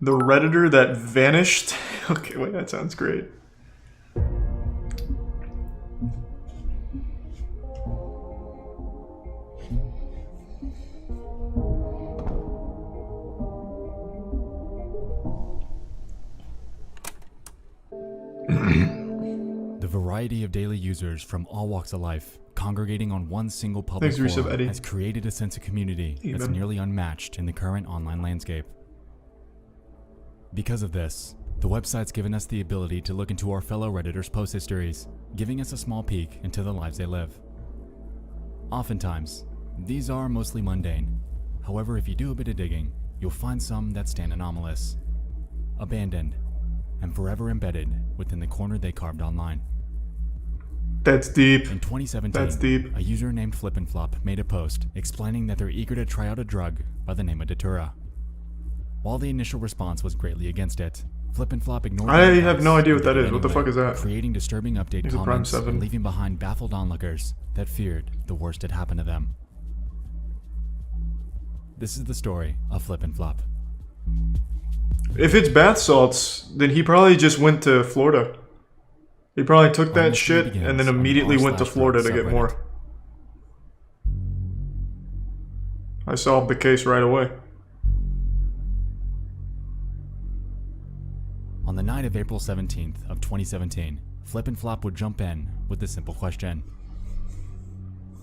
The Redditor that vanished? Okay, wait, that sounds great. The variety of daily users from all walks of life congregating on one single public forum has created a sense of community that's nearly unmatched in the current online landscape. Because of this, the website's given us the ability to look into our fellow Redditors' post histories, giving us a small peek into the lives they live. Oftentimes, these are mostly mundane. However, if you do a bit of digging, you'll find some that stand anomalous, abandoned, and forever embedded within the corner they carved online. That's deep. In 2017, That's deep. A user named Flip'n'Flop made a post explaining that they're eager to try out a drug by the name of Datura. While the initial response was greatly against it, Flip'n'Flop ignored I have no idea what that is. anyway, What the fuck is that? creating disturbing update Here's a comments Prime 7. and leaving behind baffled onlookers that feared the worst had happened to them. This is the story of Flip'n'Flop. If it's bath salts, then he probably just went to Florida. He probably took that shit and then immediately went to Florida to get more. I solved the case right away. On the night of April 17th of 2017, Flip'n'Flop would jump in with a simple question.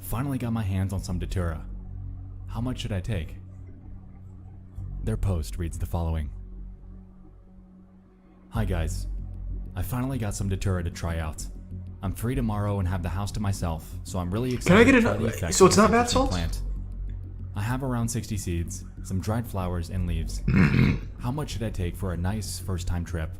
Finally got my hands on some Datura. How much should I take? Their post reads the following. Hi guys. I finally got some Datura to try out. I'm free tomorrow and have the house to myself, so I'm really excited to try the effects so it's of not this bath salts? plant. I have around 60 seeds, some dried flowers, and leaves. How much should I take for a nice first-time trip?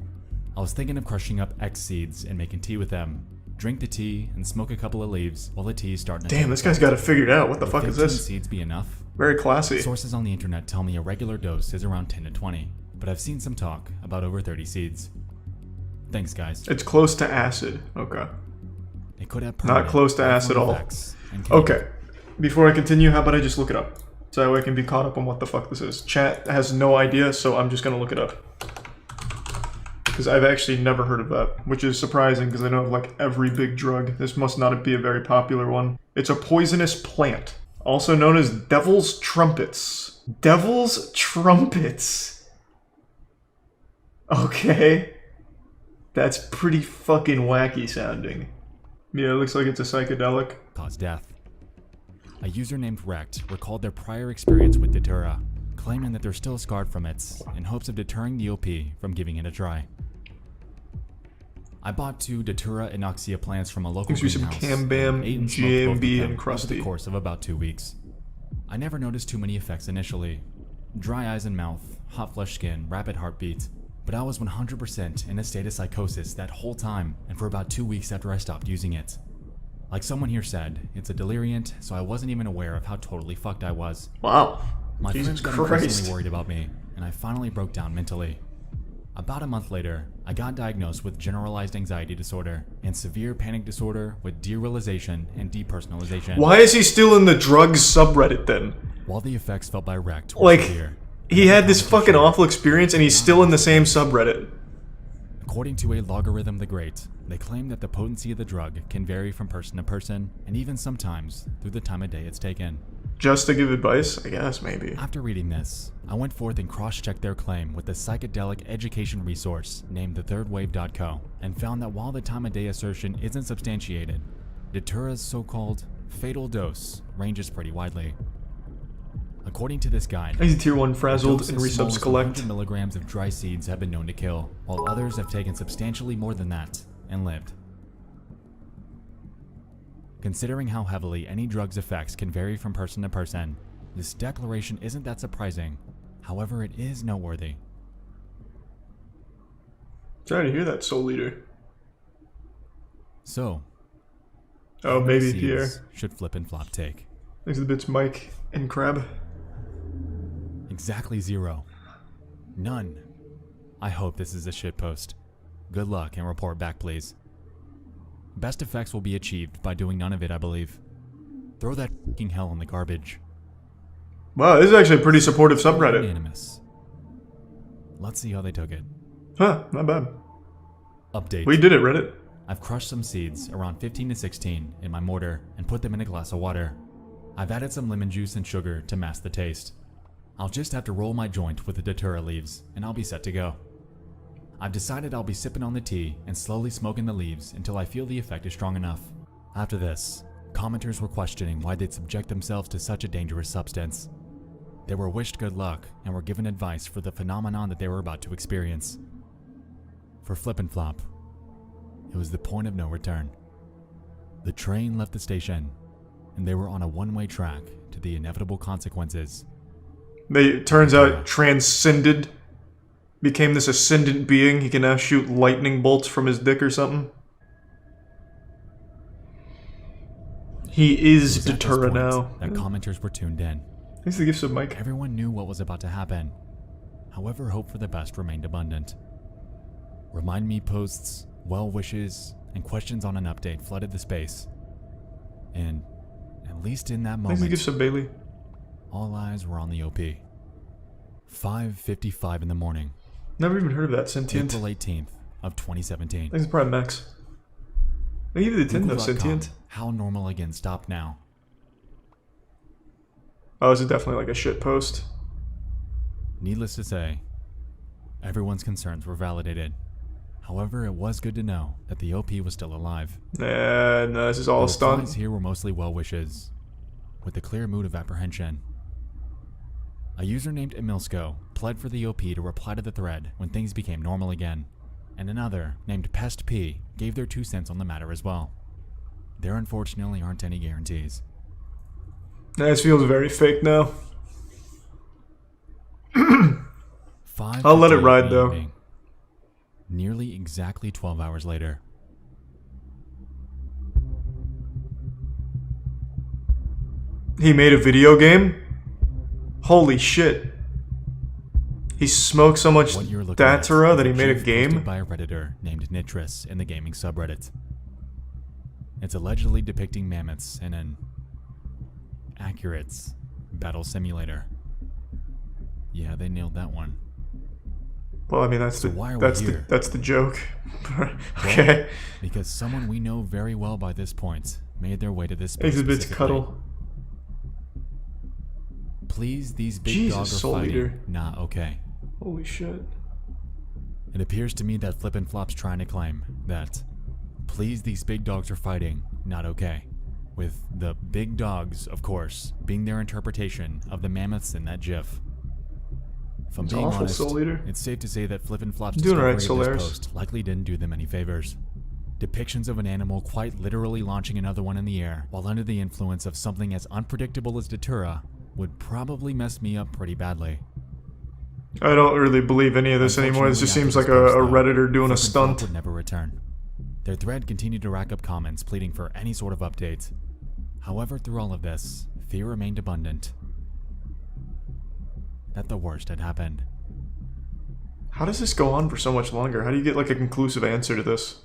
I was thinking of crushing up X seeds and making tea with them. Drink the tea and smoke a couple of leaves while the tea is starting to Damn, this guy's got it figured out. What the fuck is 15 this? seeds be enough? Very classy. Sources on the internet tell me a regular dose is around 10 to 20, but I've seen some talk about over 30 seeds. Thanks, guys. It's close to acid. Okay. It could have Not close to acid at all. effects and can Okay. Before I continue, how about I just look it up? So that way I can be caught up on what the fuck this is. Chat has no idea, so I'm just gonna look it up. Because I've actually never heard of that, which is surprising because I know of like every big drug. This must not be a very popular one. It's a poisonous plant, also known as devil's trumpets. Devil's trumpets. Okay. That's pretty fucking wacky sounding. Yeah, it looks like it's a psychedelic. cause death. A user named Rect recalled their prior experience with Datura, claiming that they're still scarred from it, in hopes of deterring the OP from giving it a try. I bought 2 Datura Inoxia plants from a local Gives you some greenhouse, Cam-Bam, ate and smoked both of GMB, them and Krusty. over the course of about 2 weeks. I never noticed too many effects initially. Dry eyes and mouth, hot flush skin, rapid heartbeat, but I was 100% in a state of psychosis that whole time and for about 2 weeks after I stopped using it. Like someone here said, it's a deliriant, so I wasn't even aware of how totally fucked I was. Wow. My Jesus friends got Christ. increasingly worried about me, and I finally broke down mentally. About a month later, I got diagnosed with generalized anxiety disorder and severe panic disorder with derealization and depersonalization. Why is he still in the drugs subreddit then? While the effects felt by Rect were Like, severe, he had this fucking awful experience and he's still in the same subreddit. according to a Logarithm the Great, they claim that the potency of the drug can vary from person to person, and even sometimes through the time of day it's taken. Just to give advice? I guess, maybe. After reading this, I went forth and cross-checked their claim with a psychedelic education resource named thethirdwave.co, and found that while the time of day assertion isn't substantiated, Datura's so-called fatal dose ranges pretty widely. According to this guide, He's a tier 1 a frazzled dose and as small resubs as collect. 100 milligrams of dry seeds have been known to kill, while others have taken substantially more than that and lived. Considering how heavily any drug's effects can vary from person to person, this declaration isn't that surprising. However, it is noteworthy. Sorry to hear that, Soul Leader. So, Oh, how many maybe seeds here. should Flip'n'Flop take? These are the bits Mike and Crab. Exactly 0. None. I hope this is a shitpost. Good luck and report back, please. Best effects will be achieved by doing none of it, I believe. Throw that fucking hell in the garbage. Wow, this is actually a pretty supportive subreddit. Unanimous. Let's see how they took it. Huh, not bad. Update. We did it, Reddit. I've crushed some seeds, around 15 to 16, in my mortar and put them in a glass of water. I've added some lemon juice and sugar to mask the taste. I'll just have to roll my joint with the datura leaves and I'll be set to go. I've decided I'll be sipping on the tea and slowly smoking the leaves until I feel the effect is strong enough. After this, commenters were questioning why they'd subject themselves to such a dangerous substance. They were wished good luck and were given advice for the phenomenon that they were about to experience. For Flip and Flop, it was the point of no return. The train left the station, and they were on a one-way track to the inevitable consequences. They, turns out, transcended, became this ascendant being. He can now shoot lightning bolts from his dick or something. He is It was at this Datura point now. that commenters were tuned in. Thanks for the gifts of Mike. Everyone knew what was about to happen. However, hope for the best remained abundant. Remind me posts, well wishes, and questions on an update flooded the space. And, at least in that Thanks for the moment, gifts of Bailey. all eyes were on the OP. 5:55 in the morning, Never even heard of that, Sentient. April 18th of 2017. Thanks for Prime Max. I gave you the 10 though, Google.com, Sentient. How normal again stopped now. Oh, is it definitely like a shit post? Needless to say, everyone's concerns were validated. However, it was good to know that the OP was still alive. Nah, no, this is all a The stunt. replies here were mostly well wishes, with a clear mood of apprehension. A user named Emilsko pled for the OP to reply to the thread when things became normal again, and another named Pest P gave their 2 cents on the matter as well. There unfortunately aren't any guarantees. This feels very fake now. 5 I'll let it 58 ride, in the though. evening. Nearly exactly 12 hours later. He made a video game? Holy shit. He smoked so much What you're looking at Datura is that he a made a GIF game? posted by a Redditor named Nitris in the gaming subreddit. It's allegedly depicting mammoths in an accurate battle simulator. Yeah, they nailed that one. Well, I mean, that's So why are we here? that's the joke. Well, Okay. because someone we know very well by this point made their way to this space Exhibits specifically. cuddle. Please, these big Jesus, dogs are Soul fighting. Eater. Nah, okay. Holy shit. It appears to me that Flip and Flop's trying to claim that, please, these big dogs are fighting, not okay. With the big dogs, of course, being their interpretation of the mammoths in that GIF. If I'm It's being awful, honest, Soul Eater. it's safe to say that Flip and Flop's Doing discovery alright, of Solaris. this post likely didn't do them any favors. Depictions of an animal quite literally launching another one in the air while under the influence of something as unpredictable as Datura would probably mess me up pretty badly. I don't really believe any of this anymore. This just seems like a Redditor doing a Flip and Flop stunt. would never return. Their thread continued to rack up comments pleading for any sort of update. However, through all of this, fear remained abundant that the worst had happened. How does this go on for so much longer? How do you get like a conclusive answer to this?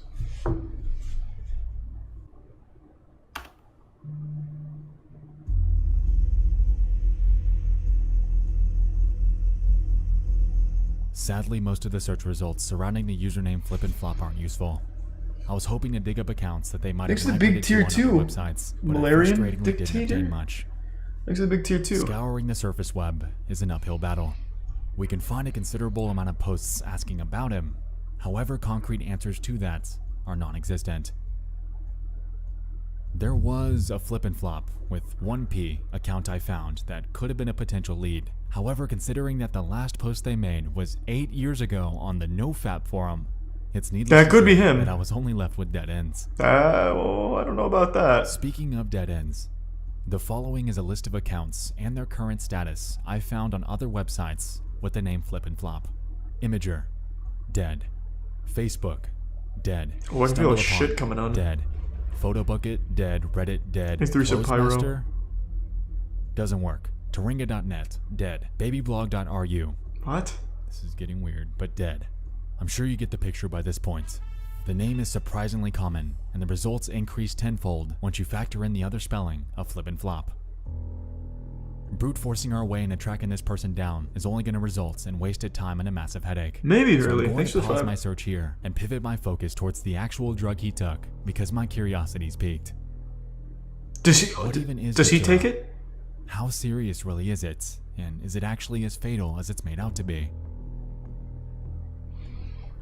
Sadly, most of the search results surrounding the username Flip and Flop aren't useful. I was hoping to dig up accounts that they might have Thanks to the big migrated to tier on other 2. websites, but I Malarian frustratingly didn't dictator? obtain much. Thanks to the big tier 2. Scouring the surface web is an uphill battle. We can find a considerable amount of posts asking about him. However, concrete answers to that are non-existent. There was a Flip and Flop with 1P account I found that could have been a potential lead. However, considering that the last post they made was 8 years ago on the NoFap forum, it's needless That to could be say him. that I was only left with dead ends. Well, I don't know about that. Speaking of dead ends, the following is a list of accounts and their current status I found on other websites with the name Flip and Flop. Imager, dead. Facebook, dead. Oh, I can feel Stumble shit Upon, coming on. Dead. Photobucket, dead. Reddit, dead. He threw some pyro. Closemaster, doesn't work. Taringa.net, dead. Babyblog.ru, What? this is getting weird, but dead. I'm sure you get the picture by this point. The name is surprisingly common, and the results increase tenfold once you factor in the other spelling of Flip and Flop. Brute forcing our way into tracking this person down is only going to result in wasted time and a massive headache. Maybe So really. I'm going Thanks to for the pause five. my search here and pivot my focus towards the actual drug he took because my curiosity's peaked. Does he? What even is Does he Datura? take it? How serious really is it? And is it actually as fatal as it's made out to be?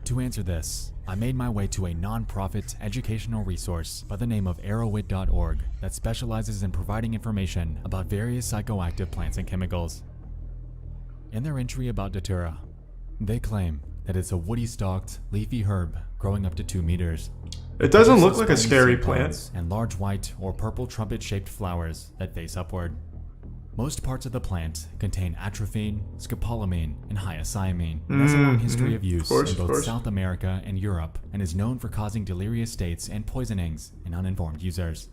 To answer this, I made my way to a non-profit educational resource by the name of arrowit.org that specializes in providing information about various psychoactive plants and chemicals. In their entry about Datura, they claim that it's a woody-stalked, leafy herb growing up to 2 meters. It doesn't look Produces like a spiny scary seed plant. pods and large white or purple trumpet-shaped flowers that face upward. Most parts of the plant contain atropine, scopolamine, and hyoscyamine. It has a long history of use in both South America and Europe, and is known for causing delirious states and poisonings in uninformed users.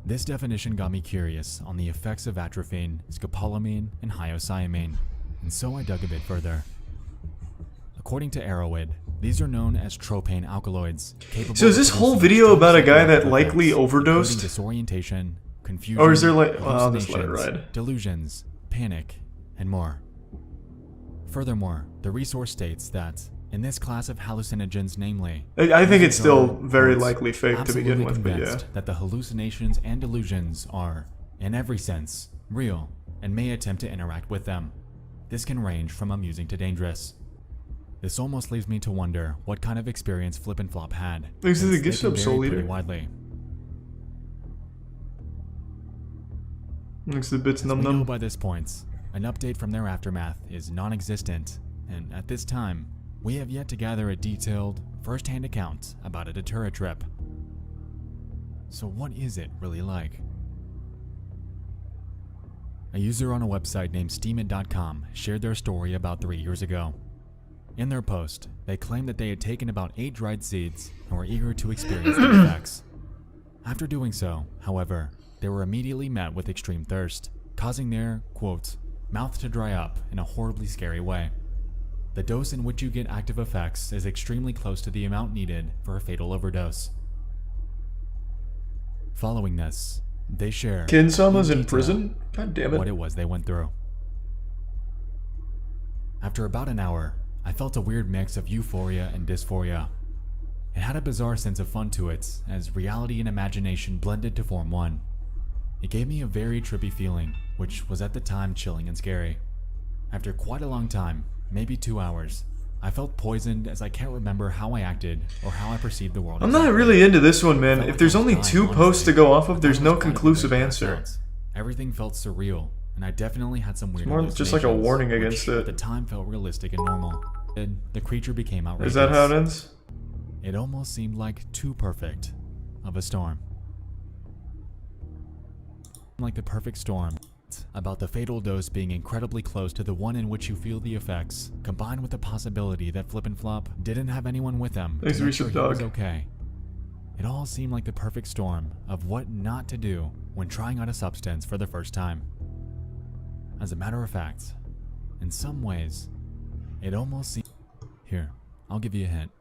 This definition got me curious on the effects of atropine, scopolamine, and hyoscyamine, and so I dug a bit further. According to Arrowhead, these are known as tropane alkaloids. Capable So is this of whole producing video about a guy that effects, likely including overdosed? disorientation, confusion, Or is there like- oh, I'll just let it hallucinations, ride. delusions, panic, and more. Furthermore, the resource states that in this class of hallucinogens, namely, I think it's users still are, very quote, likely fake to absolutely begin with, but yeah. convinced that the hallucinations and delusions are, in every sense, real and may attempt to interact with them. This can range from amusing to dangerous. This almost leaves me to wonder what kind of experience Flip and Flop had. This is a since gift they can sub Soul vary pretty Eater. widely. Looks the bits As num we know num. by this point, an update from their aftermath is non-existent, and at this time, we have yet to gather a detailed, first-hand account about a Datura trip. So what is it really like? A user on a website named steamit.com shared their story about 3 years ago. In their post, they claimed that they had taken about 8 dried seeds and were eager to experience the effects. After doing so, however, they were immediately met with extreme thirst, causing their, quote, mouth to dry up in a horribly scary way. The dose in which you get active effects is extremely close to the amount needed for a fatal overdose. Following this, they share Kinsama's in detail prison? God damn what it. it was they went through. After about an hour, I felt a weird mix of euphoria and dysphoria. It had a bizarre sense of fun to it, as reality and imagination blended to form one. It gave me a very trippy feeling, which was at the time chilling and scary. After quite a long time, maybe 2 hours, I felt poisoned as I can't remember how I acted or how I perceived the world. I'm not exactly. really into this one, man. Felt If like there's I was only dying, 2 honestly. posts to go off of, I there's thought it no was quite a conclusive bit of answer. passed. Everything felt surreal, and I definitely had some weird more just like a hallucinations, warning which against at it. the time felt realistic and normal. Then the creature became outrageous. Is that how it ends? It almost seemed like too perfect of a storm. Like the perfect storm, about the fatal dose being incredibly close to the one in which you feel the effects, combined with the possibility that Flip and Flop didn't have anyone with him Thanks, to make sure Reset he was Dog. okay. It all seemed like the perfect storm of what not to do when trying out a substance for the first time. As a matter of fact, in some ways, it almost seemed... Here, I'll give you a hint.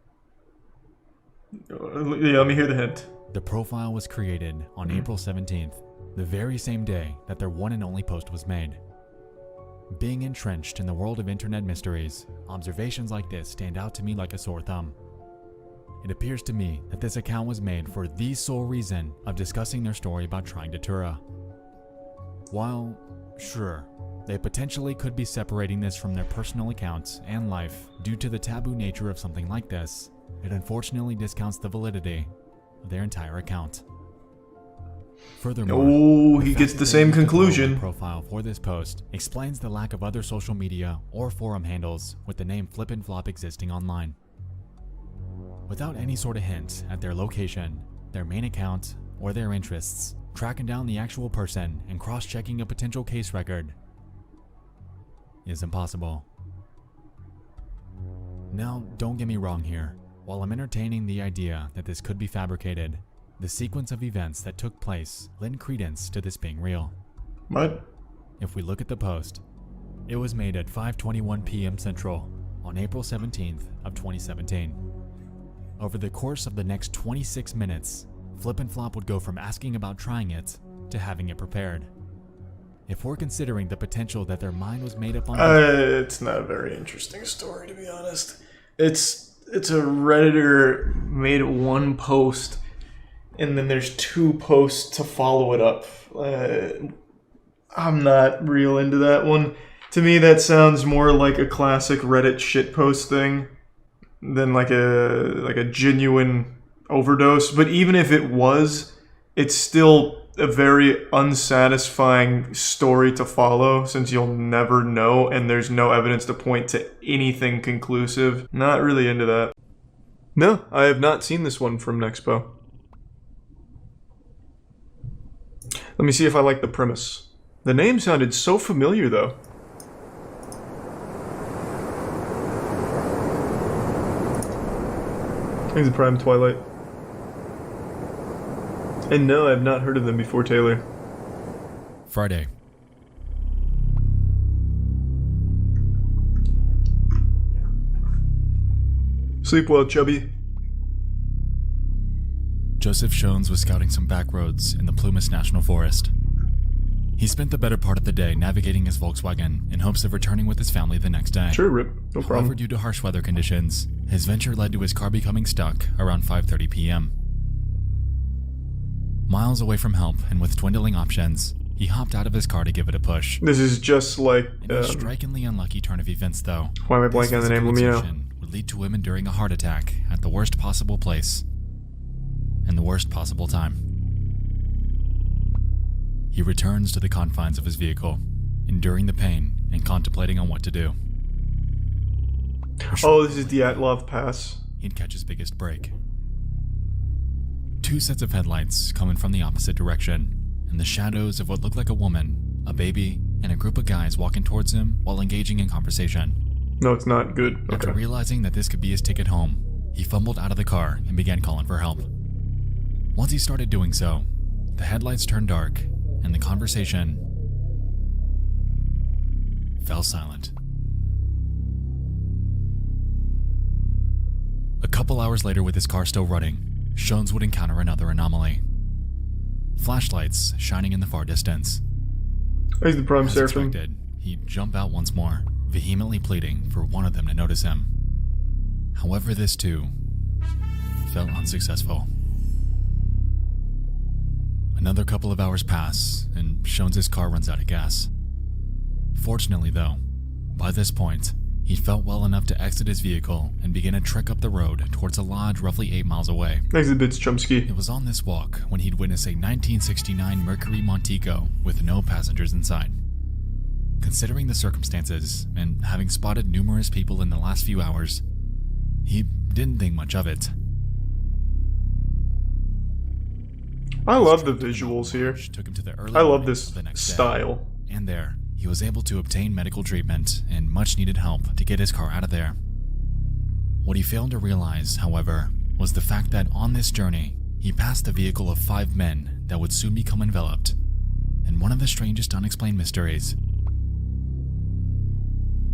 Yeah, let me hear the hint. The profile was created on April 17th, the very same day that their one and only post was made. Being entrenched in the world of internet mysteries, observations like this stand out to me like a sore thumb. It appears to me that this account was made for the sole reason of discussing their story about trying Datura. While, sure, they potentially could be separating this from their personal accounts and life due to the taboo nature of something like this, it unfortunately discounts the validity of their entire account. Furthermore, Oh, the he fact gets that the they same used a conclusion. private profile for this post explains the lack of other social media or forum handles with the name Flip and Flop existing online. Without any sort of hint at their location, their main account, or their interests, tracking down the actual person and cross-checking a potential case record is impossible. Now, don't get me wrong here. While I'm entertaining the idea that this could be fabricated, the sequence of events that took place lend credence to this being real. What? If we look at the post, it was made at 5:21 p.m. Central on April 17th of 2017. Over the course of the next 26 minutes, Flip and Flop would go from asking about trying it to having it prepared. if we're considering the potential that their mind was made up on. It's not a very interesting story, to be honest. It's a Redditor made one post, and then there's 2 posts to follow it up. I'm not real into that one. To me, that sounds more like a classic Reddit shitpost thing than like a genuine overdose. But even if it was, it's still a very unsatisfying story to follow, since you'll never know and there's no evidence to point to anything conclusive. Not really into that. No, I have not seen this one from Nexpo. Let me see if I like the premise. The name sounded so familiar, though. I think it's Prime Twilight. And no, I've not heard of them before, Taylor. Friday. Sleep well, chubby. Joseph Shones was scouting some back roads in the Plumas National Forest. He spent the better part of the day navigating his Volkswagen in hopes of returning with his family the next day. Sure, Rip. No problem. However, due to harsh weather conditions, his venture led to his car becoming stuck around 5:30 p.m. Miles away from help and with dwindling options, he hopped out of his car to give it a push. This is just like... In a strikingly unlucky turn of events, though, why am I blanking on the name? LEMMiNO. Would lead to him enduring a heart attack at the worst possible place and the worst possible time. He returns to the confines of his vehicle, enduring the pain and contemplating on what to do. Oh, this is the Dyatlov Pass. He'd catch his biggest break. 2 sets of headlights coming from the opposite direction, and the shadows of what looked like a woman, a baby, and a group of guys walking towards him while engaging in conversation. No, it's not good. Okay. After realizing that this could be his ticket home, he fumbled out of the car and began calling for help. Once he started doing so, the headlights turned dark, and the conversation fell silent. A couple hours later, with his car still running, Shones would encounter another anomaly. Flashlights shining in the far distance. He's the Prime As Seraphim. expected, he'd jump out once more, vehemently pleading for one of them to notice him. However, this too felt unsuccessful. Another couple of hours pass, and Shones' car runs out of gas. Fortunately, though, by this point, he felt well enough to exit his vehicle and begin a trek up the road towards a lodge roughly 8 miles away. Thanks a bit, Chumsky. It was on this walk when he'd witnessed a 1969 Mercury Montego with no passengers inside. Considering the circumstances, and having spotted numerous people in the last few hours, he didn't think much of it. I love the visuals here. Took him to the early I love morning this of the next day. style. And there, he was able to obtain medical treatment and much needed help to get his car out of there. What he failed to realize, however, was the fact that on this journey, he passed the vehicle of 5 men that would soon become enveloped in one of the strangest unexplained mysteries.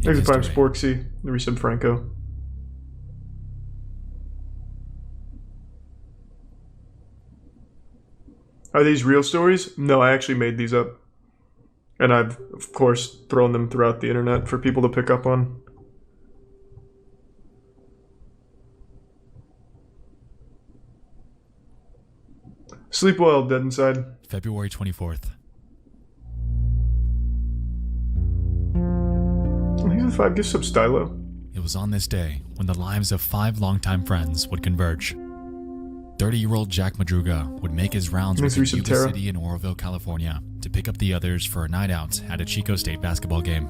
Thanks a Prime Sporksy, the recent Franco. Are these real stories? No, I actually made these up. And I've, of course, thrown them throughout the internet for people to pick up on. Sleep well, Dead Inside. February 24th. Here's the 5 gift sub stylo. It was on this day when the lives of 5 longtime friends would converge. 30-year-old Jack Madruga would make his rounds within Yuba City in Oroville, California, to pick up the others for a night out at a Chico State basketball game.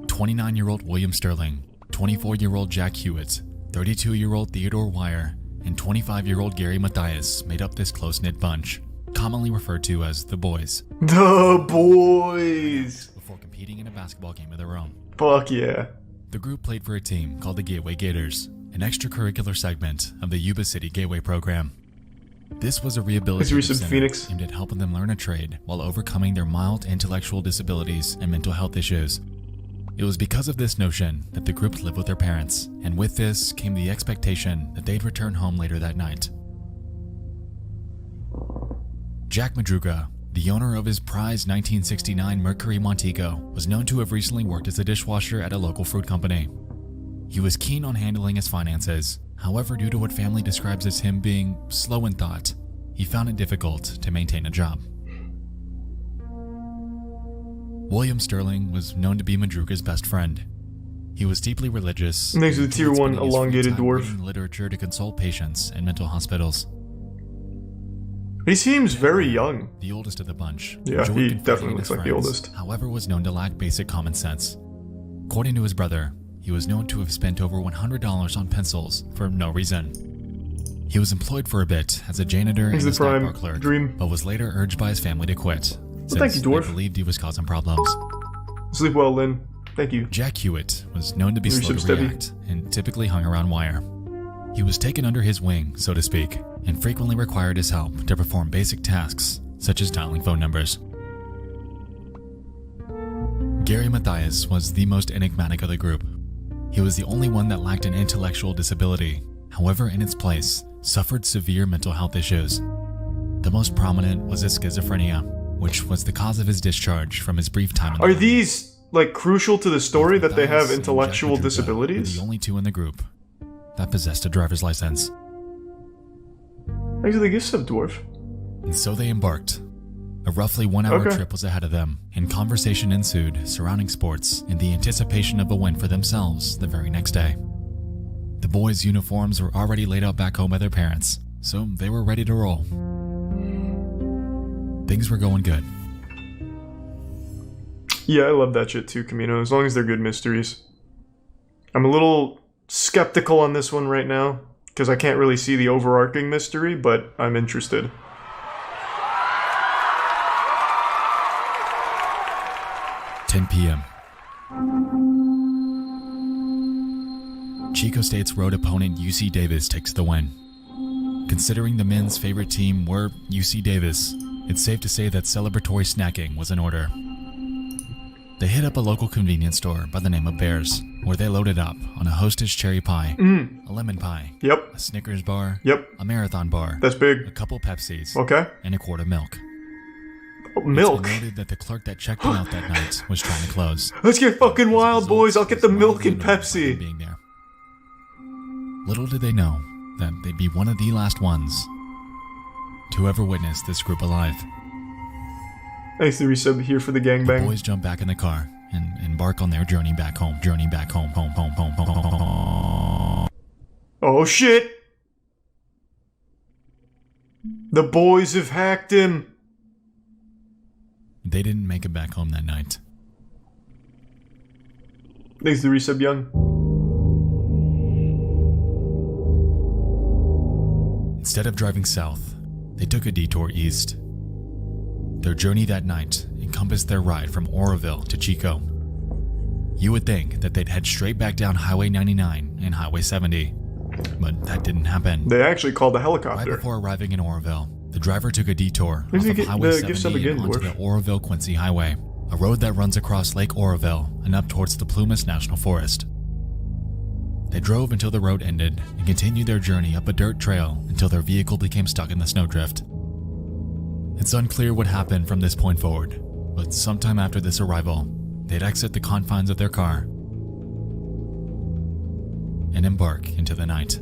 29-year-old William Sterling, 24-year-old Jack Hewitt, 32-year-old Theodore Wire, and 25-year-old Gary Mathias made up this close-knit bunch, commonly referred to as the Boys. The Boys! Before competing in a basketball game of their own. Fuck yeah. The group played for a team called the Gateway Gators, an extracurricular segment of the Yuba City Gateway program. This was a rehabilitative center aimed at helping them learn a trade while overcoming their mild intellectual disabilities and mental health issues. It was because of this notion that the group lived with their parents, and with this came the expectation that they'd return home later that night. Jack Madruga, The owner of his prized 1969 Mercury Montego was known to have recently worked as a dishwasher at a local fruit company. He was keen on handling his finances. However, due to what family describes as him being slow in thought, he found it difficult to maintain a job. William Sterling was known to be Madruga's best friend. He was deeply religious. Next to the tier 1 elongated dwarf. Reading literature to consult patients in mental hospitals. He seems very young. The oldest of the bunch. Yeah, enjoyed he confiding definitely in looks his like the friends, oldest. However, was known to lack basic common sense. According to his brother, he was known to have spent over $100 on pencils for no reason. He was employed for a bit as a janitor and a snack bar clerk, but was later urged by his family to quit, since thank you, dwarf. they believed he was causing problems. Sleep well, Lynn. Thank you. Jack Hewitt was known to be You're slow to sub-steady. react and typically hung around wire. He was taken under his wing, so to speak, and frequently required his help to perform basic tasks, such as dialing phone numbers. Gary Mathias was the most enigmatic of the group. He was the only one that lacked an intellectual disability, however, in its place, suffered severe mental health issues. The most prominent was his schizophrenia, which was the cause of his discharge from his brief time in the Are Army. these, like, crucial to the story that they have Mathias and intellectual Jack Madruga were disabilities? the only two in the group that possessed a driver's license. Thanks for the gift sub, dwarf. And so they embarked. A roughly 1 hour Okay. trip was ahead of them, and conversation ensued surrounding sports in the anticipation of a win for themselves the very next day. The boys' uniforms were already laid out back home by their parents, so they were ready to roll. Things were going good. Yeah, I love that shit too, Camino, as long as they're good mysteries. I'm a little skeptical on this one right now, because I can't really see the overarching mystery, but I'm interested. $10 p.m. Chico State's road opponent UC Davis takes the win. Considering the men's favorite team were UC Davis, it's safe to say that celebratory snacking was in order. They hit up a local convenience store by the name of Bears, where they loaded up on a Hostess cherry pie, a lemon pie, Yep, a Snickers bar, yep, a marathon bar, that's a big. couple Pepsis, Okay. and a quart of milk. Oh, milk. It's been noted that the clerk that checked them out that night was trying to close. Let's get fucking wild, boys. I'll get the milk and Being Pepsi. there. Little did they know that they'd be one of the last ones to ever witness this group alive. Thanks to resub here for the The gangbang. boys jump back in the car and embark on their journey back home. Home. Oh shit! The boys have hacked him. They didn't make it back home that night. Thanks to resub young. Instead of driving south, they took a detour east. Their journey that night encompassed their ride from Oroville to Chico. You would think that they'd head straight back down Highway 99 and Highway 70, but that didn't happen. They actually called a Right helicopter. before arriving in Oroville, the driver took a detour Where's off he of get Highway the gift sub 70 again, and onto dwarf? the Oroville-Quincy Highway, a road that runs across Lake Oroville and up towards the Plumas National Forest. They drove until the road ended and continued their journey up a dirt trail until their vehicle became stuck in the snowdrift. It's unclear what happened from this point forward, but sometime after this arrival, they'd exit the confines of their car and embark into the night.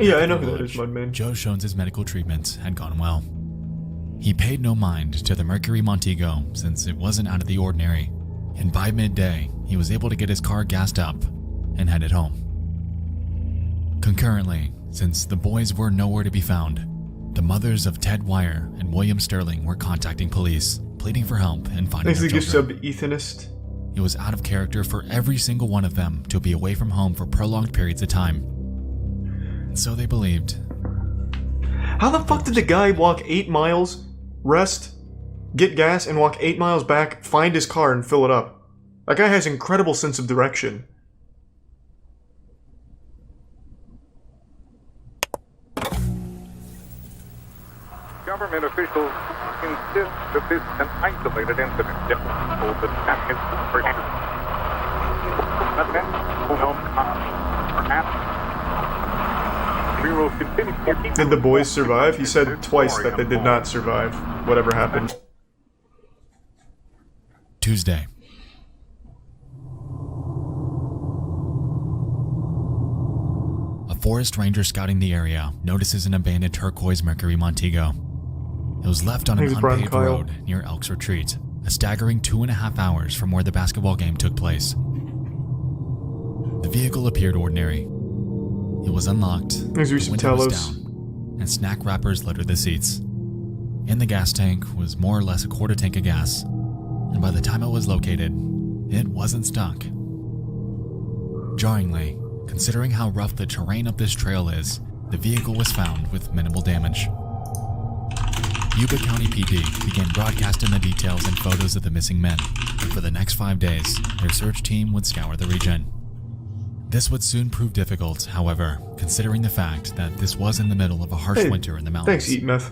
Yeah, I know who that is, Mudman. Joe Shones' medical treatment had gone well. He paid no mind to the Mercury Montego since it wasn't out of the ordinary, and by midday, he was able to get his car gassed up and headed home. Concurrently, since the boys were nowhere to be found, the mothers of Ted Wire and William Sterling were contacting police, pleading for help and finding Thanks to their the gift children. sub Ethanist. It was out of character for every single one of them to be away from home for prolonged periods of time. And so they believed. How the fuck did the guy walk 8 miles, rest, get gas, and walk 8 miles back, find his car, and fill it up? That guy has incredible sense of direction. Government officials insist that this is an isolated incident. The attack is perhaps Bureau continues to keep... Did the boys survive? He said twice that they did not survive whatever happened. Tuesday. A forest ranger scouting the area notices an abandoned turquoise Mercury Montego. It was left on an Thanks, Brian unpaved Kyle. road near Elks Retreat, a staggering 2.5 hours from where the basketball game took place. The vehicle appeared ordinary. It was unlocked, Thanks, the Reese window was Talos. down, and snack wrappers littered the seats. In the gas tank was more or less a quarter tank of gas, and by the time it was located, it wasn't stuck. Jarringly, considering how rough the terrain of this trail is, the vehicle was found with minimal damage. Yuba County PD began broadcasting the details and photos of the missing men, and for the next 5 days, their search team would scour the region. This would soon prove difficult, however, considering the fact that this was in the middle of a harsh Hey, winter in the mountains. Thanks, Eat Meth.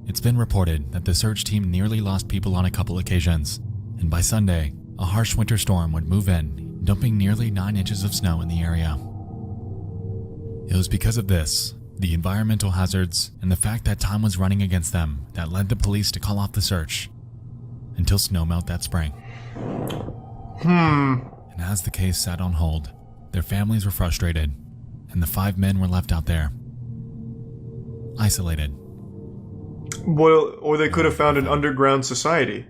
It's been reported that the search team nearly lost people on a couple occasions, and by Sunday, a harsh winter storm would move in, dumping nearly 9 inches of snow in the area. It was because of this, the environmental hazards, and the fact that time was running against them that led the police to call off the search until snowmelt that spring. And as the case sat on hold, their families were frustrated, and the 5 men were left out there, isolated. Well, or they could have found an underground society.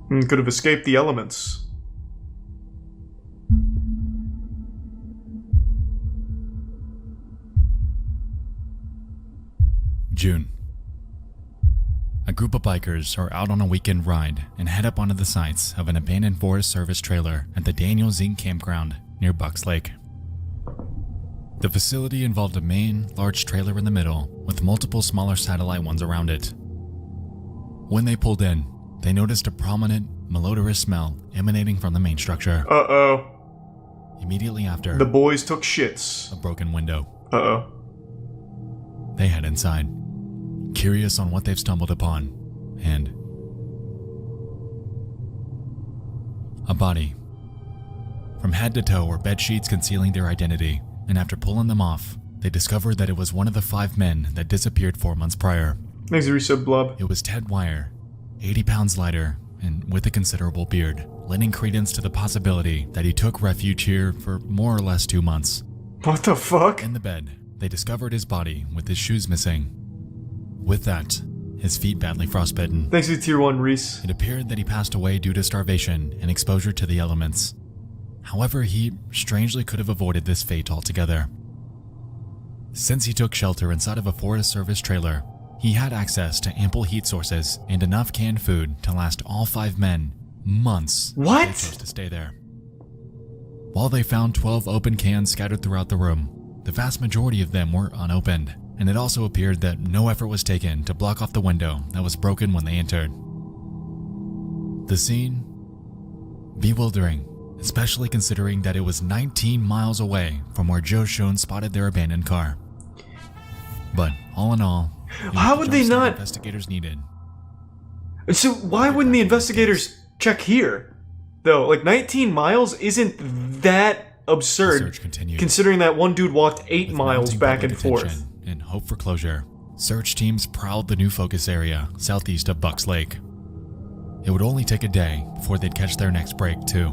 And could have escaped the elements. June. A group of bikers are out on a weekend ride and head up onto the sites of an abandoned Forest Service trailer at the Daniel Zink campground near Bucks Lake. The facility involved a main, large trailer in the middle with multiple smaller satellite ones around it. When they pulled in, they noticed a prominent, malodorous smell emanating from the main structure. Uh-oh. Immediately after, The boys took shits. a broken window. Uh-oh. They head inside, curious on what they've stumbled upon, and a body. From head to toe were bed sheets concealing their identity, and after pulling them off, they discovered that it was one of the 5 men that disappeared 4 months prior. Thanks, Resub Blub. It was Ted Wire, 80 pounds lighter and with a considerable beard, lending credence to the possibility that he took refuge here for more or less 2 months. What the fuck? In the bed, they discovered his body with his shoes missing. With that, his feet badly frostbitten. Thanks to Tier 1 Reese. It appeared that he passed away due to starvation and exposure to the elements. However, he strangely could have avoided this fate altogether. Since he took shelter inside of a Forest Service trailer, he had access to ample heat sources and enough canned food to last all 5 men months. What? They chose to stay there. While they found 12 open cans scattered throughout the room, the vast majority of them were unopened, and it also appeared that no effort was taken to block off the window that was broken when they entered. The scene? Bewildering, especially considering that it was 19 miles away from where Joe Schoen spotted their abandoned car. But all in all, it was How the would they jumpstart not- investigators needed. So why wouldn't the investigators check here? Though, like 19 miles isn't that The absurd, search continued. considering that one dude walked 8 With miles mounting back public and forth. attention and hope for closure, search teams prowled the new focus area southeast of Bucks Lake. It would only take a day before they'd catch their next break, too.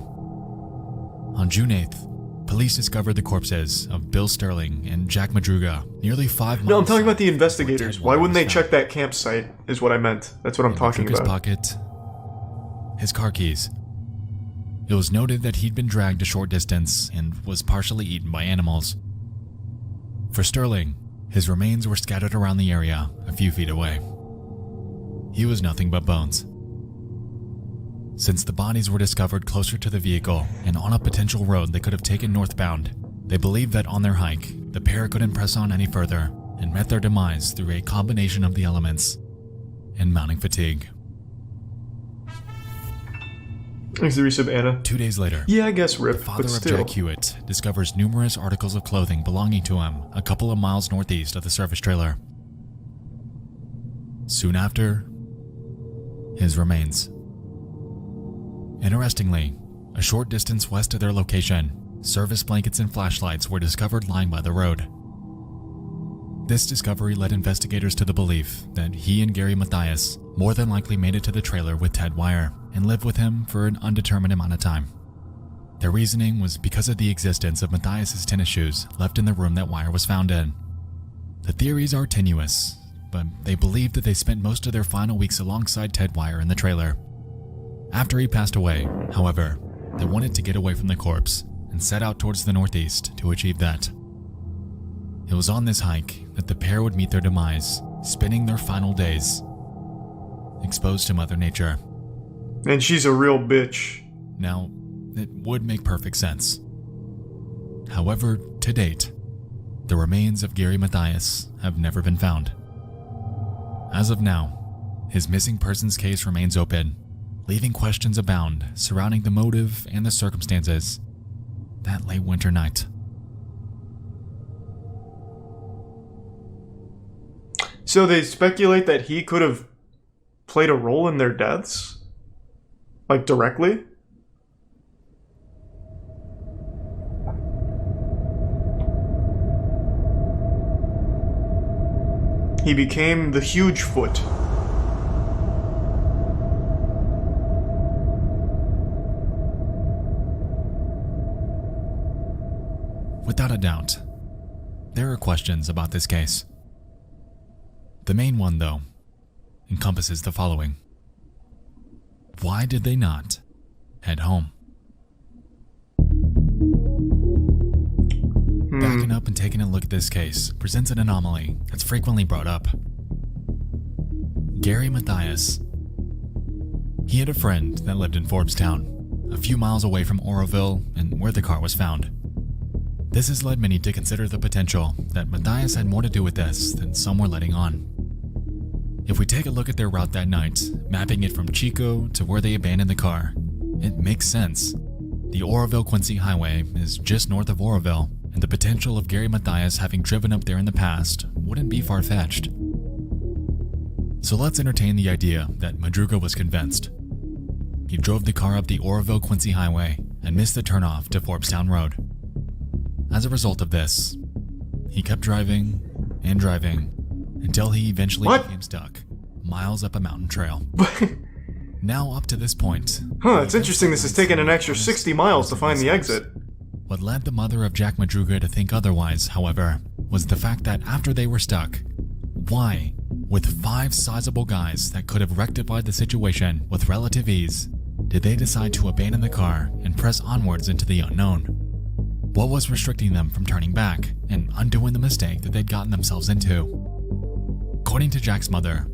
On June 8th, police discovered the corpses of Bill Sterling and Jack Madruga nearly 5 miles. No, I'm talking about south the of where investigators. Ted Why Wire wouldn't they was check found. that campsite, is what I meant. That's what I'm In talking Madruga's about. pocket, his car keys. It was noted that he'd been dragged a short distance and was partially eaten by animals. For Sterling, his remains were scattered around the area a few feet away. He was nothing but bones. Since the bodies were discovered closer to the vehicle and on a potential road they could have taken northbound, they believed that on their hike, the pair couldn't press on any further and met their demise through a combination of the elements and mounting fatigue. Thanks to Resub Anna. 2 days later, Yeah, I guess the rip, father but of still. Jack Hewitt discovers numerous articles of clothing belonging to him a couple of miles northeast of the service trailer. Soon after, his remains. Interestingly, a short distance west of their location, service blankets and flashlights were discovered lying by the road. This discovery led investigators to the belief that he and Gary Mathias more than likely made it to the trailer with Ted Wire and lived with him for an undetermined amount of time. Their reasoning was because of the existence of Mathias' tennis shoes left in the room that Wire was found in. The theories are tenuous, but they believe that they spent most of their final weeks alongside Ted Wire in the trailer. After he passed away, however, they wanted to get away from the corpse and set out towards the northeast to achieve that. It was on this hike that the pair would meet their demise, spending their final days exposed to Mother Nature. And she's a real bitch. Now, it would make perfect sense. However, to date, the remains of Gary Mathias have never been found. As of now, his missing persons case remains open, leaving questions abound surrounding the motive and the circumstances that late winter night. So they speculate that he could have played a role in their deaths? Like, directly? He became the huge foot. Without a doubt, there are questions about this case. The main one, though, encompasses the following. Why did they not head home? Backing up and taking a look at this case presents an anomaly that's frequently brought up. Gary Mathias. He had a friend that lived in Forbstown, a few miles away from Oroville and where the car was found. This has led many to consider the potential that Mathias had more to do with this than some were letting on. If we take a look at their route that night, mapping it from Chico to where they abandoned the car, it makes sense. The Oroville-Quincy Highway is just north of Oroville, and the potential of Gary Mathias having driven up there in the past wouldn't be far-fetched. So let's entertain the idea that Madruga was convinced. He drove the car up the Oroville-Quincy Highway and missed the turnoff to Forbstown Road. As a result of this, he kept driving and driving until he eventually became stuck miles up a mountain trail. Now up to this point... It's interesting this has taken an extra 60 miles to find the exit. What led the mother of Jack Madruga to think otherwise, however, was the fact that after they were stuck, why, with 5 sizable guys that could have rectified the situation with relative ease, did they decide to abandon the car and press onwards into the unknown? What was restricting them from turning back and undoing the mistake that they'd gotten themselves into? According to Jack's mother,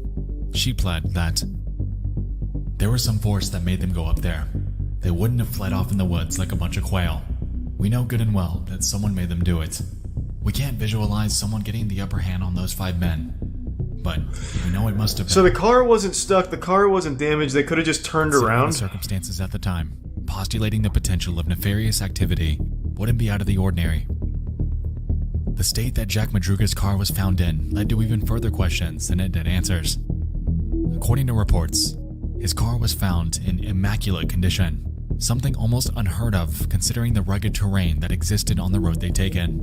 she pled that there was some force that made them go up there. They wouldn't have fled off in the woods like a bunch of quail. We know good and well that someone made them do it. We can't visualize someone getting the upper hand on those 5 men, but we know it must have been. So the car wasn't stuck, the car wasn't damaged, they could have just turned around? The circumstances at the time, postulating the potential of nefarious activity wouldn't be out of the ordinary. The state that Jack Madruga's car was found in led to even further questions than it did answers. According to reports, his car was found in immaculate condition, something almost unheard of considering the rugged terrain that existed on the road they'd taken.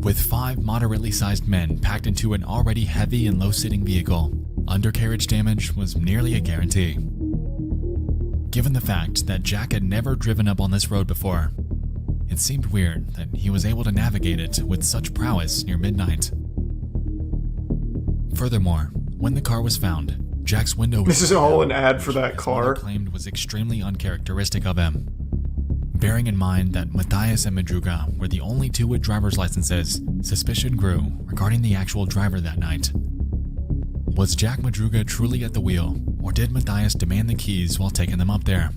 With 5 moderately sized men packed into an already heavy and low-sitting vehicle, undercarriage damage was nearly a guarantee. Given the fact that Jack had never driven up on this road before, it seemed weird that he was able to navigate it with such prowess near midnight. Furthermore, when the car was found, Jack's window was... This is all an ad for that car. ...claimed was extremely uncharacteristic of him. Bearing in mind that Mathias and Madruga were the only 2 with driver's licenses, suspicion grew regarding the actual driver that night. Was Jack Madruga truly at the wheel, or did Mathias demand the keys while taking them up there?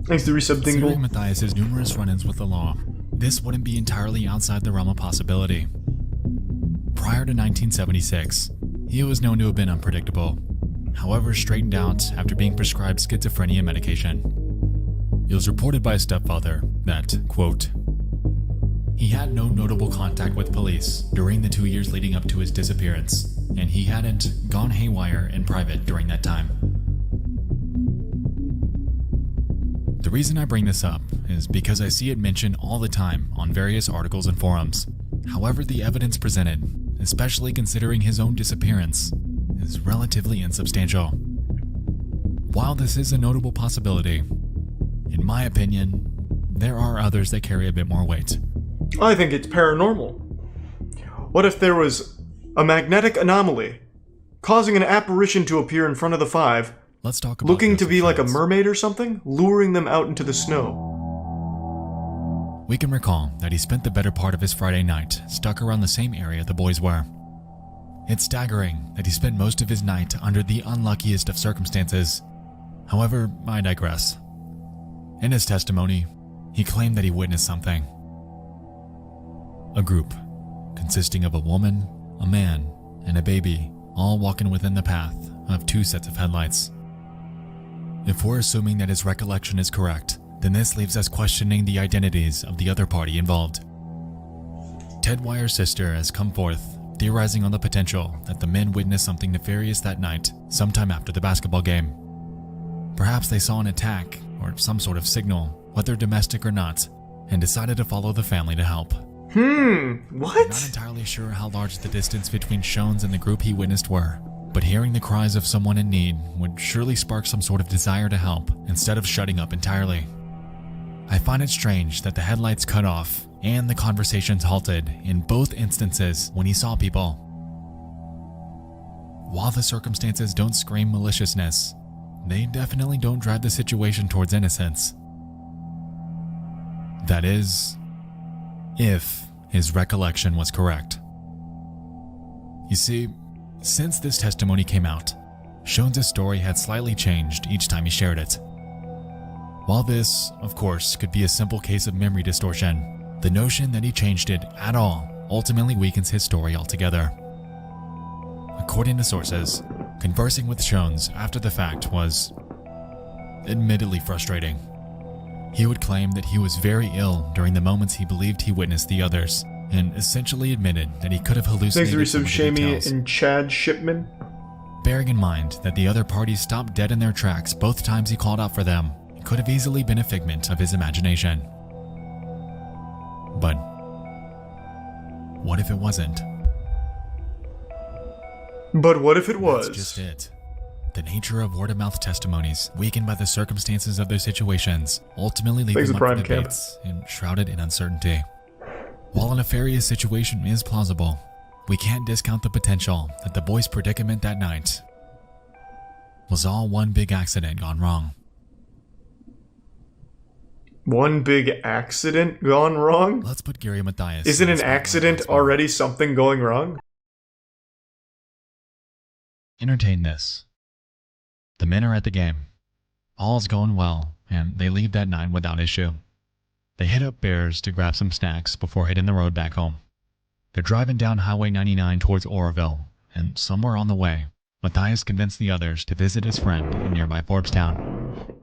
Thanks to Resub Dingle. Considering Mathias' numerous run-ins with the law, this wouldn't be entirely outside the realm of possibility. Prior to 1976, he was known to have been unpredictable, however straightened out after being prescribed schizophrenia medication. It was reported by his stepfather that, quote, he had no notable contact with police during the 2 years leading up to his disappearance, and he hadn't gone haywire in private during that time. The The reason I bring this up is because I see it mentioned all the time on various articles and forums. However, the evidence presented, especially considering his own disappearance, is relatively insubstantial. While this is a notable possibility, in my opinion, there are others that carry a bit more weight. I think it's paranormal. What if there was a magnetic anomaly causing an apparition to appear in front of the five, Let's talk about looking to be like a friends. mermaid or something, luring them out into the snow? We can recall that he spent the better part of his Friday night stuck around the same area the boys were. It's staggering that he spent most of his night under the unluckiest of circumstances. However, I digress. In his testimony, he claimed that he witnessed something. A group consisting of a woman, a man, and a baby, all walking within the path of two sets of headlights. If we're assuming that his recollection is correct, then this leaves us questioning the identities of the other party involved. Ted Wyer's sister has come forth, theorizing on the potential that the men witnessed something nefarious that night, sometime after the basketball game. Perhaps they saw an attack or some sort of signal, whether domestic or not, and decided to follow the family to help. I'm not What? entirely sure how large the distance between Shones and the group he witnessed were, but hearing the cries of someone in need would surely spark some sort of desire to help instead of shutting up entirely. I find it strange that the headlights cut off and the conversations halted in both instances when he saw people. While the circumstances don't scream maliciousness, they definitely don't drive the situation towards innocence. That is, if his recollection was correct. You see, since this testimony came out, Shones' story had slightly changed each time he shared it. While this, of course, could be a simple case of memory distortion, the notion that he changed it at all ultimately weakens his story altogether. According to sources, conversing with Shones after the fact was admittedly frustrating. He would claim that he was very ill during the moments he believed he witnessed the others, and essentially admitted that he could have Thanks to hallucinated some Resub of the Shamey details. and Chad Shipman. Bearing in mind that the other parties stopped dead in their tracks both times he called out for them, it could have easily been a figment of his imagination. But what if it wasn't? But what if it was? That's just it. The nature of word-of-mouth testimonies, weakened by the circumstances of their situations, ultimately leave Thanks them to up for Prime Camp. debates and shrouded in uncertainty. While a nefarious situation is plausible, we can't discount the potential that the boys' predicament that night was all one big accident gone wrong. One big accident gone wrong? Let's put Gary Mathias. Isn't in an the spotlight accident once more. already something going wrong? Entertain this. The men are at the game. All's going well, and they leave that night without issue. They hit up Bears to grab some snacks before hitting the road back home. They're driving down Highway 99 towards Oroville, and somewhere on the way, Mathias convinced the others to visit his friend in nearby Forbstown.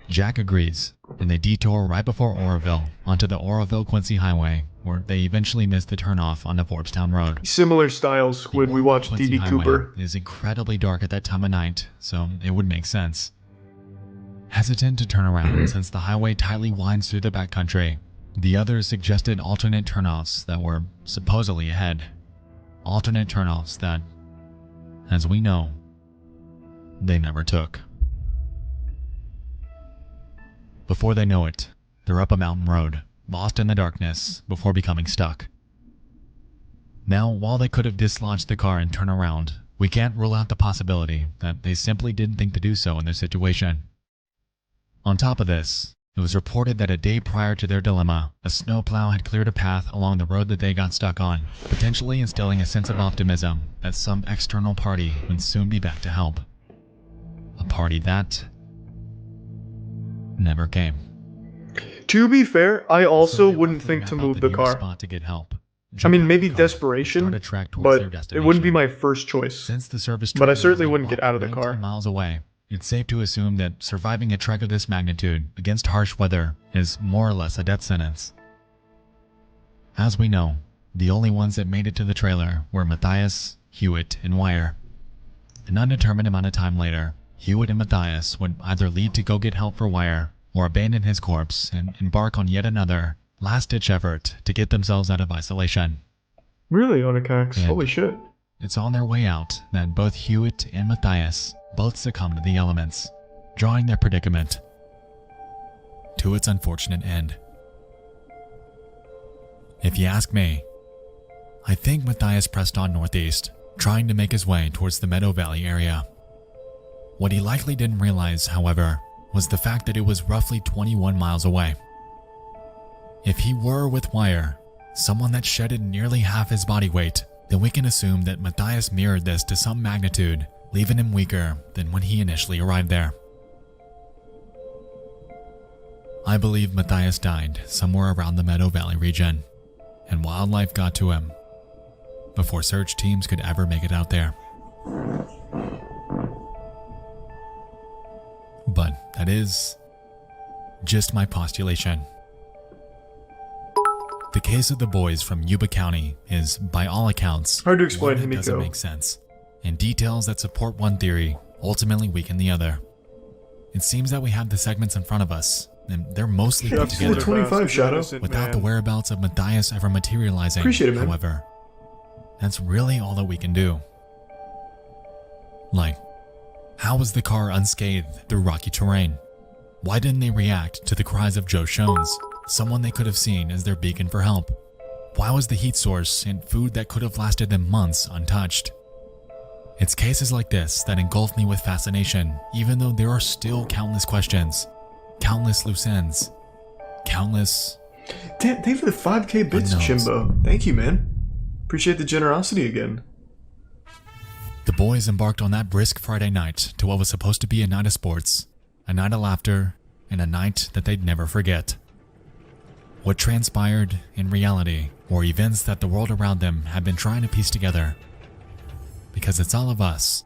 Jack agrees, and they detour right before Oroville onto the Oroville-Quincy Highway, where they eventually miss the turnoff onto Forbstown Road. Similar styles when we watched Quincy D.B. Highway Cooper. is incredibly dark at that time of night, so it would make sense. Hesitant to turn around since the highway tightly winds through the backcountry, the others suggested alternate turnoffs that were supposedly ahead. Alternate turnoffs that, as we know, they never took. Before they know it, they're up a mountain road, lost in the darkness before becoming stuck. Now, while they could have dislodged the car and turned around, we can't rule out the possibility that they simply didn't think to do so in their situation. On top of this, it was reported that a day prior to their dilemma, a snowplow had cleared a path along the road that they got stuck on, potentially instilling a sense of optimism that some external party would soon be back to help. A party that never came. To be fair, I also So they wouldn't roughly think to map out move the the nearest car. spot to get help. I mean, Jump maybe out the car, desperation, start a track towards their but it wouldn't be destination. my first choice. Since the service But I trek was certainly only wouldn't get out of the 19 car. miles away, it's safe to assume that surviving a trek of this magnitude against harsh weather is more or less a death sentence. As we know, the only ones that made it to the trailer were Mathias, Hewitt, and Wire. An undetermined amount of time later, Hewitt and Mathias would either leave to go get help for Wire or abandon his corpse and embark on yet another last-ditch effort to get themselves out of isolation. Really, Onycax? And Holy shit. it's on their way out that both Hewitt and Matthias both succumb to the elements, drawing their predicament to its unfortunate end. If you ask me, I think Matthias pressed on northeast, trying to make his way towards the Meadow Valley area. What he likely didn't realize, however, was the fact that it was roughly 21 miles away. If he were with wire, someone that shedded nearly half his body weight, then we can assume that Matthias mirrored this to some magnitude, leaving him weaker than when he initially arrived there. I believe Matthias died somewhere around the Meadow Valley region, and wildlife got to him before search teams could ever make it out there. But that is just my postulation. The case of the boys from Yuba County is, by all accounts, Hard to explain, one that doesn't Himiko. make sense, and details that support one theory ultimately weaken the other. It seems that we have the segments in front of us, and they're mostly put Chef together 25 Shadow. without the whereabouts of Matthias ever materializing. Appreciate it, man. However, that's really all that we can do. Like, how was the car unscathed through rocky terrain? Why didn't they react to the cries of Joe Shones, someone they could have seen as their beacon for help? Why was the heat source and food that could have lasted them months untouched? It's cases like this that engulf me with fascination, even though there are still countless questions, countless loose ends, countless... Damn, thank you for the 5k bits, Unknowns. Chimbo. Thank you, man. Appreciate the generosity again. The boys embarked on that brisk Friday night to what was supposed to be a night of sports, a night of laughter, and a night that they'd never forget. What transpired, in reality, were events that the world around them had been trying to piece together. Because it's all of us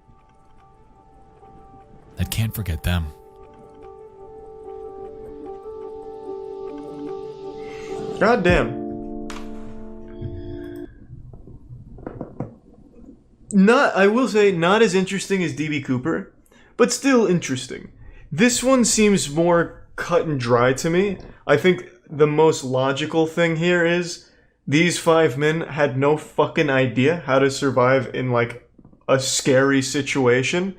that can't forget them. God damn. I will say, not as interesting as DB Cooper, but still interesting. This one seems more cut and dry to me. I think the most logical thing here is these 5 men had no fucking idea how to survive in like a scary situation,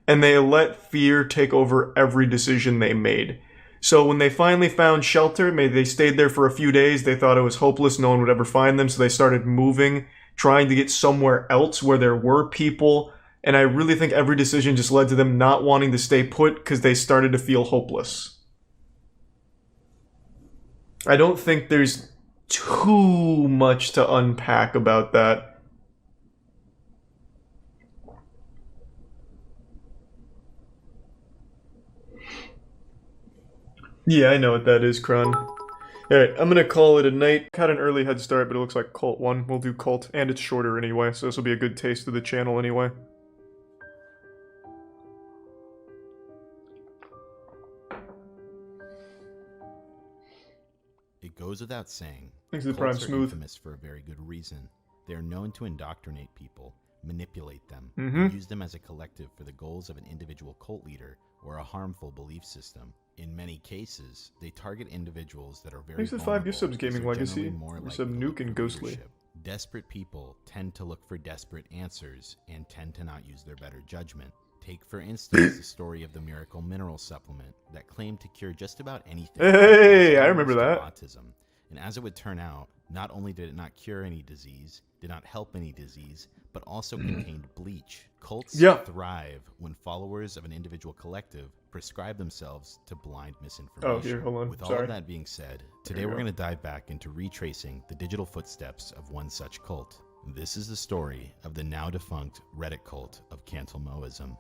and they let fear take over every decision they made. So when they finally found shelter, maybe they stayed there for a few days, they thought it was hopeless, no one would ever find them, so they started moving, trying to get somewhere else where there were people, and I really think every decision just led to them not wanting to stay put because they started to feel hopeless. I don't think there's too much to unpack about that. Yeah, I know what that is, Kron. Alright, I'm gonna call it a night. Had an early head start, but it looks like Cult 1. We'll do Cult, and it's shorter anyway, so this will be a good taste of the channel anyway. It goes without saying, Thanks to the cults Prime are Smooth. infamous for a very good reason. They are known to indoctrinate people, manipulate them, Mm-hmm. and use them as a collective for the goals of an individual cult leader or a harmful belief system. In many cases, they target individuals that are very Thanks to the 5 vulnerable gift subs, because Gaming they're Legacy. generally more We likely sub to Nuke look and for Ghostly. leadership. Desperate people tend to look for desperate answers and tend to not use their better judgment. Take, for instance, the story of the miracle mineral supplement that claimed to cure just about anything. Hey, I from remember almost to that. Autism. And as it would turn out, not only did it not cure any disease, did not help any disease, but also contained bleach. Cults Yeah. thrive when followers of an individual collective prescribe themselves to blind misinformation. Oh, here, hold on. With all Sorry. of that being said, today you we're go. going to dive back into retracing the digital footsteps of one such cult. This is the story of the now defunct Reddit cult of Cantelmoism.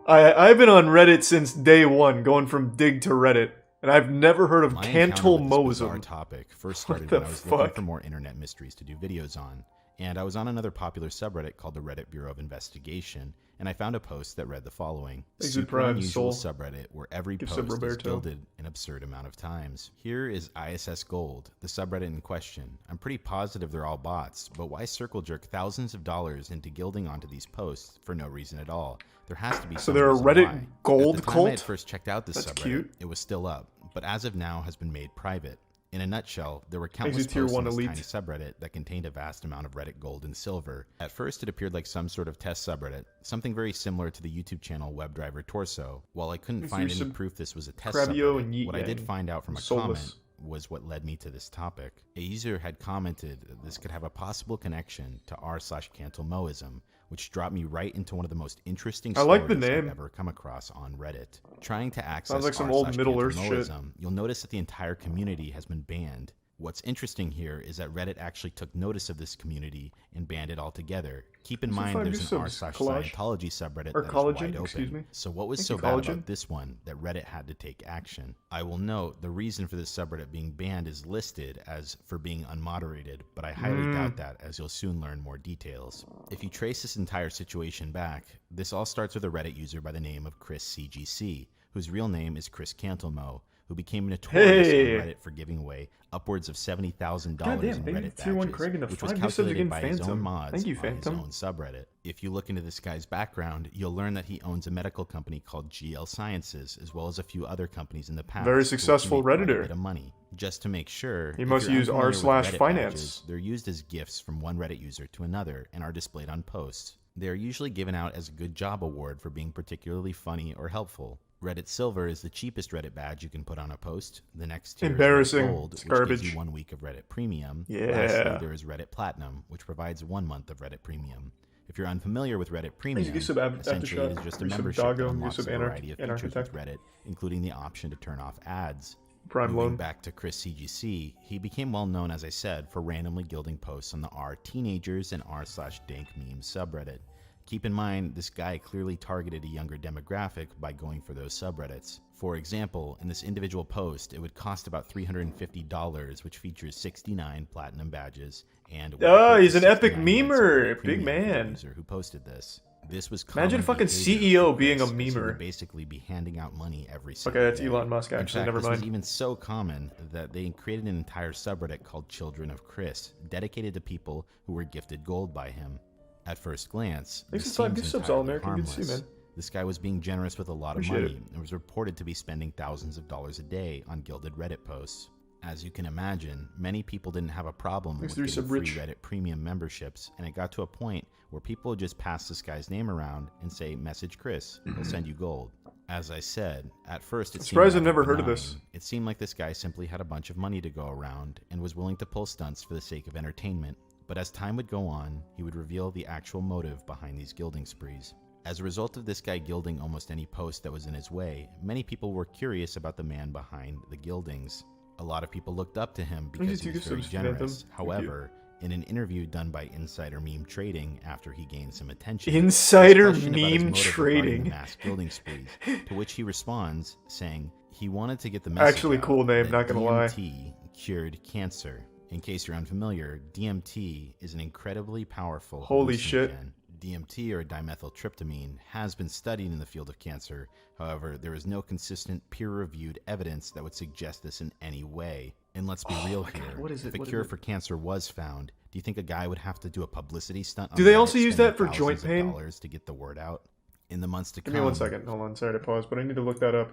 I've been on Reddit since day one, going from Dig to Reddit, and I've never heard of My encounter with this bizarre Cantelmoism. topic first started the when I was looking fuck? for more internet mysteries to do videos on, and I was on another popular subreddit called the Reddit Bureau of Investigation, and I found a post that read the following. Exit Super Prime, unusual Soul. subreddit where every Give post sub is Roberto. gilded an absurd amount of times. Here is ISS Gold, the subreddit in question. I'm pretty positive they're all bots, but why circle jerk thousands of dollars into gilding onto these posts for no reason at all? There has to be So some they're a reason Reddit why. gold At the time I had cult? first checked out this That's subreddit, cute. it was still up, but as of now has been made private. In a nutshell, there were countless Exit Tier posts 1 on this Elite. tiny subreddit that contained a vast amount of Reddit gold and silver. At first, it appeared like some sort of test subreddit, something very similar to the YouTube channel WebDriver Torso. While I couldn't Exit find Tier any sub- proof this was a test Crabio and subreddit, Yeet what I did Yang. find out from a Soulless. comment was what led me to this topic. A user had commented that this could have a possible connection to r/CantoMoism, which dropped me right into one of the most interesting I stories like the name. I've ever come across on Reddit. Trying to access Sounds like some old Middle-earth shit. r/CantoMoism, you'll notice that the entire community has been banned. What's interesting here is that Reddit actually took notice of this community and banned it altogether. Keep in So mind five there's an new subs, collage? r/Scientology subreddit Or that is collagen, wide excuse me. open. So what was Thank so you, bad collagen. about this one that Reddit had to take action? I will note the reason for this subreddit being banned is listed as for being unmoderated, but I highly doubt that, as you'll soon learn more details. If you trace this entire situation back, this all starts with a Reddit user by the name of Chris CGC, whose real name is Chris Cantelmo, who became notorious Hey! on Reddit for giving away upwards of $70,000 Goddamn, in baby, Reddit Tier 1 badges, Craig and the which was 5 new subs calculated again, by his own Phantom. mods Thank you, on his Phantom. own subreddit. If you look into this guy's background, you'll learn that he owns a medical company called GL Sciences, as well as a few other companies in the past. Very to which he successful made quite a Redditor. bit of money. Just to make sure, He if must you're use unfamiliar with Reddit r/finance. badges, they're used as gifts from one Reddit user to another and are displayed on posts. They are usually given out as a good job award for being particularly funny or helpful. Reddit Silver is the cheapest Reddit badge you can put on a post. The next tier Embarrassing. is Reddit Gold, It's which gives garbage. you 1 week of Reddit Premium. Yeah. Lastly, there is Reddit Platinum, which provides 1 month of Reddit Premium. If you're unfamiliar with Reddit Premium, you sub essentially it Aftershock, is just a you sub membership Doggo, that you unlocks sub a variety of features with Anarchitect. Reddit, including the option to turn off ads. Prime Moving Loan. back to Chris CGC, he became well known, as I said, for randomly gilding posts on the r teenagers and r/dank memes subreddit. Keep in mind, this guy clearly targeted a younger demographic by going for those subreddits. For example, in this individual post, it would cost about $350, which features 69 platinum badges, and Oh, he's an epic 69 months of memer. Reddit Big Premium for the man. user who posted this. This was Imagine common fucking behavior CEO for being a Chris, as he memer. would basically be handing out money every single Okay, that's day. Elon Musk, In actually. fact, Never this was mind. even so common that they created an entire subreddit called Children of Chris, dedicated to people who were gifted gold by him. At first glance, Thanks this for 5 seems new subs, All entirely American. Good to see you, harmless. man. This guy was being generous with a lot of Appreciate money and was reported to be spending thousands of dollars a day on gilded Reddit posts. As you can imagine, many people didn't have a problem Thanks with to your getting free sub, Rich. Reddit Premium memberships, and it got to a point where people would just pass this guy's name around and say, "Message Chris, he'll send you gold." As I said, at first it I'm seemed surprised I've rather never heard of this. benign. It seemed like this guy simply had a bunch of money to go around and was willing to pull stunts for the sake of entertainment. But as time would go on, he would reveal the actual motive behind these gilding sprees. As a result of this guy gilding almost any post that was in his way, many people were curious about the man behind the gildings. A lot of people looked up to him because he was very generous. However, in an interview done by Insider Meme Trading after he gained some attention, Insider he was questioned about his Meme motive regarding Trading. the mass gilding sprees, to which he responds saying he wanted to get the message Actually, out cool name, that not gonna lie. DMT cured cancer. In case you're unfamiliar, DMT is an incredibly powerful Holy shit. hallucinogen. DMT, or dimethyltryptamine, has been studied in the field of cancer. However, there is no consistent peer-reviewed evidence that would suggest this in any way. And let's be real my here. God, what is If it? a What is cure it? for cancer was found, do you think a guy would have to do a publicity stunt? Do on they Reddit, also use spending that for joint thousands of pain? dollars to get the word out? In the months to Give come, me 1 second. Hold on. Sorry to pause, but I need to look that up.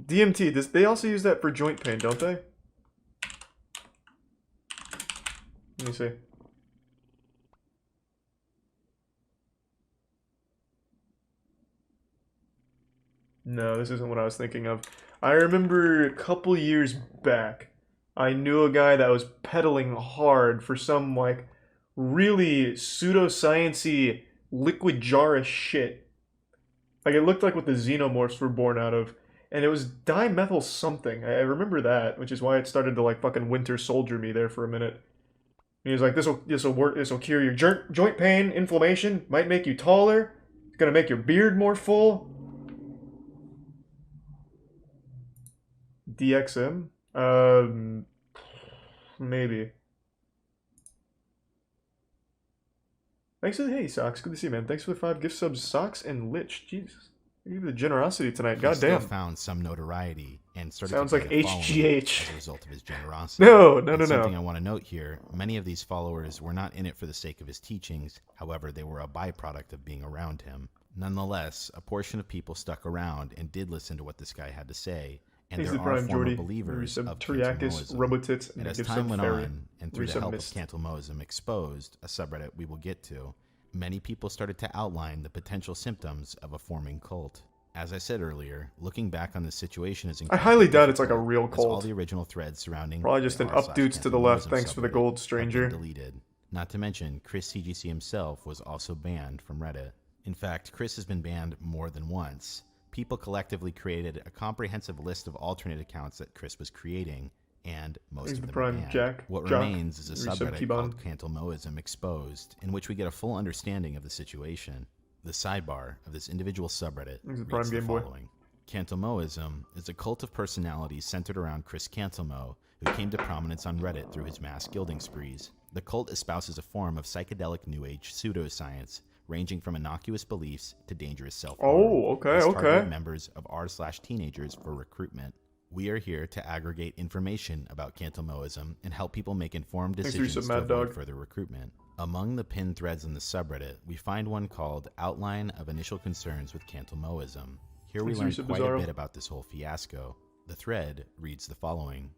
DMT, they also use that for joint pain, don't they? Let me see. No, this isn't what I was thinking of. I remember a couple years back, I knew a guy that was pedaling hard for some, like, really pseudoscience-y liquid jar shit. Like, it looked like what the xenomorphs were born out of. And it was dimethyl something. I remember that, which is why it started to, like, fucking Winter Soldier me there for a minute. And he was like, this'll work, this'll cure your joint pain, inflammation, might make you taller, it's gonna make your beard more full. DXM? Maybe. Thanks for the hey socks. Good to see you, man. Thanks for the 5 gift subs, socks and lich. Jesus, you the generosity tonight. He Goddamn. still found some notoriety and started Sounds to like gain a following HGH. as a result of his generosity. No. And something I want to note here, many of these followers were not in it for the sake of his teachings, however, they were a byproduct of being around him. Nonetheless, a portion of people stuck around and did listen to what this guy had to say, and Thanks there to are Prime former Jordy. believers of Teriakis, Cantilmoism. Robotits, And and as gift time sub went fairy. on, and through the help of Resubmissed. Cantilmoism Exposed, a subreddit we will get to, many people started to outline the potential symptoms of a forming cult. As I said earlier, looking back on this situation is I incredibly highly doubt it's like a difficult, real as all cult. the original threads surrounding Probably just the an r// updoots to the left. Cantilmoism Thanks for the subreddit gold, have stranger. been deleted. Not to mention, Chris CGC himself was also banned from Reddit. In fact, Chris has been banned more than once. People collectively created a comprehensive list of alternate accounts that Chris was creating, and most Thanks of the them are Prime banned. Jack. What Jock. remains is a Resub subreddit Keybon. called Cantilmoism Exposed, in which we get a full understanding of the situation. The sidebar of this individual subreddit Thanks the reads Prime the Game Boy. following. Cantilmoism is a cult of personalities centered around Chris Cantilmo, who came to prominence on Reddit through his mass gilding sprees. The cult espouses a form of psychedelic New Age pseudoscience, ranging from innocuous beliefs to dangerous self-harm. Oh, okay, It's okay. targeted members of r/teenagers for recruitment. We are here to aggregate information about Cantilmoism and help people make informed Thanks for decisions resub, to Mad avoid Dog. further recruitment. Among the pinned threads in the subreddit, we find one called Outline of Initial Concerns with Cantilmoism. Here we Thanks for learn resub, quite a Bizarro. bit about this whole fiasco. The thread reads the following.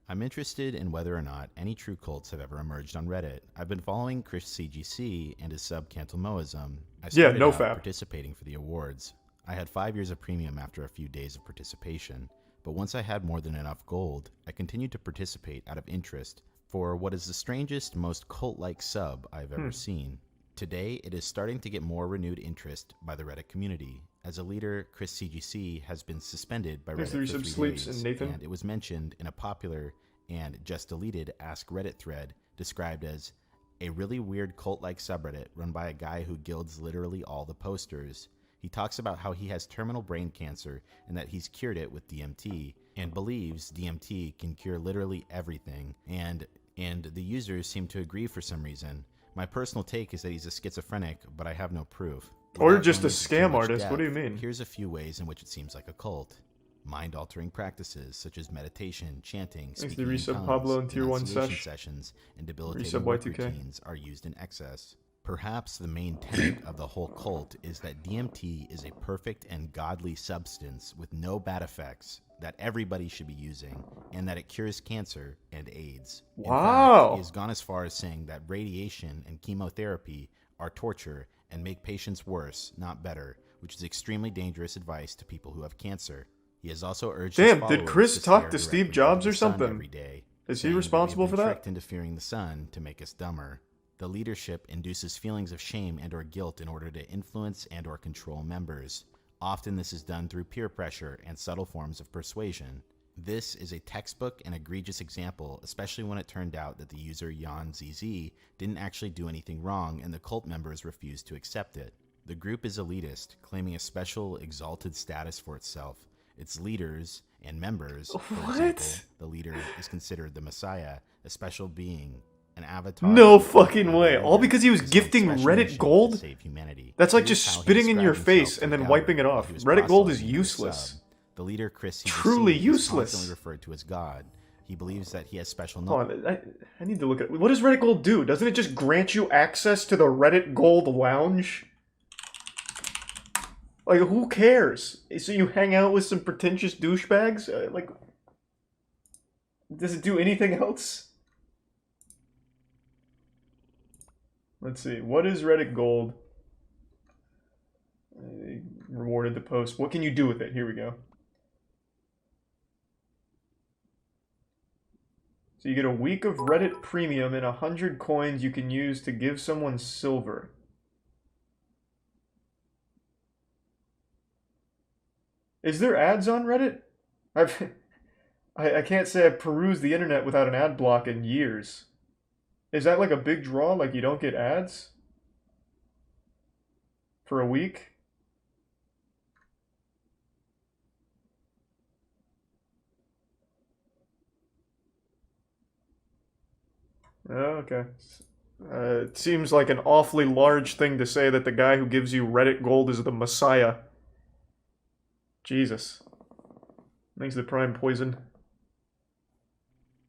I'm interested in whether or not any true cults have ever emerged on Reddit. I've been following Chris CGC and his sub Cantilmoism. I started no out fap. participating for the awards. I had 5 years of premium after a few days of participation, but once I had more than enough gold, I continued to participate out of interest for what is the strangest, most cult-like sub I've ever seen. Today, it is starting to get more renewed interest by the Reddit community. As a leader, Chris CGC has been suspended by Thanks Reddit to for resub 3 Sleeps days, and Nathan. and it was mentioned in a popular and just deleted Ask Reddit thread described as a really weird cult-like subreddit run by a guy who gilds literally all the posters. He talks about how he has terminal brain cancer and that he's cured it with DMT, and believes DMT can cure literally everything, and the users seem to agree for some reason. My personal take is that he's a schizophrenic, but I have no proof. Or Without just a going into too scam much artist. What do you depth, mean? Here's a few ways in which it seems like a cult. Mind-altering practices such as meditation, chanting, Thanks to speaking in resub tongues, Pablo and Tier 1 renunciation sesh. sessions, and debilitating Resub work Y2K. routines are used in excess. Perhaps the main tenet of the whole cult is that DMT is a perfect and godly substance with no bad effects that everybody should be using, and that it cures cancer and AIDS. In Wow. fact, he has gone as far as saying that radiation and chemotherapy are torture and make patients worse, not better, which is extremely dangerous advice to people who have cancer. He has also urged his Damn, did followers Chris to talk stare to Steve directly Jobs into or the sun something? every day, Is he saying that we have responsible been for that? tricked into fearing the sun to make us dumber. The leadership induces feelings of shame and or guilt in order to influence and or control members. Often this is done through peer pressure and subtle forms of persuasion. This is a textbook and egregious example, especially when it turned out that the user YanZZ didn't actually do anything wrong and the cult members refused to accept it. The group is elitist, claiming a special, exalted status for itself. Its leaders and members, for What? example, the leader is considered the Messiah, a special being, an avatar. No of the fucking leader way. All because he was whose gifting special Reddit mission to gold? save humanity. That's like Here's just how he spitting in your described himself face to and the then gallery wiping it while off. he was Reddit gold is proselytizing to his useless. sub. The leader, Chris CGC, Truly is useless. constantly referred to as God. He believes that he has special Hold knowledge. on, I need to look at... What does Reddit Gold do? Doesn't it just grant you access to the Reddit Gold lounge? Like, who cares? So you hang out with some pretentious douchebags? Like, does it do anything else? Let's see. What is Reddit Gold? Rewarded the post. What can you do with it? Here we go. So you get a week of Reddit Premium and 100 coins you can use to give someone silver. Is there ads on Reddit? I can't say I've perused the internet without an ad block in years. Is that like a big draw? Like you don't get ads? For a week? Oh, okay. It seems like an awfully large thing to say that the guy who gives you Reddit gold is the Messiah. Jesus. Thanks to the Prime Poison.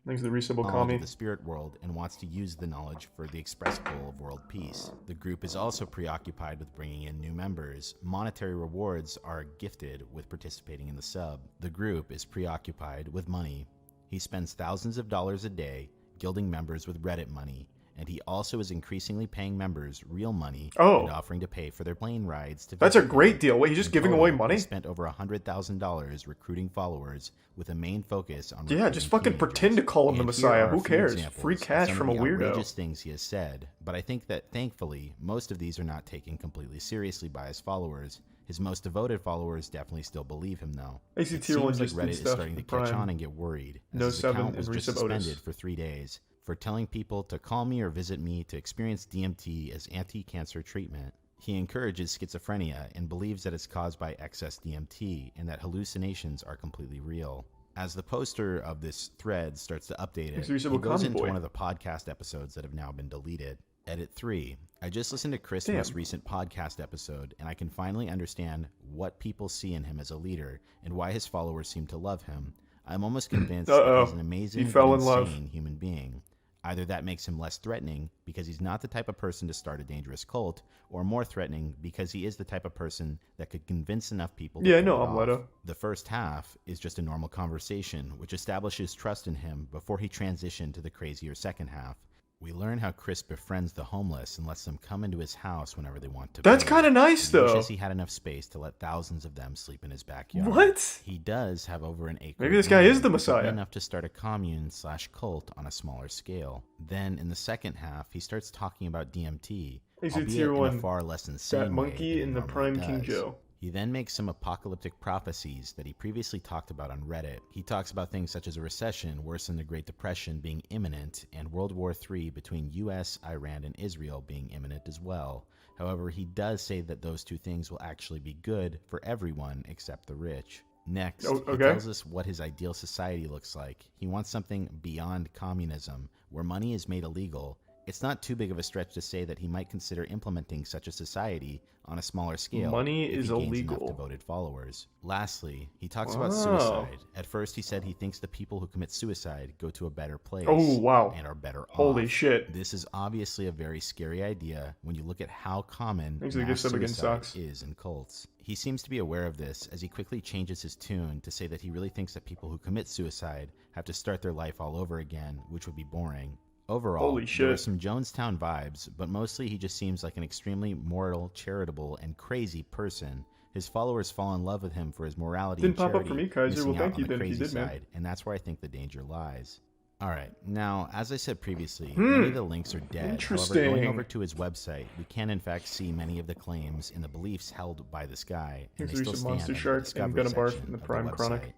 Thanks to the Resubble knowledge Kami. of the spirit world and wants to use the knowledge for the express goal of world peace. The group is also preoccupied with bringing in new members. Monetary rewards are gifted with participating in the sub. The group is preoccupied with money. He spends thousands of dollars a day gilding members with Reddit money, and he also is increasingly paying members real money and offering to pay for their plane rides to That's a visit great him. deal. Wait, he's just In giving total, away money? He spent over $100,000 recruiting followers with a main focus on Yeah, just fucking teenagers. pretend to call him the And Messiah. here are Who a few cares? examples Free of cash some from a of the weirdo. outrageous things he has said, but I think that thankfully most of these are not taken completely seriously by his followers. His most devoted followers definitely still believe him though. AC It Tier 1 seems like just did Reddit is stuff starting to with catch Prime. on and get worried, as No his 7 account was and just Resub suspended Otis. for 3 days for telling people to call me or visit me to experience DMT as anti-cancer treatment. He encourages schizophrenia and believes that it's caused by excess DMT and that hallucinations are completely real. As the poster of this thread starts to update it, he goes into one of the podcast episodes that have now been deleted. Edit 3. I just listened to Chris' most recent podcast episode, and I can finally understand what people see in him as a leader and why his followers seem to love him. I'm almost convinced that he's an amazing and insane human being. Either that makes him less threatening because he's not the type of person to start a dangerous cult, or more threatening because he is the type of person that could convince enough people to pull it off. Leto. The first half is just a normal conversation, which establishes trust in him before he transitioned to the crazier second half. We learn how Chris befriends the homeless and lets them come into his house whenever they want to. That's kind of nice, He though. wishes he had enough space to let thousands of them sleep in his backyard. What? He does have over an acre. Maybe this of guy land, is the big Messiah. enough to start a commune/cult on a smaller scale. Then, in the second half, he starts talking about DMT, AC albeit Tier in 1, a far less insane That way monkey than in he the normally Prime King does. Joe. He then makes some apocalyptic prophecies that he previously talked about on Reddit. He talks about things such as a recession worse than the Great Depression being imminent, and World War III between US, Iran, and Israel being imminent as well. However, he does say that those two things will actually be good for everyone except the rich. Next, he tells us what his ideal society looks like. He wants something beyond communism, where money is made illegal. It's not too big of a stretch to say that he might consider implementing such a society on a smaller scale. Money if is he gains illegal. enough devoted followers. Lastly, he talks about suicide. At first, he said he thinks the people who commit suicide go to a better place and are better Holy off. shit. This is obviously a very scary idea when you look at how common Thanks for the mass gift sub again, suicide Socks. is in cults. He seems to be aware of this as he quickly changes his tune to say that he really thinks that people who commit suicide have to start their life all over again, which would be boring. Overall, there are some Jonestown vibes, but mostly he just seems like an extremely moral, charitable, and crazy person. His followers fall in love with him for his morality and charity, Didn't pop up for me, Kaiser. missing Well, thank out you on the then if you crazy did, man. side, and that's where I think the danger lies. Alright, now, as I said previously, many of the links are dead. However, going over to his website, we can in fact see many of the claims and the beliefs held by this guy, and they still stand Monster in the Shark and discovery Gonna Barf section in the of Prime website. Chronic.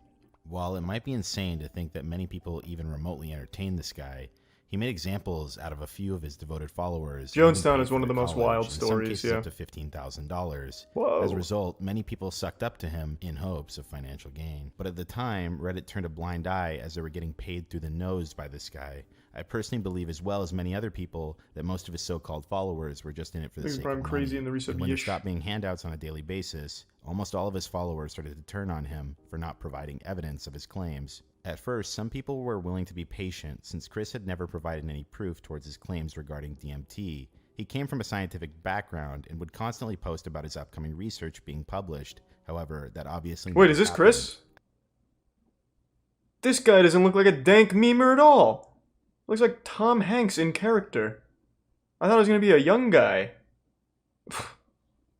While it might be insane to think that many people even remotely entertain this guy, he made examples out of a few of his devoted followers. Jonestown is one of the most wild stories, in some cases up to $15,000. Whoa. As a result, many people sucked up to him in hopes of financial gain. But at the time, Reddit turned a blind eye as they were getting paid through the nose by this guy. I personally believe, as well as many other people, that most of his so-called followers were just in it for the sake of money. And when it stopped being handouts on a daily basis, almost all of his followers started to turn on him for not providing evidence of his claims. At first, some people were willing to be patient since Chris had never provided any proof towards his claims regarding DMT. He came from a scientific background and would constantly post about his upcoming research being published. However, that obviously... Wait, is this Chris? This guy doesn't look like a dank memer at all. Looks like Tom Hanks in character. I thought it was going to be a young guy.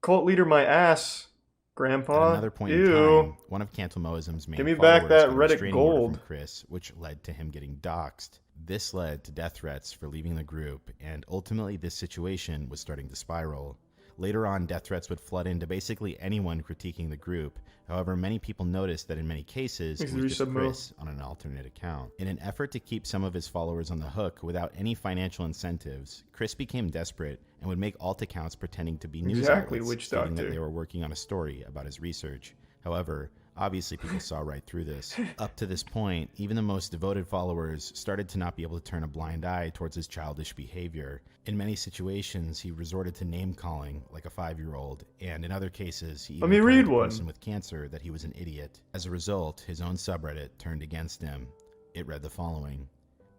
Cult leader my ass, Grandpa. At another point Ew. in time, one of Cantalmoism's main Give me back followers that got a Reddit restraining order gold. from Chris, which led to him getting doxxed. This led to death threats for leaving the group, and ultimately this situation was starting to spiral. Later on, death threats would flood into basically anyone critiquing the group. However, many people noticed that in many cases, it was just Chris on an alternate account. In an effort to keep some of his followers on the hook without any financial incentives, Chris became desperate and would make alt accounts pretending to be news outlets, stating that they were working on a story about his research. However, Obviously, people saw right through this. Up to this point, even the most devoted followers started to not be able to turn a blind eye towards his childish behavior. In many situations, he resorted to name-calling like a 5-year-old, and in other cases, he even Let me read told a one. person with cancer that he was an idiot. As a result, his own subreddit turned against him. It read the following: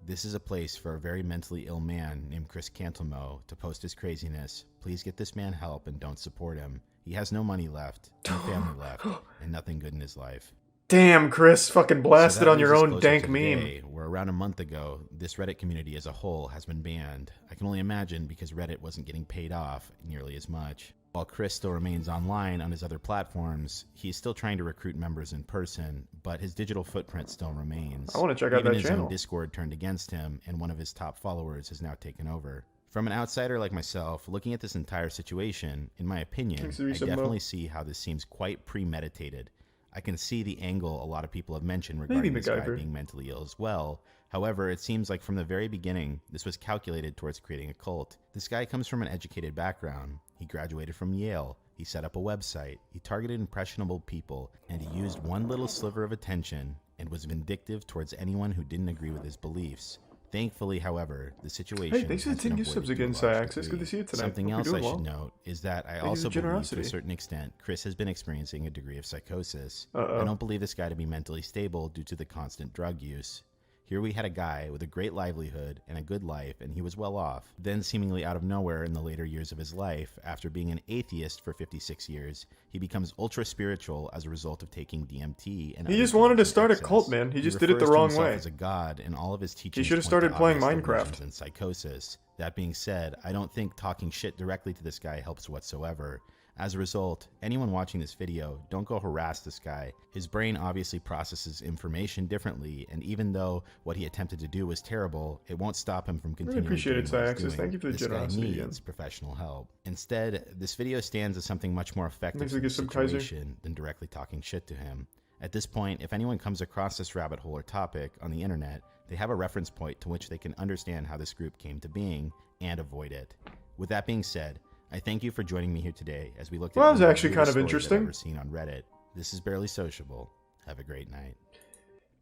"This is a place for a very mentally ill man named Chris Cantelmo to post his craziness. Please get this man help and don't support him. He has no money left, no family left, and nothing good in his life." Damn, Chris, fucking blasted So that on your moves us own closer dank to the meme. day where around a month ago, this Reddit community as a whole has been banned. I can only imagine because Reddit wasn't getting paid off nearly as much. While Chris still remains online on his other platforms, he's still trying to recruit members in person, but his digital footprint still remains. I want to check out Even that his channel. own Discord turned against him, and one of his top followers has now taken over. From an outsider like myself, looking at this entire situation, in my opinion, Thanks, I Resub Mo. definitely see how this seems quite premeditated. I can see the angle a lot of people have mentioned regarding Maybe this guy MacGyver. being mentally ill as well. However, it seems like from the very beginning, this was calculated towards creating a cult. This guy comes from an educated background. He graduated from Yale. He set up a website. He targeted impressionable people, and he used one little sliver of attention and was vindictive towards anyone who didn't agree with his beliefs. Thankfully, however, the situation Hey, thanks for the has been 10 new avoided subs to a again, large Cyax. It's good degree. to see you tonight. Something Hope else you're I doing should well. note is that I for also the believe to a generosity. certain extent Chris has been experiencing a degree of psychosis. Uh-oh. I don't believe this guy to be mentally stable due to the constant drug use. Here we had a guy with a great livelihood and a good life, and he was well off. Then, seemingly out of nowhere in the later years of his life, after being an atheist for 56 years, he becomes ultra-spiritual as a result of taking DMT and He other just wanted to drugs in start a excess. cult, man. He just did it the refers to wrong himself way. as a god, and all of his teachings should have point started to playing obvious Minecraft. delusions and psychosis. That being said, I don't think talking shit directly to this guy helps whatsoever. As a result, anyone watching this video, don't go harass this guy. His brain obviously processes information differently, and even though what he attempted to do was terrible, it won't stop him from continuing appreciate it, doing what he's Cyaxis. doing. Thank you for the This guy generosity again. needs professional help. Instead, this video stands as something much more effective Thanks for the again, Sub Kaiser. situation than directly talking shit to him. At this point, if anyone comes across this rabbit hole or topic on the internet, they have a reference point to which they can understand how this group came to being and avoid it. With that being said, I thank you for joining me here today as we looked at Well, that was one of the actually kind of weirdest stories I've interesting. ever seen on Reddit. This is Barely Sociable. Have a great night.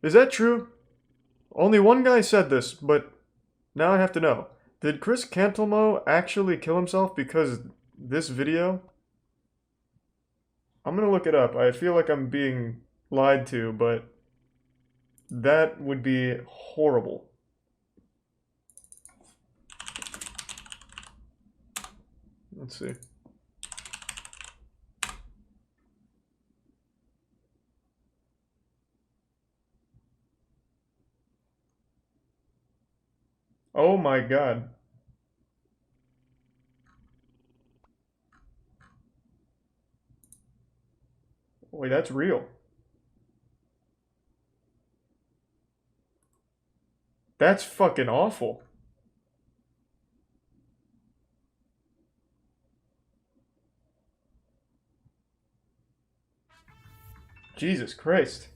Is that true? Only one guy said this, but now I have to know. Did Chris Cantelmo actually kill himself because this video? I'm gonna look it up. I feel like I'm being lied to, but that would be horrible. Let's see. Oh my god. Wait, that's real. That's fucking awful. Jesus Christ.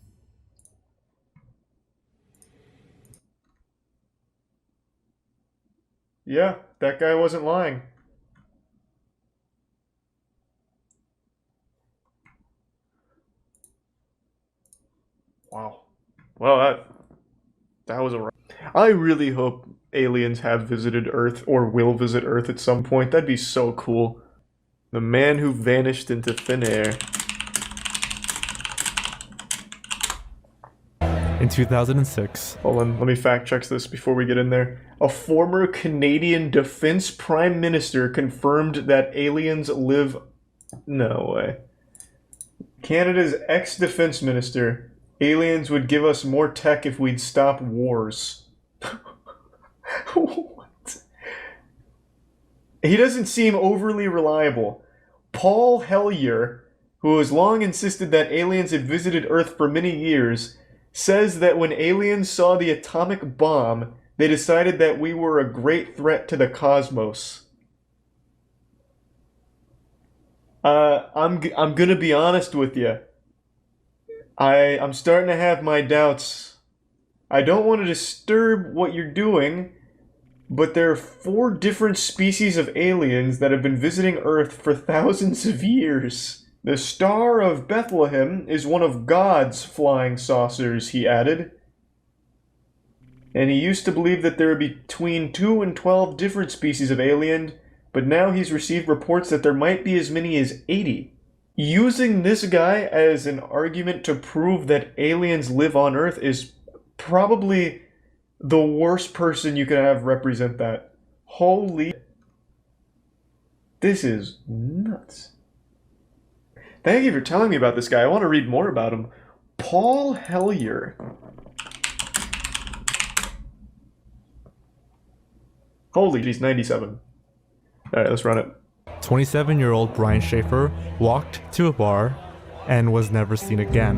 Yeah, that guy wasn't lying. Wow. Well, that was a... I really hope aliens have visited Earth or will visit Earth at some point. That'd be so cool. The man who vanished into thin air. In 2006, Hold on, let me fact check this before we get in there. A former Canadian Defense Prime Minister confirmed that aliens live... No way. Canada's ex-defense minister. Aliens would give us more tech if we'd stop wars. What? He doesn't seem overly reliable. Paul Hellyer, who has long insisted that aliens had visited Earth for many years, says that when aliens saw the atomic bomb, they decided that we were a great threat to the cosmos. I'm gonna be honest with you. I'm starting to have my doubts. I don't want to disturb what you're doing, but there are 4 different species of aliens that have been visiting Earth for thousands of years. The Star of Bethlehem is one of God's flying saucers, he added. And he used to believe that there would be between 2 and 12 different species of alien, but now he's received reports that there might be as many as 80. Using this guy as an argument to prove that aliens live on Earth is probably the worst person you could have represent that. Holy... This is nuts. Thank you for telling me about this guy. I want to read more about him. Paul Hellyer. Holy, he's 97. Alright, let's run it. 27-year-old Brian Schaefer walked to a bar and was never seen again.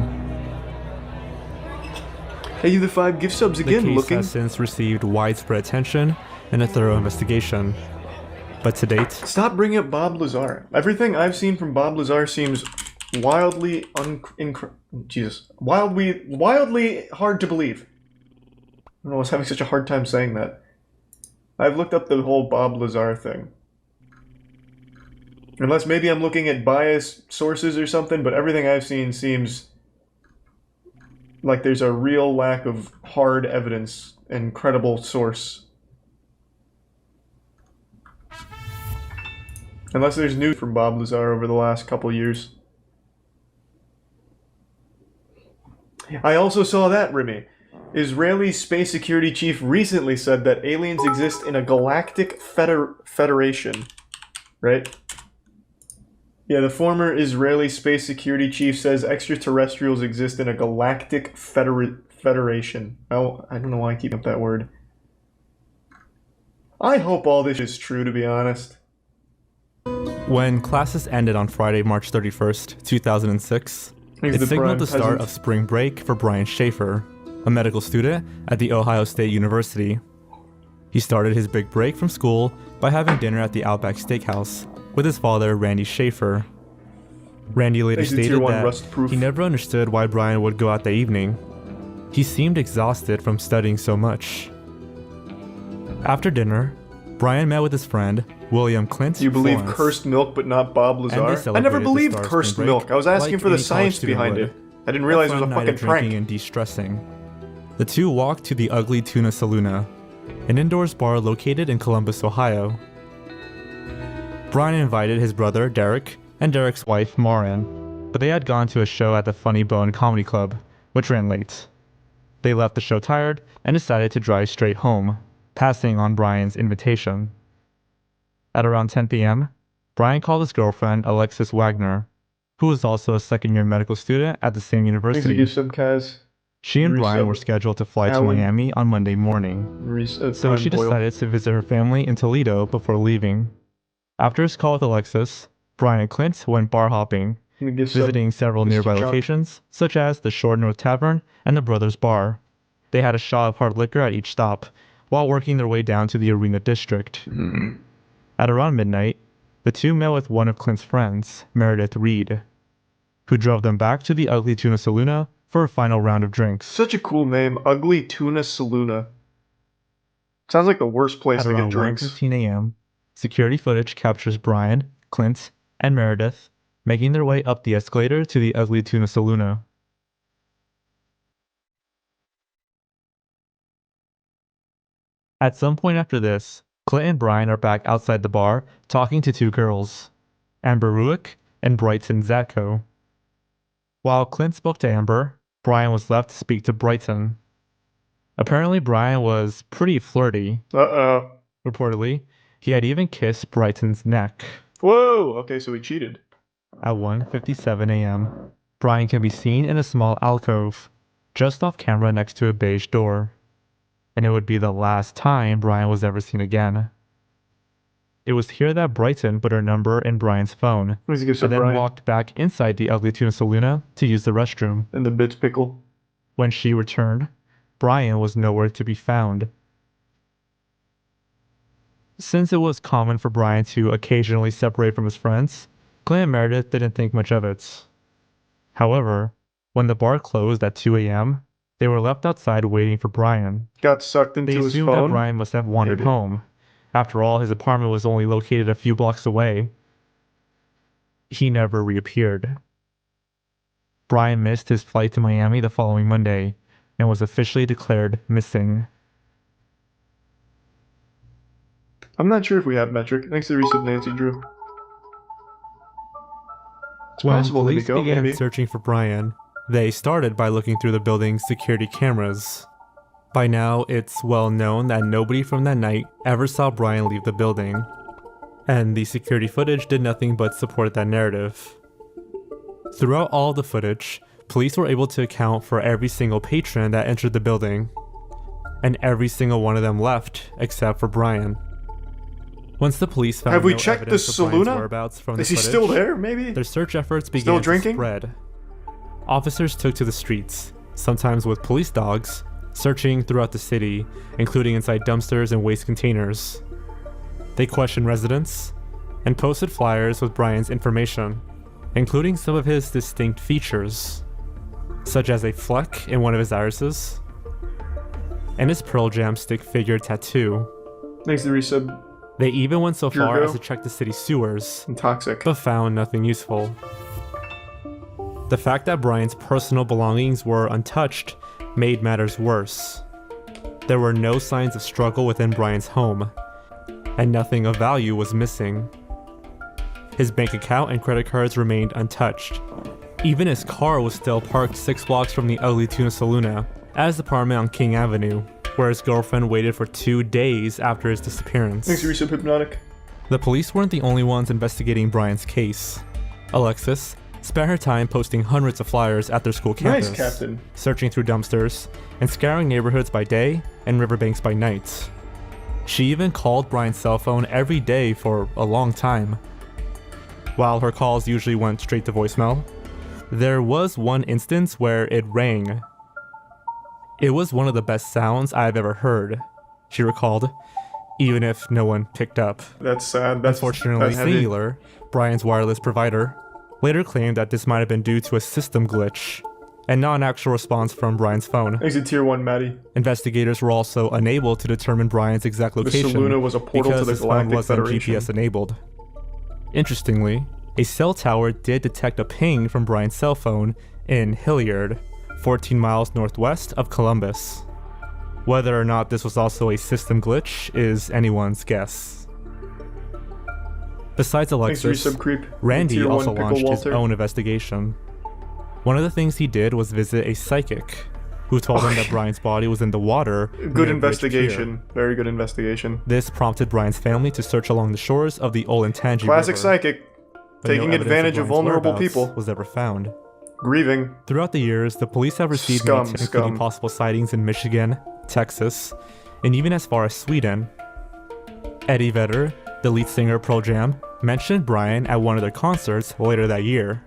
Hey, you the 5 gift subs The again, case looking... has since received widespread attention and a thorough investigation. But to date, Stop bringing up Bob Lazar. Everything I've seen from Bob Lazar seems wildly wildly hard to believe. I don't know, I was having such a hard time saying that. I've looked up the whole Bob Lazar thing. Unless maybe I'm looking at biased sources or something, but everything I've seen seems like there's a real lack of hard evidence and credible source. Unless there's news from Bob Lazar over the last couple years. I also saw that, Remy. Israeli space security chief recently said that aliens exist in a galactic federation. Right? Yeah, the former Israeli space security chief says extraterrestrials exist in a galactic federation. Oh, I don't know why I keep up that word. I hope all this is true, to be honest. when classes ended on Friday, March 31st, 2006, it signaled the start of spring break for Brian Schaefer, a medical student at The Ohio State University. He started his big break from school by having dinner at the Outback Steakhouse with his father, Randy Schaefer. Randy later stated that he never understood why Brian would go out that evening. He seemed exhausted from studying so much. After dinner, Brian met with his friend, William Clint. You believe Florence, cursed milk but not Bob Lazar? I never believed cursed milk. I was asking for the science behind it. I didn't realize it was a fucking prank. And de-stressing. The two walked to the Ugly Tuna Saloona, an indoors bar located in Columbus, Ohio. Brian invited his brother, Derek, and Derek's wife, Maureen, but they had gone to a show at the Funny Bone Comedy Club, which ran late. They left the show tired and decided to drive straight home, passing on Brian's invitation. At around 10 p.m., Brian called his girlfriend, Alexis Wagner, who was also a second-year medical student at the same university. She and Brian were scheduled to fly to Miami on Monday morning, so she decided to visit her family in Toledo before leaving. After his call with Alexis, Brian and Clint went bar hopping, visiting several nearby locations, such as the Shore North Tavern and the Brothers Bar. They had a shot of hard liquor at each stop, while working their way down to the Arena District. At around midnight, the two met with one of Clint's friends, Meredith Reed, who drove them back to the Ugly Tuna Saloona for a final round of drinks. Such a cool name, Ugly Tuna Saloona. Sounds like the worst place to get drinks. At around 1:15 a.m., security footage captures Brian, Clint, and Meredith making their way up the escalator to the Ugly Tuna Saloona. At some point after this, Clint and Brian are back outside the bar talking to two girls, Amber Ruick and Brighton Zatko. While Clint spoke to Amber, Brian was left to speak to Brighton. Apparently Brian was pretty flirty. Reportedly, he had even kissed Brighton's neck. Whoa! Okay, so he cheated. At 1:57 a.m., Brian can be seen in a small alcove, just off camera next to a beige door. And it would be the last time Brian was ever seen again. It was here that Brighton put her number in Brian's phone, and then walked back inside the Ugly Tuna Saloona to use the restroom. And the bitch pickle. When she returned, Brian was nowhere to be found. Since it was common for Brian to occasionally separate from his friends, Clint and Meredith didn't think much of it. However, when the bar closed at 2 a.m., they were left outside waiting for Brian. Got sucked into his phone? They assumed that Brian must have wandered home. After all, his apartment was only located a few blocks away. he never reappeared. Brian missed his flight to Miami the following Monday and was officially declared missing. I'm not sure if we have metric. Thanks to the resub, Nancy Drew. It's When possible that we police go, began maybe. searching for Brian, they started by looking through the building's security cameras. By now, it's well known that nobody from that night ever saw Brian leave the building, and the security footage did nothing but support that narrative. Throughout all the footage, police were able to account for every single patron that entered the building, and every single one of them left except for Brian. Once the police found Have we no checked the evidence of Brian's Saluna? whereabouts from the Is he footage, still there, maybe? their search efforts began Still to drinking? spread. Officers took to the streets, sometimes with police dogs, searching throughout the city, including inside dumpsters and waste containers. They questioned residents and posted flyers with Brian's information, including some of his distinct features, such as a fleck in one of his irises and his Pearl Jam stick figure tattoo. Thanks to the resub. They even went so far Jergo. as to check the city sewers, And toxic. but found nothing useful. The fact that Brian's personal belongings were untouched made matters worse. There were no signs of struggle within Brian's home, and nothing of value was missing. His bank account and credit cards remained untouched. Even his car was still parked 6 blocks from the ugly Tuna Saluna, at his apartment on King Avenue, where his girlfriend waited for 2 days after his disappearance. Thanks to resub, Hypnotic. The police weren't the only ones investigating Brian's case. Alexis spent her time posting hundreds of flyers at their school campus, Nice, Captain. searching through dumpsters, and scouring neighborhoods by day and riverbanks by night. She even called Brian's cell phone every day for a long time. While her calls usually went straight to voicemail, there was one instance where it rang. It was one of the best sounds I've ever heard, she recalled, even if no one picked up. That's sad. That's Unfortunately, that's heavy. Singular, Brian's wireless provider, later claimed that this might have been due to a system glitch and not an actual response from Brian's phone. Thanks to Tier 1, Maddie. Investigators were also unable to determine Brian's exact location Saluna was a portal to because the his phone Galactic wasn't Federation. GPS enabled. Interestingly, a cell tower did detect a ping from Brian's cell phone in Hilliard, 14 miles northwest of Columbus. Whether or not this was also a system glitch is anyone's guess. Besides Thanks to Alexis, resub, Creep. Randy Tier 1, also Pickle launched his Walter. own investigation. One of the things he did was visit a psychic, who told him that Brian's body was in the water. Good near Bridge Pier. investigation. Very good investigation. This prompted Brian's family to search along the shores of the Olentangy Classic River, psychic. but no Taking evidence advantage of Brian's vulnerable whereabouts people. was ever found. Grieving. Throughout the years, the police have received Scum, many tips, including scum. possible sightings in Michigan, Texas, and even as far as Sweden. Eddie Vedder, the lead singer of Pearl Jam, mentioned Brian at one of their concerts later that year.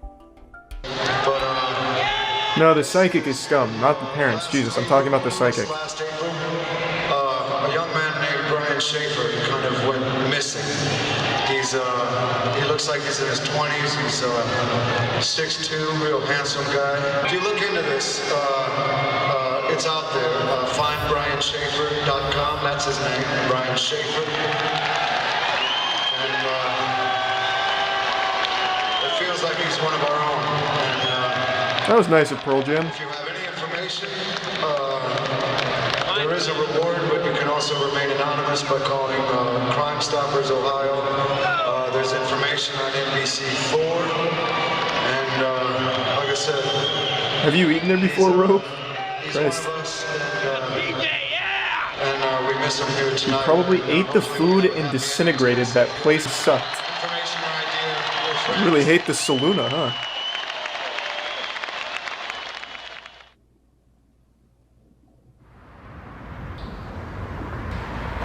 No, the psychic is scum, not the parents. Jesus, I'm talking about the psychic. Last April, a young man named Brian Schaefer kind of went missing. He looks like he's in his 20s. He's 6'2", real handsome guy. If you look into this, it's out there. FindBrianSchaefer.com. That's his name, Brian Schaefer. And it feels like he's one of our own. And, That was nice of Pearl Jam. if you have any information, there is a reward, but you can also remain anonymous by calling Crime Stoppers Ohio. There's information on NBC4, and like I said, Have you eaten there before, Rope? he's Christ. one of us, and we miss him here tonight. Probably ate the food and disintegrated. That place sucked. Information or idea. You really hate the Saluna, huh?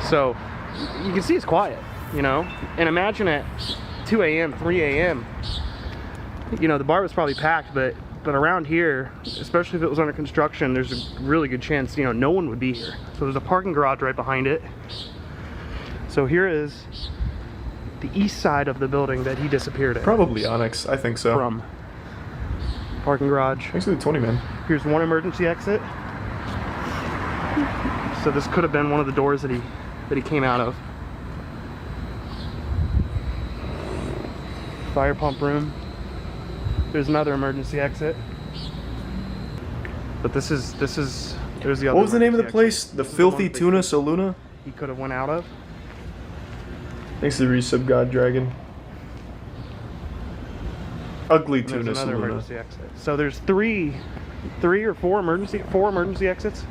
So you can see it's quiet, you know? And imagine at 2 a.m., 3 a.m., you know, the bar was probably packed, but around here, especially if it was under construction, there's a really good chance, you know, no one would be here. So there's a parking garage right behind it. So here is the east side of the building that he disappeared in. Probably Onyx. I think so. From parking garage. Thanks to the 20, man. Here's one emergency exit. So this could have been one of the doors that he came out of. Fire pump room. There's another emergency exit. But this is there's the other. What was the name of the emergency place? exit. The This is Filthy one they Tuna could- Saluna? He could have went out of. Thanks to the resub God Dragon. Ugly And there's Tuna another Saluna. emergency exit. So there's three or four emergency exits.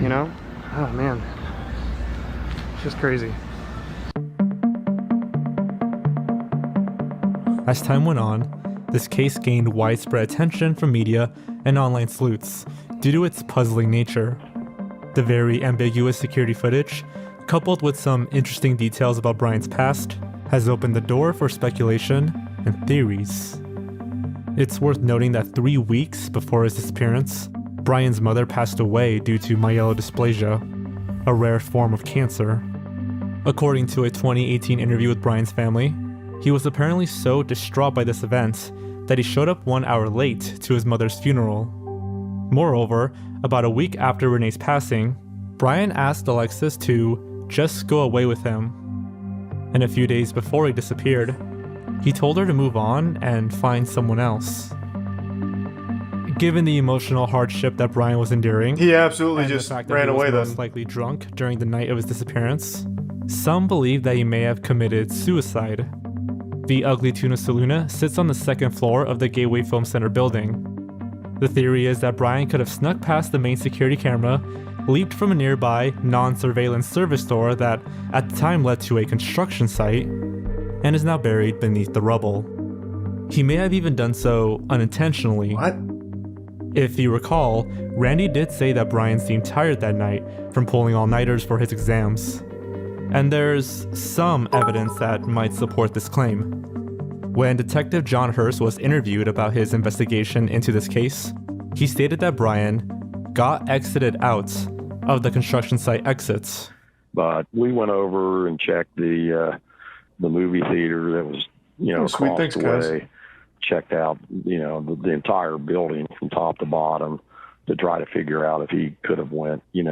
You know? Oh man. It's just crazy. As time went on, this case gained widespread attention from media and online sleuths due to its puzzling nature. The very ambiguous security footage, coupled with some interesting details about Brian's past, has opened the door for speculation and theories. It's worth noting that 3 weeks before his disappearance, Brian's mother passed away due to myelodysplasia, a rare form of cancer. According to a 2018 interview with Brian's family, he was apparently so distraught by this event that he showed up 1 hour late to his mother's funeral. Moreover, about a week after Renee's passing, Brian asked Alexis to just go away with him. And a few days before he disappeared, he told her to move on and find someone else. Given the emotional hardship that Brian was enduring, He absolutely and just the fact that ran he was away most then. likely drunk during the night of his disappearance, some believe that he may have committed suicide. The Ugly Tuna Saluna sits on the second floor of the Gateway Film Center building. The theory is that Brian could have snuck past the main security camera, leaped from a nearby non-surveillance service door that at the time led to a construction site, and is now buried beneath the rubble. He may have even done so unintentionally. What? If you recall, Randy did say that Brian seemed tired that night from pulling all-nighters for his exams. And there's some evidence that might support this claim. When Detective John Hurst was interviewed about his investigation into this case, he stated that Brian got exited out of the construction site exits. But we went over and checked the movie theater that was, Oh, sweet. across Thanks, the guys. way. Checked out, the entire building from top to bottom to try to figure out if he could have went, in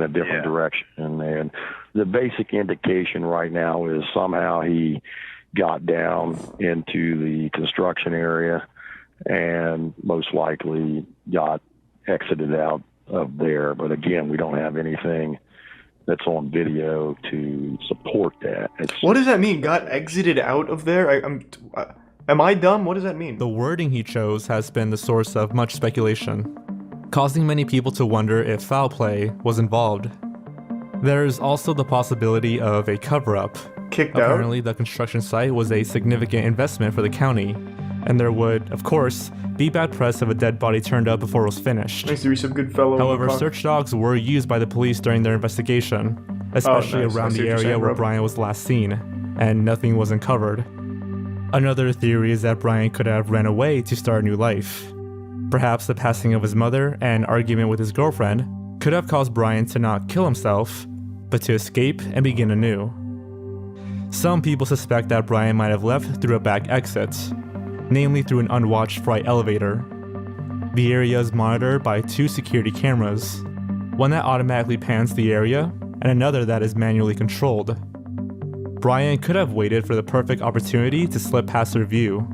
a different direction. And the basic indication right now is somehow he got down into the construction area and most likely got exited out of there. But again, we don't have anything that's on video to support that. What does that mean? Got exited out of there? Am I dumb? What does that mean? The wording he chose has been the source of much speculation, causing many people to wonder if foul play was involved. There's also the possibility of a cover-up. Kicked out? Apparently, the construction site was a significant investment for the county, and there would, of course, be bad press if a dead body turned up before it was finished. Thanks to some good fellow. However, search dogs were used by the police during their investigation, especially nice. I around see the what you're area saying, where bro. Brian was last seen, and nothing was uncovered. Another theory is that Brian could have ran away to start a new life. Perhaps the passing of his mother and argument with his girlfriend could have caused Brian to not kill himself, but to escape and begin anew. Some people suspect that Brian might have left through a back exit, namely through an unwatched freight elevator. The area is monitored by 2 security cameras, one that automatically pans the area and another that is manually controlled. Brian could have waited for the perfect opportunity to slip past their view.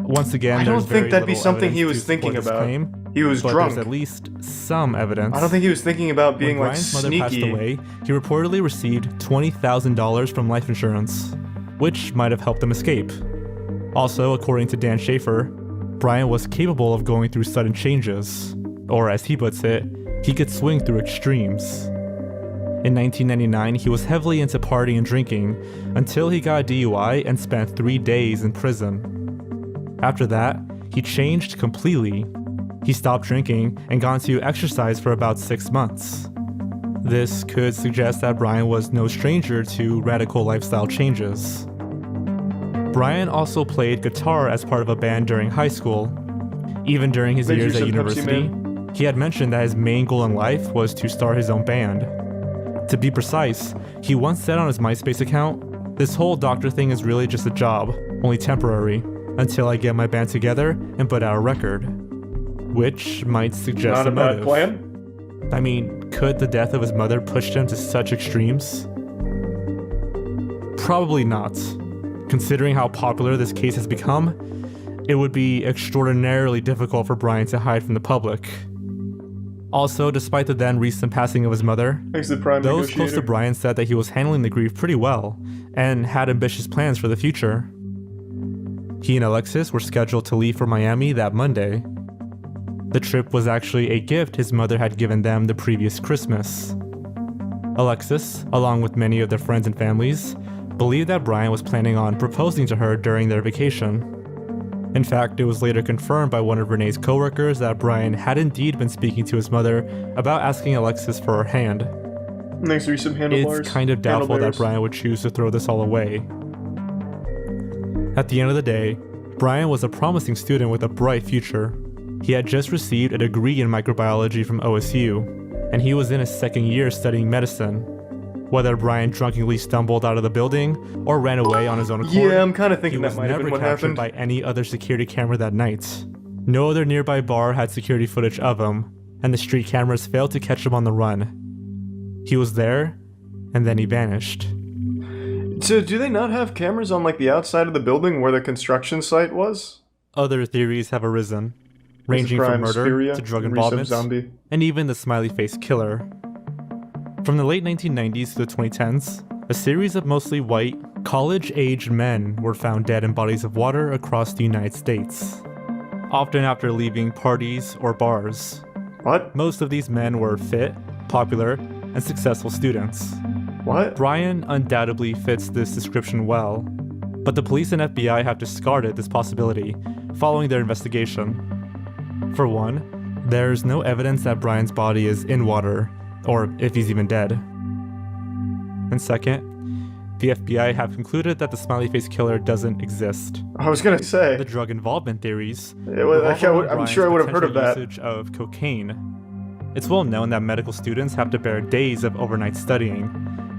Once again, I don't there's think very that'd be little something he evidence was to thinking support this about. claim, He was but drunk. there's at least some evidence. I don't think he was thinking about being When like Brian's mother sneaky. passed away, he reportedly received $20,000 from life insurance, which might have helped him escape. Also, according to Dan Schaefer, Brian was capable of going through sudden changes, or as he puts it, he could swing through extremes. In 1999, he was heavily into partying and drinking until he got a DUI and spent 3 days in prison. After that, he changed completely. He stopped drinking and got into exercise for about 6 months. This could suggest that Brian was no stranger to radical lifestyle changes. Brian also played guitar as part of a band during high school. Even during his Thank you, years at Pepsi university, Man. he had mentioned that his main goal in life was to start his own band. To be precise, he once said on his MySpace account, "This whole doctor thing is really just a job, only temporary, until I get my band together and put out a record." Which might suggest Not a a bad motive. plan. I mean, could the death of his mother push him to such extremes? Probably not. Considering how popular this case has become, it would be extraordinarily difficult for Brian to hide from the public. Also, despite the then recent passing of his mother, Thanks to the prime those close to negotiator. Brian said that he was handling the grief pretty well and had ambitious plans for the future. He and Alexis were scheduled to leave for Miami that Monday. The trip was actually a gift his mother had given them the previous Christmas. Alexis, along with many of their friends and families, believed that Brian was planning on proposing to her during their vacation. In fact, it was later confirmed by one of Renee's coworkers that Brian had indeed been speaking to his mother about asking Alexis for her hand. Thanks for some handlebars. It's kind of doubtful that Brian would choose to throw this all away. At the end of the day, Brian was a promising student with a bright future. He had just received a degree in microbiology from OSU, and he was in his second year studying medicine. Whether Brian drunkenly stumbled out of the building or ran away on his own accord, Yeah, I'm kind of he thinking was that might have never been what captured happened. by any other security camera that night. No other nearby bar had security footage of him, and the street cameras failed to catch him on the run. He was there, and then he vanished. So do they not have cameras on like the outside of the building where the construction site was? Other theories have arisen, ranging from Prime, murder Spheria, to drug Resub involvement, Zombie. and even the smiley face killer. From the late 1990s to the 2010s, a series of mostly white, college-aged men were found dead in bodies of water across the United States, often after leaving parties or bars. What? Most of these men were fit, popular, and successful students. What? Brian undoubtedly fits this description well, but the police and FBI have discarded this possibility following their investigation. For one, there's no evidence that Brian's body is in water, or if he's even dead. And second, the FBI have concluded that the smiley face killer doesn't exist. I was gonna say. The drug involvement theories It was- revolve I'm around sure I would have Brian's heard of that. potential usage of cocaine. It's well known that medical students have to bear days of overnight studying,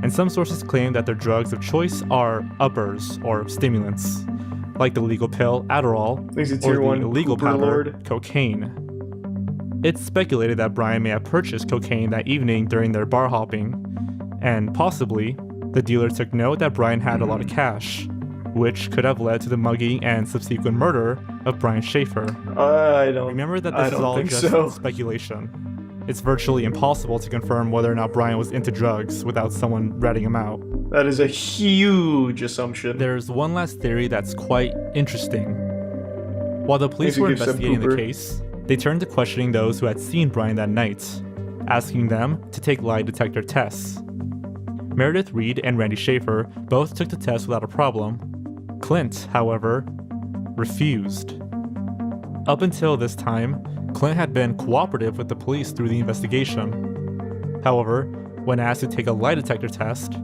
and some sources claim that their drugs of choice are uppers or stimulants, like the legal pill Adderall Thanks to or Tier the 1 illegal Cooper powder Lord. cocaine. It's speculated that Brian may have purchased cocaine that evening during their bar hopping, and possibly the dealer took note that Brian had a lot of cash, which could have led to the mugging and subsequent murder of Brian Schaefer. I don't. Remember that I this is don't all think just so. speculation. It's virtually impossible to confirm whether or not Brian was into drugs without someone ratting him out. That is a huge assumption. There's one last theory that's quite interesting. While the police Maybe were give some investigating the pooper. case, they turned to questioning those who had seen Brian that night, asking them to take lie detector tests. Meredith Reed and Randy Schaefer both took the test without a problem. Clint, however, refused. Up until this time, Clint had been cooperative with the police through the investigation. However, when asked to take a lie detector test,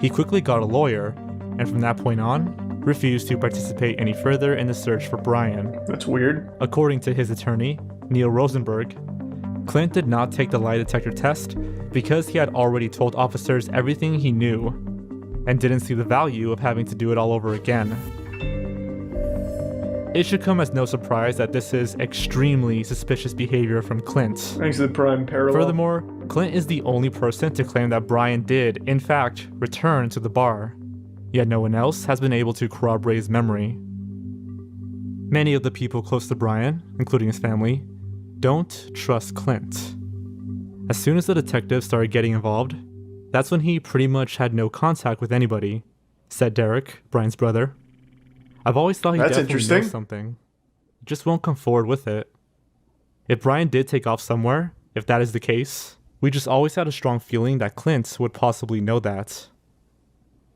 he quickly got a lawyer, and from that point on, refused to participate any further in the search for Brian. That's weird. According to his attorney, Neil Rosenberg, Clint did not take the lie detector test because he had already told officers everything he knew, and didn't see the value of having to do it all over again. It should come as no surprise that this is extremely suspicious behavior from Clint. Thanks to the prime parallel. Furthermore, Clint is the only person to claim that Brian did, in fact, return to the bar, yet no one else has been able to corroborate his memory. Many of the people close to Brian, including his family, don't trust Clint. As soon as the detectives started getting involved, that's when he pretty much had no contact with anybody, said Derek, Brian's brother. I've always thought he That's definitely interesting. knows something. Just won't come forward with it. If Brian did take off somewhere, if that is the case, we just always had a strong feeling that Clint would possibly know that.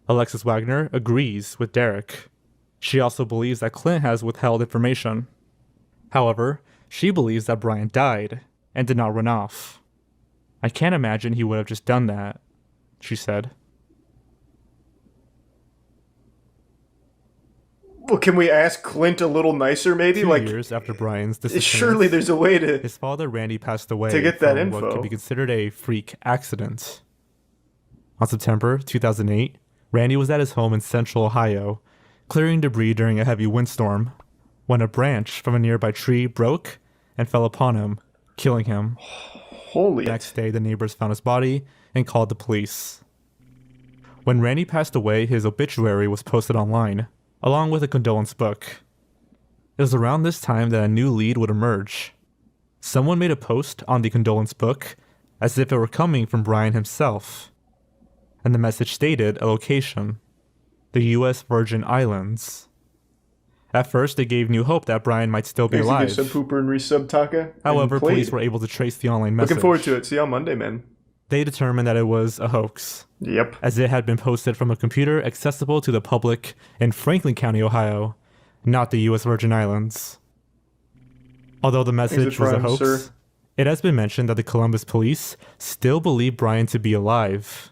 Alexis Wagner agrees with Derek. She also believes that Clint has withheld information. However, she believes that Brian died and did not run off. I can't imagine he would have just done that, she said. Well, can we ask Clint a little nicer, maybe? 2 Like, years after Brian's disappearance, surely there's a way to. his father Randy passed away To get that from what info. could be considered a freak accident. On September 2008, Randy was at his home in central Ohio, clearing debris during a heavy windstorm, when a branch from a nearby tree broke and fell upon him, killing him. Holy. The next day, the neighbors found his body and called the police. When Randy passed away, his obituary was posted online, along with a condolence book. It was around this time that a new lead would emerge. Someone made a post on the condolence book as if it were coming from Brian himself, and the message stated a location: the U.S. Virgin Islands. At first, it gave new hope that Brian might still be alive. Sub Pooper and Resub Taka. However, police were able to trace the online message. Looking forward to it. See you on Monday, man. They determined that it was a hoax. Yep. As it had been posted from a computer accessible to the public in Franklin County, Ohio, not the U.S. Virgin Islands. Although the message was a hoax, sir. It has been mentioned that the Columbus police still believe Brian to be alive.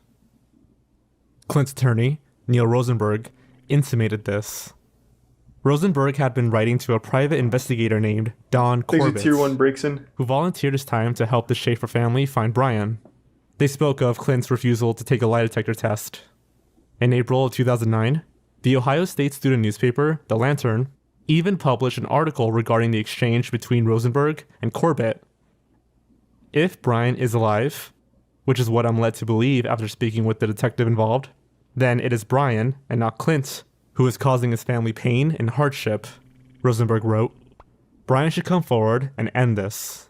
Clint's attorney, Neil Rosenberg, intimated this. Rosenberg had been writing to a private investigator named Don Corbett, Tier 1 breaks in. who volunteered his time to help the Schaefer family find Brian. They spoke of Clint's refusal to take a lie detector test. In April of 2009, the Ohio State student newspaper, The Lantern, even published an article regarding the exchange between Rosenberg and Corbett. If Brian is alive, which is what I'm led to believe after speaking with the detective involved, then it is Brian, and not Clint, who is causing his family pain and hardship, Rosenberg wrote. Brian should come forward and end this.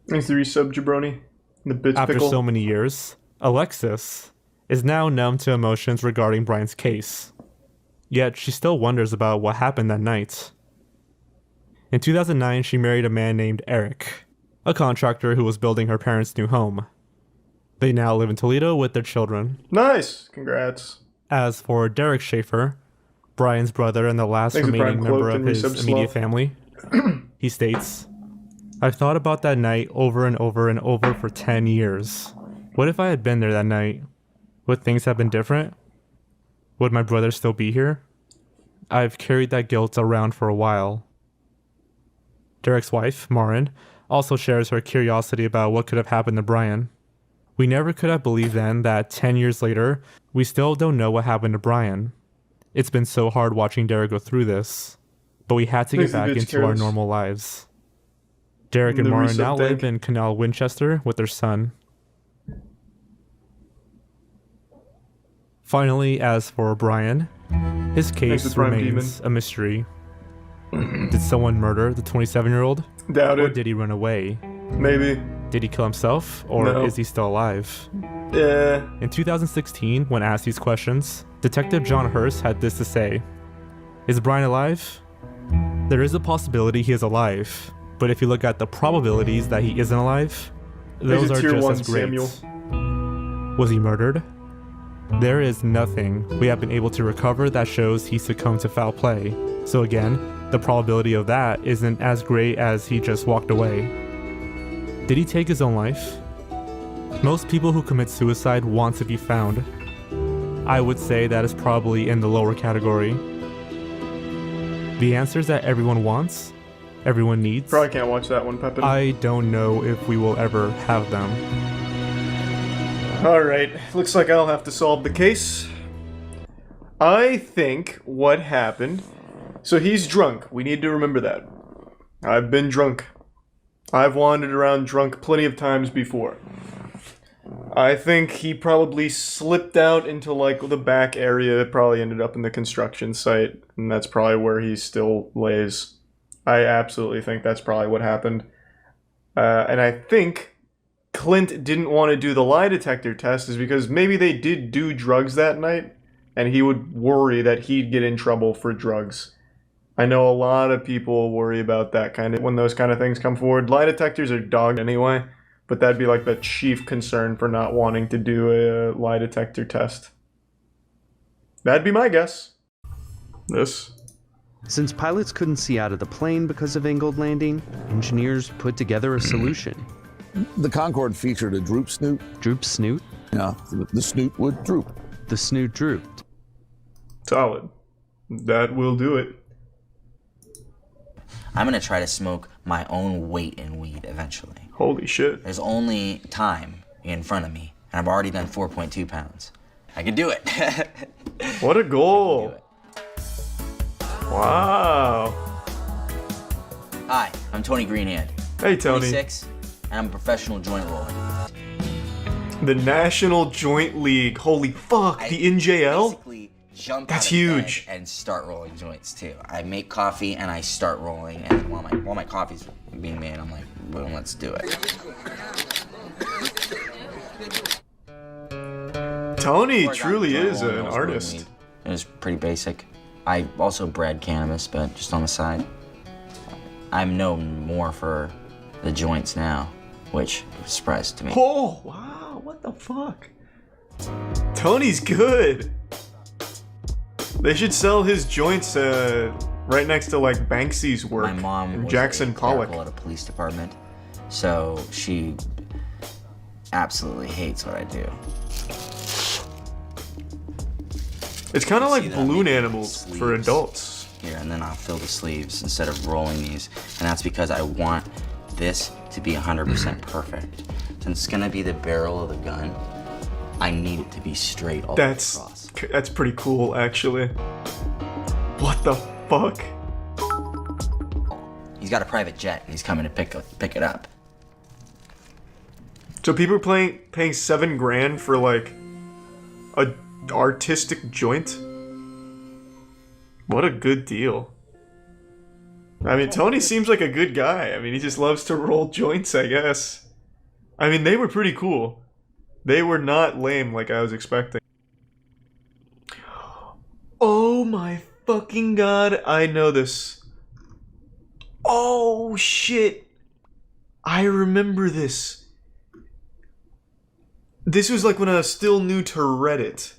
Thanks to Resub Jabroni. The bitch After pickle. so many years, Alexis is now numb to emotions regarding Brian's case. Yet she still wonders about what happened that night. In 2009, she married a man named Eric, a contractor who was building her parents' new home. They now live in Toledo with their children. Nice! Congrats. As for Derek Schaefer, Brian's brother and the last Thanks to remaining Prime member Cloak of and his Resub immediate Sloth. family, he states, "I've thought about that night over and over and over for 10 years. What if I had been there that night? Would things have been different? Would my brother still be here? I've carried that guilt around for a while." Derek's wife, Marin, also shares her curiosity about what could have happened to Brian. "We never could have believed then that 10 years later, we still don't know what happened to Brian. It's been so hard watching Derek go through this, but we had to get back into our normal lives." Derek and The Marin Resub now live tank. in Canal Winchester with their son. Finally, as for Brian, his Thanks case to Prime remains a mystery. Did someone murder the 27-year-old? Doubt Or it. did he run away? Maybe. Did he kill himself? Or No. is he still alive? Yeah. In 2016, when asked these questions, Detective John Hurst had this to say: "Is Brian alive? There is a possibility he is alive, but if you look at the probabilities that he isn't alive, those He's a are tier just 1 as great. Samuel. Was he murdered? There is nothing we have been able to recover that shows he succumbed to foul play. So again, the probability of that isn't as great as he just walked away. Did he take his own life? Most people who commit suicide want to be found. I would say that is probably in the lower category. The answers that everyone wants, everyone needs, Probably can't watch that one, Pepin. I don't know if we will ever have them." Alright, looks like I'll have to solve the case. I think what happened... So he's drunk. We need to remember that. I've been drunk. I've wandered around drunk plenty of times before. I think he probably slipped out into, like, the back area that probably ended up in the construction site, and that's probably where he still lays. I absolutely think that's probably what happened. And I think Clint didn't want to do the lie detector test is because maybe they did do drugs that night, and he would worry that he'd get in trouble for drugs. I know a lot of people worry about that kind of when those kind of things come forward. Lie detectors are dogged anyway, but that'd be like the chief concern for not wanting to do a lie detector test. That'd be my guess. This. Since pilots couldn't see out of the plane because of angled landing, engineers put together a solution. The Concorde featured a droop snoot. Droop snoot? Yeah, the snoot would droop. The snoot drooped. Solid. That will do it. I'm gonna try to smoke my own weight in weed eventually. Holy shit. There's only time in front of me, and I've already done 4.2 pounds. I can do it. What a goal. Wow. Hi, I'm Tony Greenhand. Hey, Tony. 26, and I'm a professional joint roller. The National Joint League. Holy fuck, the NJL? Basically jump That's out of huge. bed and start rolling joints too. I make coffee and I start rolling, and while my coffee's being made, I'm like, boom, let's do it. Tony Before I got truly into is rolling, an I was rolling artist. weed. It was pretty basic. I also bred cannabis, but just on the side. I'm known more for the joints now, which is a surprise to me. Oh, wow, what the fuck? Tony's good. They should sell his joints right next to like Banksy's work. My mom and was Jackson a Pollock. clerical at a police department, so she absolutely hates what I do. It's kind of You like see that I'm balloon making animals for sleeves adults. Here, and then I'll fill the sleeves instead of rolling these, and that's because I want this to be 100% perfect. Since it's gonna be the barrel of the gun, I need it to be straight all the way across. That's pretty cool, actually. What the fuck? He's got a private jet, and he's coming to pick it up. So people are paying $7 for like a artistic joint? What a good deal. I mean, Tony seems like a good guy. I mean, he just loves to roll joints, I guess. I mean, they were pretty cool. They were not lame like I was expecting. Oh my fucking god, I know this. Oh shit. I remember this. This was like when I was still new to Reddit.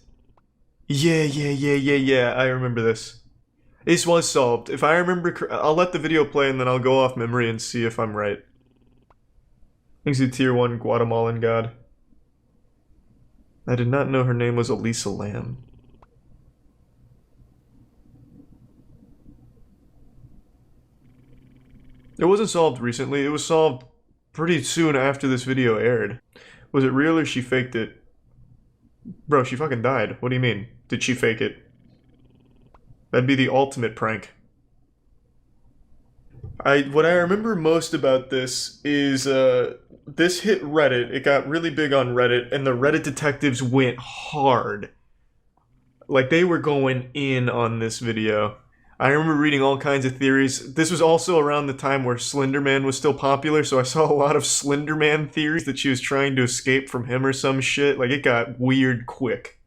Yeah, I remember this. This was solved. If I remember, I'll let the video play and then I'll go off memory and see if I'm right. He's a tier 1 Guatemalan god. I did not know her name was Elisa Lam. It wasn't solved recently, it was solved pretty soon after this video aired. Was it real or she faked it? Bro, she fucking died. What do you mean? Did she fake it? That'd be the ultimate prank. What I remember most about this is this hit Reddit. It got really big on Reddit, and the Reddit detectives went hard. Like, they were going in on this video. I remember reading all kinds of theories. This was also around the time where Slender Man was still popular, so I saw a lot of Slender Man theories that she was trying to escape from him or some shit. Like, it got weird quick.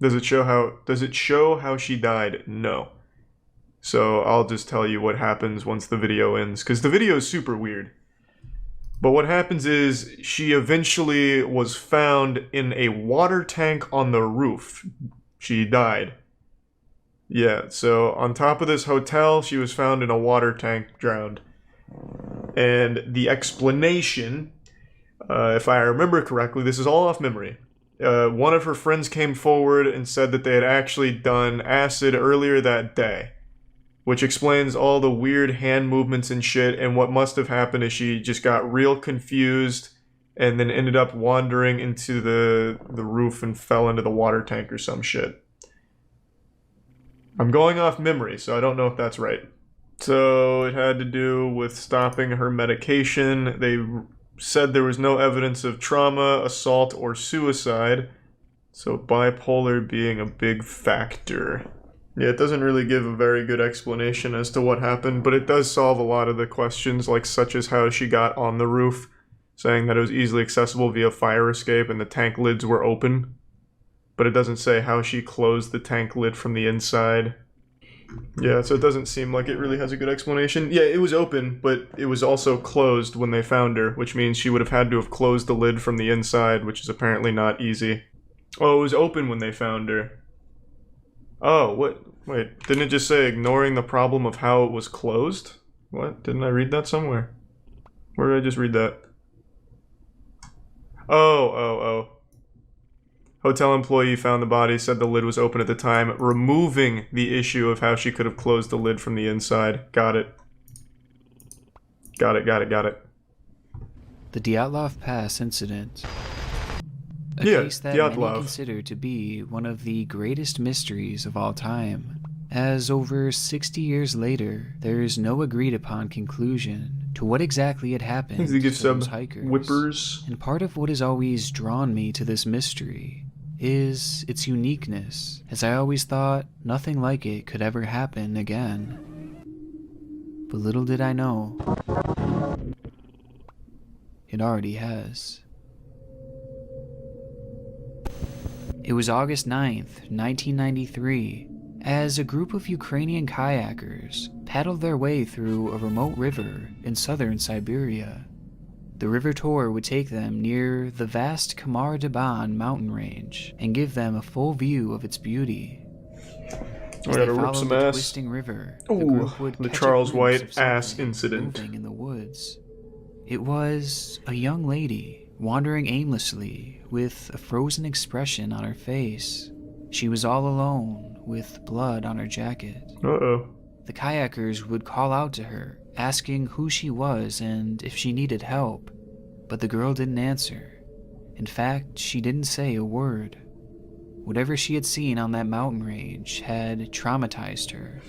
Does it show how she died? No. So I'll just tell you what happens once the video ends, because the video is super weird. But what happens is she eventually was found in a water tank on the roof. She died. Yeah, so on top of this hotel, she was found in a water tank, drowned. And the explanation, if I remember correctly, this is all off memory. One of her friends came forward and said that they had actually done acid earlier that day, which explains all the weird hand movements and shit, and what must have happened is she just got real confused and then ended up wandering into the roof and fell into the water tank or some shit. I'm going off memory, so I don't know if that's right. So it had to do with stopping her medication. They said there was no evidence of trauma, assault, or suicide, so bipolar being a big factor. Yeah, it doesn't really give a very good explanation as to what happened, but it does solve a lot of the questions, like such as how she got on the roof, saying that it was easily accessible via fire escape and the tank lids were open. But it doesn't say how she closed the tank lid from the inside. Yeah, so it doesn't seem like it really has a good explanation. Yeah, it was open, but it was also closed when they found her, which means she would have had to have closed the lid from the inside, which is apparently not easy. Oh, it was open when they found her. Oh, what? Wait, didn't it just say ignoring the problem of how it was closed? What? Didn't I read that somewhere? Where did I just read that? Oh. Hotel employee found the body, said the lid was open at the time, removing the issue of how she could have closed the lid from the inside. Got it. Got it. The Dyatlov Pass incident. A case that many consider to be one of the greatest mysteries of all time. As over 60 years later, there is no agreed upon conclusion to what exactly had happened to those hikers. Whippers. And part of what has always drawn me to this mystery is its uniqueness, as I always thought nothing like it could ever happen again. But little did I know, it already has. It was August 9th, 1993, as a group of Ukrainian kayakers paddled their way through a remote river in southern Siberia. The river tour would take them near the vast Khamar Daban mountain range and give them a full view of its beauty. I gotta rip some ass. Twisting river, Ooh, the Charles White ass incident. Moving in the woods. It was a young lady wandering aimlessly with a frozen expression on her face. She was all alone with blood on her jacket. Uh-oh. The kayakers would call out to her, asking who she was and if she needed help, but the girl didn't answer. In fact, she didn't say a word. She had seen on that mountain range had traumatized her,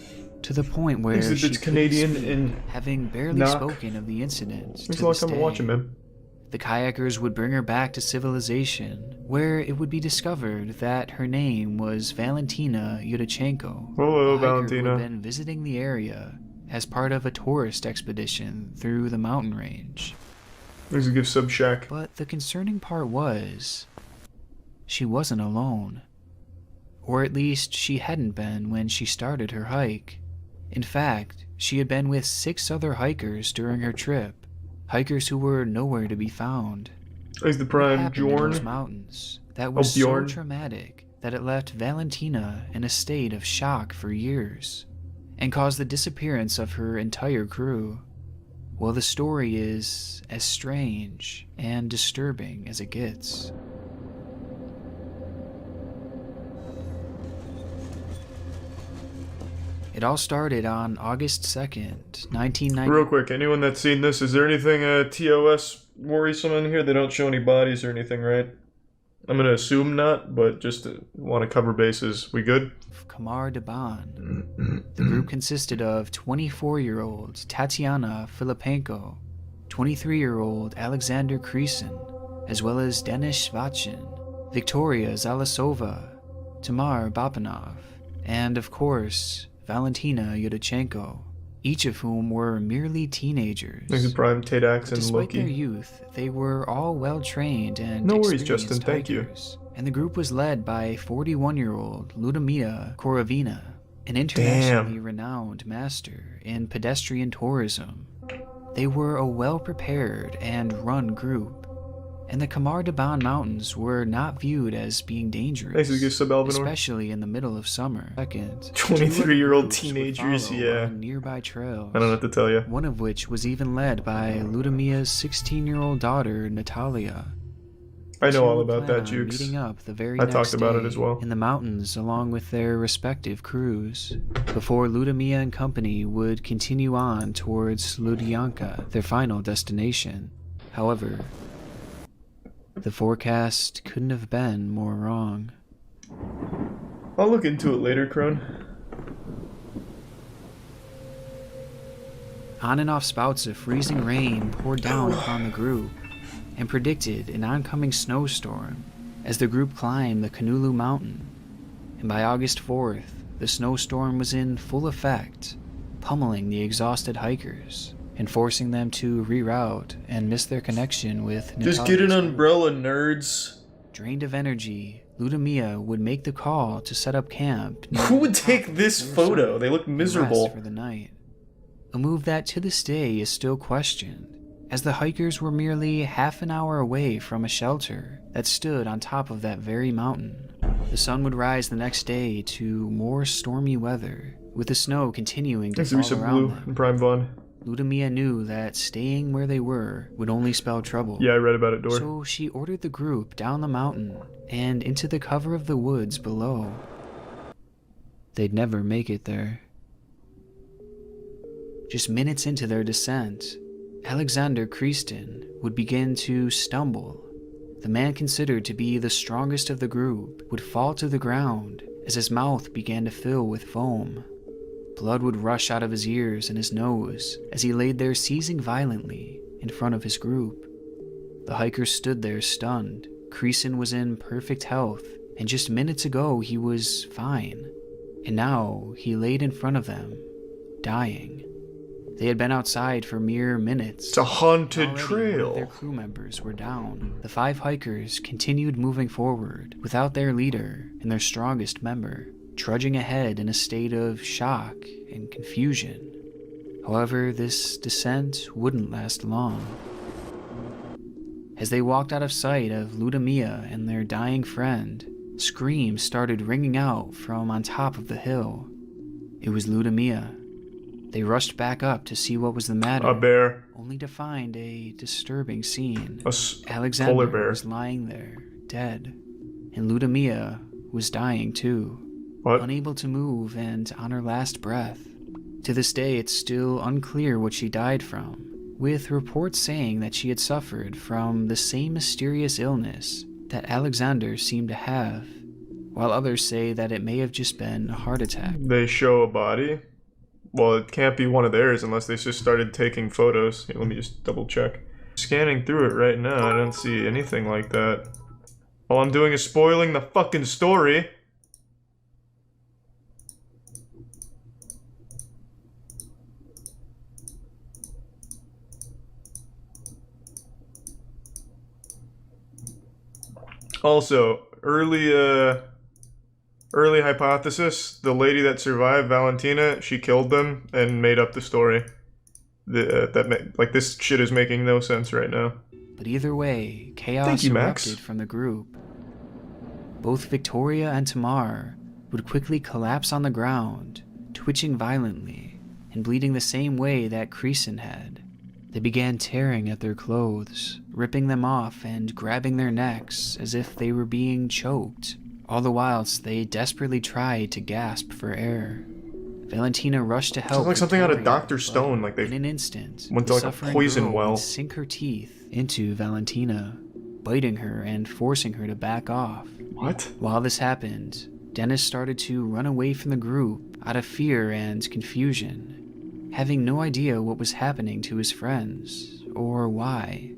to the point where she Canadian couldn't speak, in having barely spoken of the incident. Thanks a lot for watching, man. The kayakers would bring her back to civilization, where it would be discovered that her name was Valentina Yudachenko. Hello, a hiker Valentina. who had been visiting the area as part of a tourist expedition through the mountain range. There's a gift sub shack. But the concerning part was, she wasn't alone. Or at least she hadn't been when she started her hike. In fact, she had been with 6 other hikers during her trip. Hikers who were nowhere to be found. There's the prime In Bjorn. those mountains that was so traumatic that it left Valentina in a state of shock for years and caused the disappearance of her entire crew. Well, the story is as strange and disturbing as it gets. It all started on August 2nd, 1990. Real quick, anyone that's seen this, is there anything TOS worrisome in here? They don't show any bodies or anything, right? I'm gonna assume not, but just want to cover bases. We good? Khamar Daban. The group consisted of 24-year-old Tatiana Filipenko, 23-year-old Alexander Kresin, as well as Denis Shvachin, Victoria Zalasova, Tamar Babanov, and of course, Valentina Yudachenko, each of whom were merely teenagers. There's a prime Tate-Ax and Despite Loki. their youth, they were all well-trained and No worries, experienced Justin, thank you. hikers. And the group was led by 41-year-old Ludmila Korovina, an internationally renowned master in pedestrian tourism. They were a well-prepared and run group, and the Khamar Daban Mountains were not viewed as being dangerous, especially in the middle of summer. Second, 23-year-old teenagers, yeah. Nearby trails. I don't know what to tell you. One of which was even led by Ludmila's 16-year-old daughter, Natalia. I know all about that, Jukes. Meeting up the very I next talked about it day as well. in the mountains along with their respective crews, before Ludmila and company would continue on towards Ludyanka, their final destination. However, the forecast couldn't have been more wrong. I'll look into it later, Crone. On and off spouts of freezing rain poured down upon the group and predicted an oncoming snowstorm as the group climbed the Kanulu mountain. And by August 4th, the snowstorm was in full effect, pummeling the exhausted hikers and forcing them to reroute and miss their connection with Just get an umbrella, nerds. Drained of energy, Ludmila would make the call to set up camp. Who would take this photo? They look miserable. For the night. A move that to this day is still questioned, as the hikers were merely half an hour away from a shelter that stood on top of that very mountain. The sun would rise the next day to more stormy weather, with the snow continuing to fall around them. And Prime Vaughn. Ludmila knew that staying where they were would only spell trouble. Yeah, I read about it, Dor. So she ordered the group down the mountain and into the cover of the woods below. They'd never make it there. Just minutes into their descent, Alexander Kresin would begin to stumble. The man considered to be the strongest of the group would fall to the ground as his mouth began to fill with foam. Blood would rush out of his ears and his nose as he laid there seizing violently in front of his group. The hikers stood there stunned. Kresin was in perfect health and just minutes ago he was fine, and now he laid in front of them, dying. They had been outside for mere minutes. It's a haunted Already trail. one of their crew members were down. The 5 hikers continued moving forward without their leader and their strongest member, trudging ahead in a state of shock and confusion. However, this descent wouldn't last long. As they walked out of sight of Ludmilla and their dying friend, screams started ringing out from on top of the hill. It was Ludmilla. They rushed back up to see what was the matter. A bear. Only to find a disturbing scene. A Alexander polar bear. was lying there, dead. And Ludmilla was dying too. What? Unable to move and on her last breath. To this day, it's still unclear what she died from, with reports saying that she had suffered from the same mysterious illness that Alexander seemed to have, while others say that it may have just been a heart attack. They show a body? Well, it can't be one of theirs unless they just started taking photos. Here, let me just double check. Scanning through it right now, I don't see anything like that. All I'm doing is spoiling the fucking story. Also, early hypothesis, the lady that survived, Valentina, she killed them and made up the story. This shit is making no sense right now. But either way, chaos erupted from the group. Both Victoria and Tamar would quickly collapse on the ground, twitching violently and bleeding the same way that Creason had. They began tearing at their clothes, ripping them off and grabbing their necks as if they were being choked, all the whilst they desperately tried to gasp for air. Valentina rushed to help. Sounds like something out of Victoria, Dr. Stone, like they in an instant, went to the like a suffering poison girl well. would sink her teeth into Valentina, biting her and forcing her to back off. What? While this happened, Dennis started to run away from the group out of fear and confusion, having no idea what was happening to his friends or why.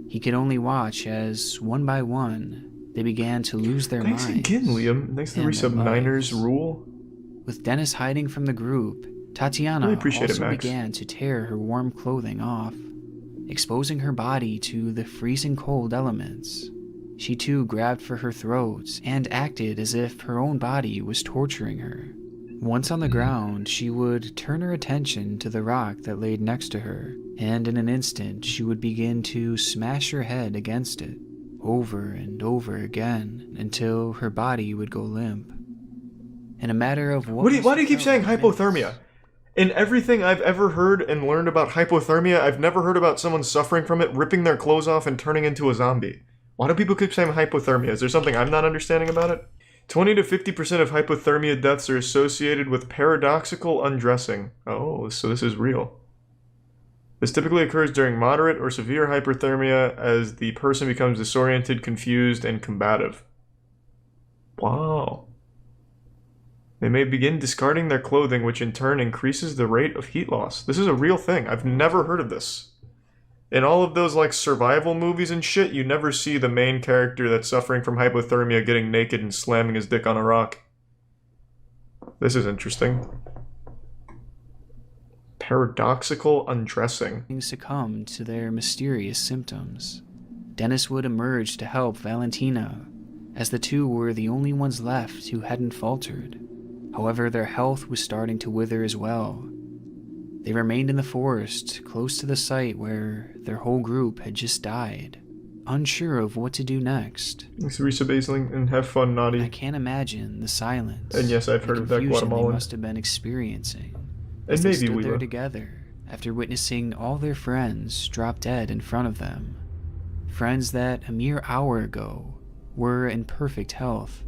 He could only watch as, one by one, they began to lose their minds. Thanks again, Liam. Thanks to the and resub their Niners lives. rule. With Dennis hiding from the group, Tatiana Really appreciate it, also Max. began to tear her warm clothing off, exposing her body to the freezing cold elements. She too grabbed for her throat and acted as if her own body was torturing her. Once on the ground, she would turn her attention to the rock that laid next to her, and in an instant she would begin to smash her head against it, over and over again, until her body would go limp. In a matter of Why do you keep saying hypothermia? In everything I've ever heard and learned about hypothermia, I've never heard about someone suffering from it, ripping their clothes off and turning into a zombie. Why do people keep saying hypothermia? Is there something I'm not understanding about it? 20 to 50% of hypothermia deaths are associated with paradoxical undressing. Oh, so this is real. This typically occurs during moderate or severe hypothermia as the person becomes disoriented, confused, and combative. Wow. They may begin discarding their clothing, which in turn increases the rate of heat loss. This is a real thing. I've never heard of this. In all of those like survival movies and shit, you never see the main character that's suffering from hypothermia getting naked and slamming his dick on a rock. This is interesting. Paradoxical undressing. Succumbed to their mysterious symptoms. Dennis would emerge to help Valentina, as the two were the only ones left who hadn't faltered. However, their health was starting to wither as well. They remained in the forest, close to the site where their whole group had just died, unsure of what to do next. Thanks, Risa Basling, and have fun, Naughty. I can't imagine the silence. And yes, I've heard of that confusion Guatemalan. they must have been experiencing. And As they maybe stood we there will. together after witnessing all their friends drop dead in front of them. Friends that a mere hour ago were in perfect health.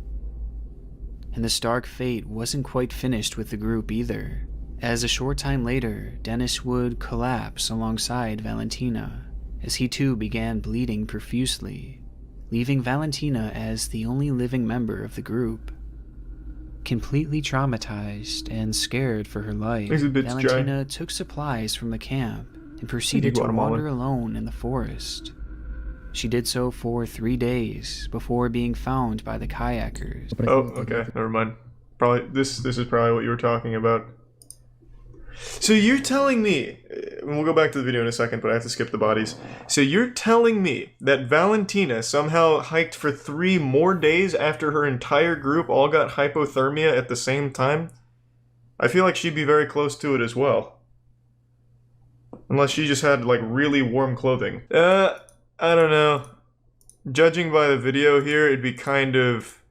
And the stark fate wasn't quite finished with the group either, as a short time later, Dennis would collapse alongside Valentina, as he too began bleeding profusely, leaving Valentina as the only living member of the group. Completely traumatized and scared for her life, Valentina took supplies from the camp and proceeded to wander alone in the forest. She did so for 3 days before being found by the kayakers. Oh, okay, never mind. Probably this is probably what you were talking about. So you're telling me, and we'll go back to the video in a second, but I have to skip the bodies. So you're telling me that Valentina somehow hiked for 3 more days after her entire group all got hypothermia at the same time? I feel like she'd be very close to it as well. Unless she just had, like, really warm clothing. I don't know. Judging by the video here, it'd be kind of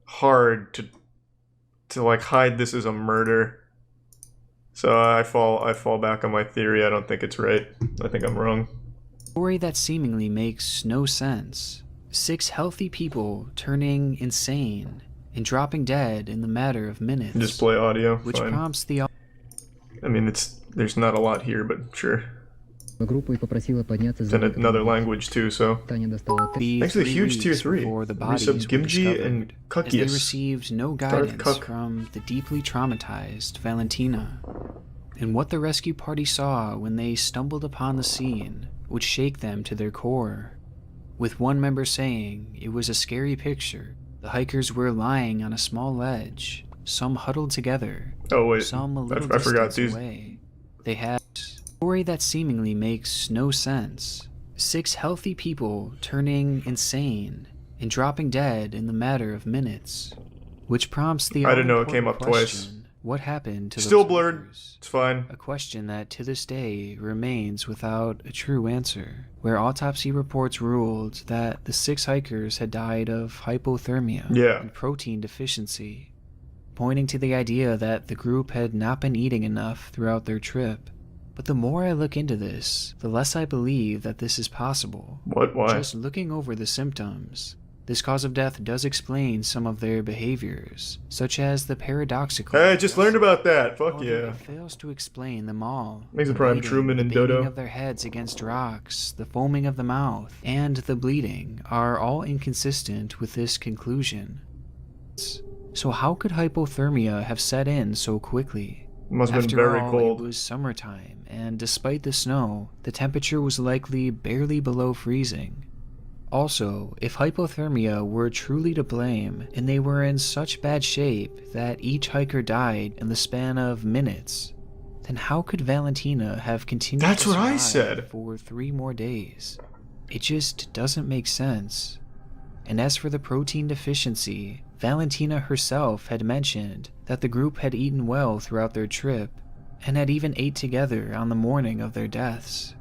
hard to like, hide this as a murder. So I fall back on my theory. I don't think it's right. I think I'm wrong. A story that seemingly makes no sense. 6 healthy people turning insane and dropping dead in the matter of minutes. Just play audio. Which fine. prompts the... I mean, there's not a lot here, but sure. It's in another language too, so. Thanks to the huge tier 3. Resub Gimji and As they Kukius. received no guidance from the deeply traumatized Valentina. And what the rescue party saw when they stumbled upon the scene would shake them to their core. With one member saying it was a scary picture, the hikers were lying on a small ledge, some huddled together, Oh wait, some a little I forgot distance these. away. They had a story that seemingly makes no sense. 6 healthy people turning insane and dropping dead in the matter of minutes, which prompts the I didn't know it all-important came up twice. question, what happened to Still those blurred. hikers? It's fine. A question that to this day remains without a true answer, where autopsy reports ruled that the 6 hikers had died of hypothermia and protein deficiency, pointing to the idea that the group had not been eating enough throughout their trip. But the more I look into this, the less I believe that this is possible. What? Why? Just looking over the symptoms, this cause of death does explain some of their behaviors, such as the paradoxical... Hey, I just learned about that. Fuck However, yeah. It fails to explain them all. Makes a The prime biting, Truman and the banging Dodo. of their heads against rocks, the foaming of the mouth, and the bleeding are all inconsistent with this conclusion. So how could hypothermia have set in so quickly? Must have been After very all, cold. It was summertime, and despite the snow, the temperature was likely barely below freezing. Also, if hypothermia were truly to blame, and they were in such bad shape that each hiker died in the span of minutes, then how could Valentina have continued That's to what I survive said. for 3 more days? It just doesn't make sense. And as for the protein deficiency, Valentina herself had mentioned that the group had eaten well throughout their trip, and had even ate together on the morning of their deaths.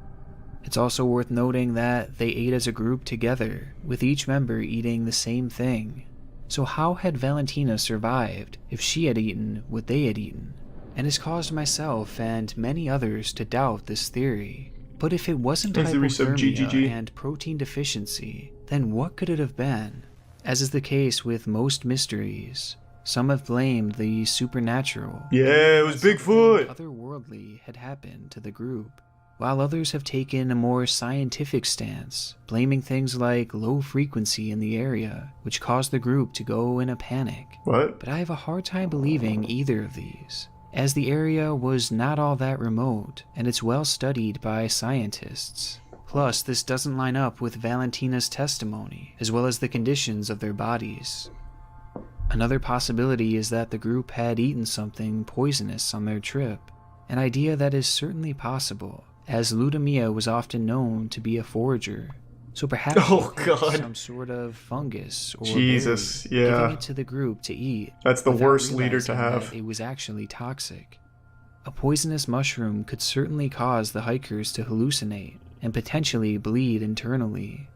It's also worth noting that they ate as a group together, with each member eating the same thing. So how had Valentina survived if she had eaten what they had eaten? And has caused myself and many others to doubt this theory. But if it wasn't Thanks to resub hypothermia GGG. and protein deficiency, then what could it have been? As is the case with most mysteries, some have blamed the supernatural. Yeah, it was Bigfoot. Otherworldly had happened to the group, while others have taken a more scientific stance, blaming things like low frequency in the area, which caused the group to go in a panic. What? But I have a hard time believing either of these, as the area was not all that remote, and it's well studied by scientists. Plus, this doesn't line up with Valentina's testimony, as well as the conditions of their bodies. Another possibility is that the group had eaten something poisonous on their trip, an idea that is certainly possible, as Ludmilla was often known to be a forager. So perhaps Oh, they picked God. some sort of fungus or Jesus, berry, yeah. giving it to the group to eat. That's the without worst leader to realizing have. that it was actually toxic. A poisonous mushroom could certainly cause the hikers to hallucinate and potentially bleed internally.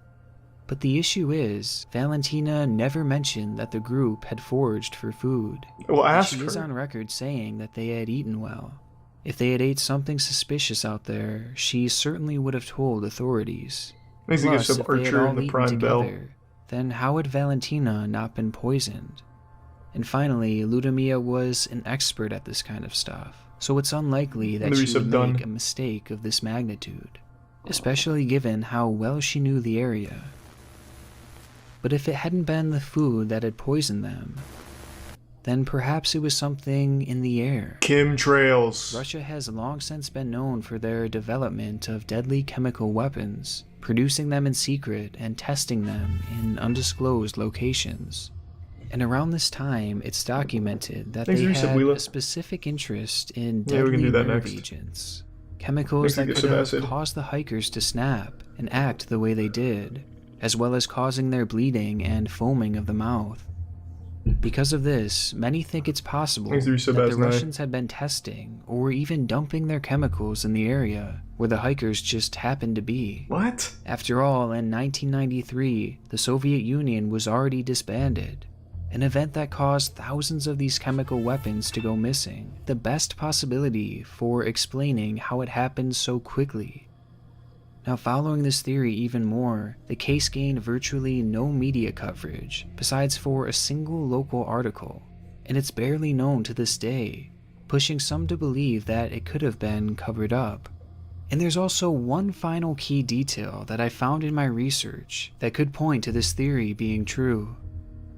But the issue is, Valentina never mentioned that the group had foraged for food. Well, And ask she is her. on record saying that they had eaten well. If they had ate something suspicious out there, she certainly would have told authorities. Needs to give Plus, some if they had Archer all and the eaten Prime Bell. together, then how had Valentina not been poisoned? And finally, Ludmilla was an expert at this kind of stuff, so it's unlikely that The she would resub done. make a mistake of this magnitude, especially given how well she knew the area. But if it hadn't been the food that had poisoned them, then perhaps it was something in the air. Chemtrails. Russia has long since been known for their development of deadly chemical weapons, producing them in secret and testing them in undisclosed locations. And around this time, it's documented that they had a specific interest in deadly nerve agents, chemicals that could have caused the hikers to snap and act the way they did, as well as causing their bleeding and foaming of the mouth. Because of this, many think it's possible that the Russians had been testing or even dumping their chemicals in the area where the hikers just happened to be. What? After all, in 1993, the Soviet Union was already disbanded, an event that caused thousands of these chemical weapons to go missing, the best possibility for explaining how it happened so quickly. Now, following this theory even more, the case gained virtually no media coverage, besides for a single local article, and it's barely known to this day, pushing some to believe that it could have been covered up. And there's also one final key detail that I found in my research that could point to this theory being true.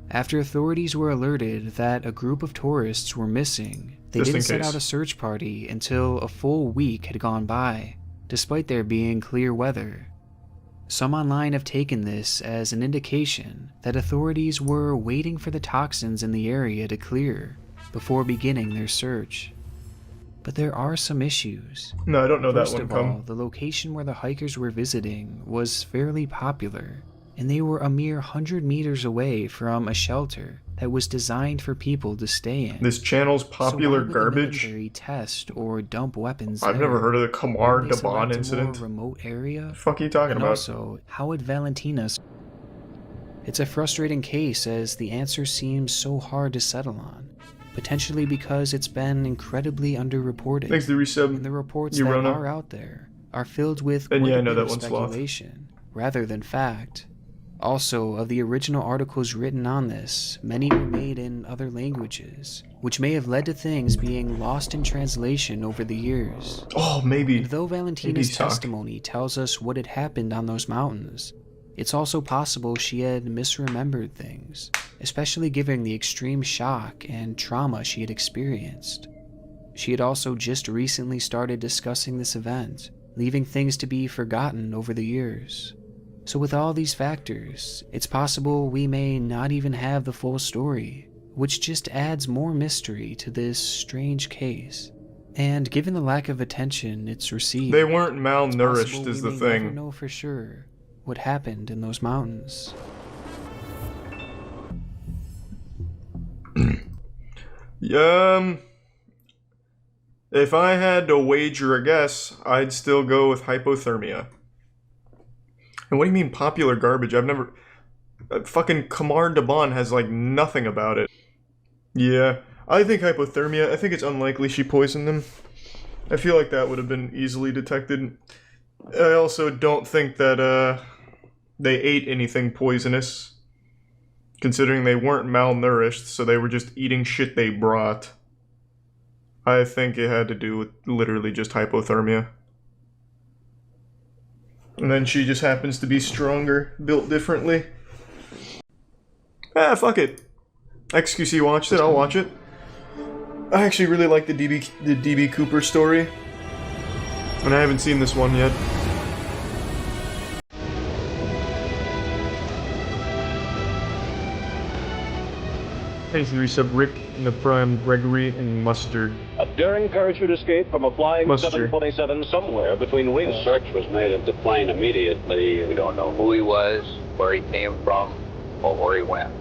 After authorities were alerted that a group of tourists were missing, they didn't set out a search party until a full week had gone by, despite there being clear weather. Some online have taken this as an indication that authorities were waiting for the toxins in the area to clear before beginning their search. But there are some issues. No, I don't know that one. First of all, the location where the hikers were visiting was fairly popular, and they were a mere 100 meters away from a shelter that was designed for people to stay in. This channel's popular garbage. The military test or dump weapons. I've never heard of the Khamar Daban incident. Remote area. The fuck are you talking about? Also, how would Valentina? It's a frustrating case as the answer seems so hard to settle on. Potentially because it's been incredibly underreported. Thanks to resub. And the reports that are out there are filled with speculation rather than fact. Also, of the original articles written on this, many were made in other languages, which may have led to things being lost in translation over the years. Oh, maybe. And though Valentina's testimony tells us what had happened on those mountains, it's also possible she had misremembered things, especially given the extreme shock and trauma she had experienced. She had also just recently started discussing this event, leaving things to be forgotten over the years. So with all these factors, it's possible we may not even have the full story, which just adds more mystery to this strange case. And given the lack of attention it's received, they weren't malnourished is the thing. Never know for sure what happened in those mountains. If I had to wager a guess, I'd still go with hypothermia. And what do you mean popular garbage? I've never... fucking Khamar Daban has like nothing about it. Yeah, I think hypothermia. I think it's unlikely she poisoned them. I feel like that would have been easily detected. I also don't think that they ate anything poisonous, considering they weren't malnourished, so they were just eating shit they brought. I think it had to do with literally just hypothermia. And then she just happens to be stronger, built differently. Ah, fuck it. XQC watched it, I'll watch it. I actually really like the DB Cooper story. And I haven't seen this one yet. Thanks to the resub Rick in the Prime, Gregory, and Mustard. A daring parachute escape from a flying 727 somewhere between wings. A search was made of the plane immediately. We don't know who he was, where he came from, or where he went.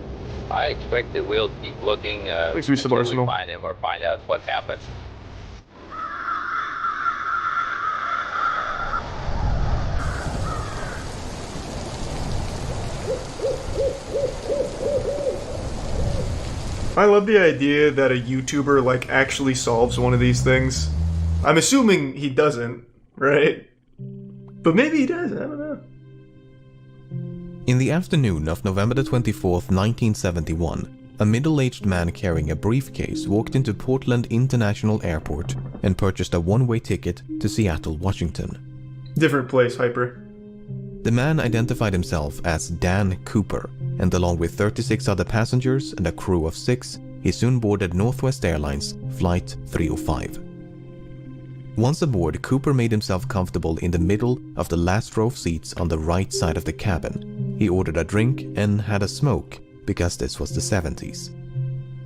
I expect that we'll keep looking until we find him or find out what happened. I love the idea that a YouTuber, like, actually solves one of these things. I'm assuming he doesn't, right? But maybe he does, I don't know. In the afternoon of November the 24th, 1971, a middle-aged man carrying a briefcase walked into Portland International Airport and purchased a one-way ticket to Seattle, Washington. Different place, Hyper. The man identified himself as Dan Cooper, and along with 36 other passengers and a crew of 6, he soon boarded Northwest Airlines Flight 305. Once aboard, Cooper made himself comfortable in the middle of the last row of seats on the right side of the cabin. He ordered a drink and had a smoke, because this was the 70s.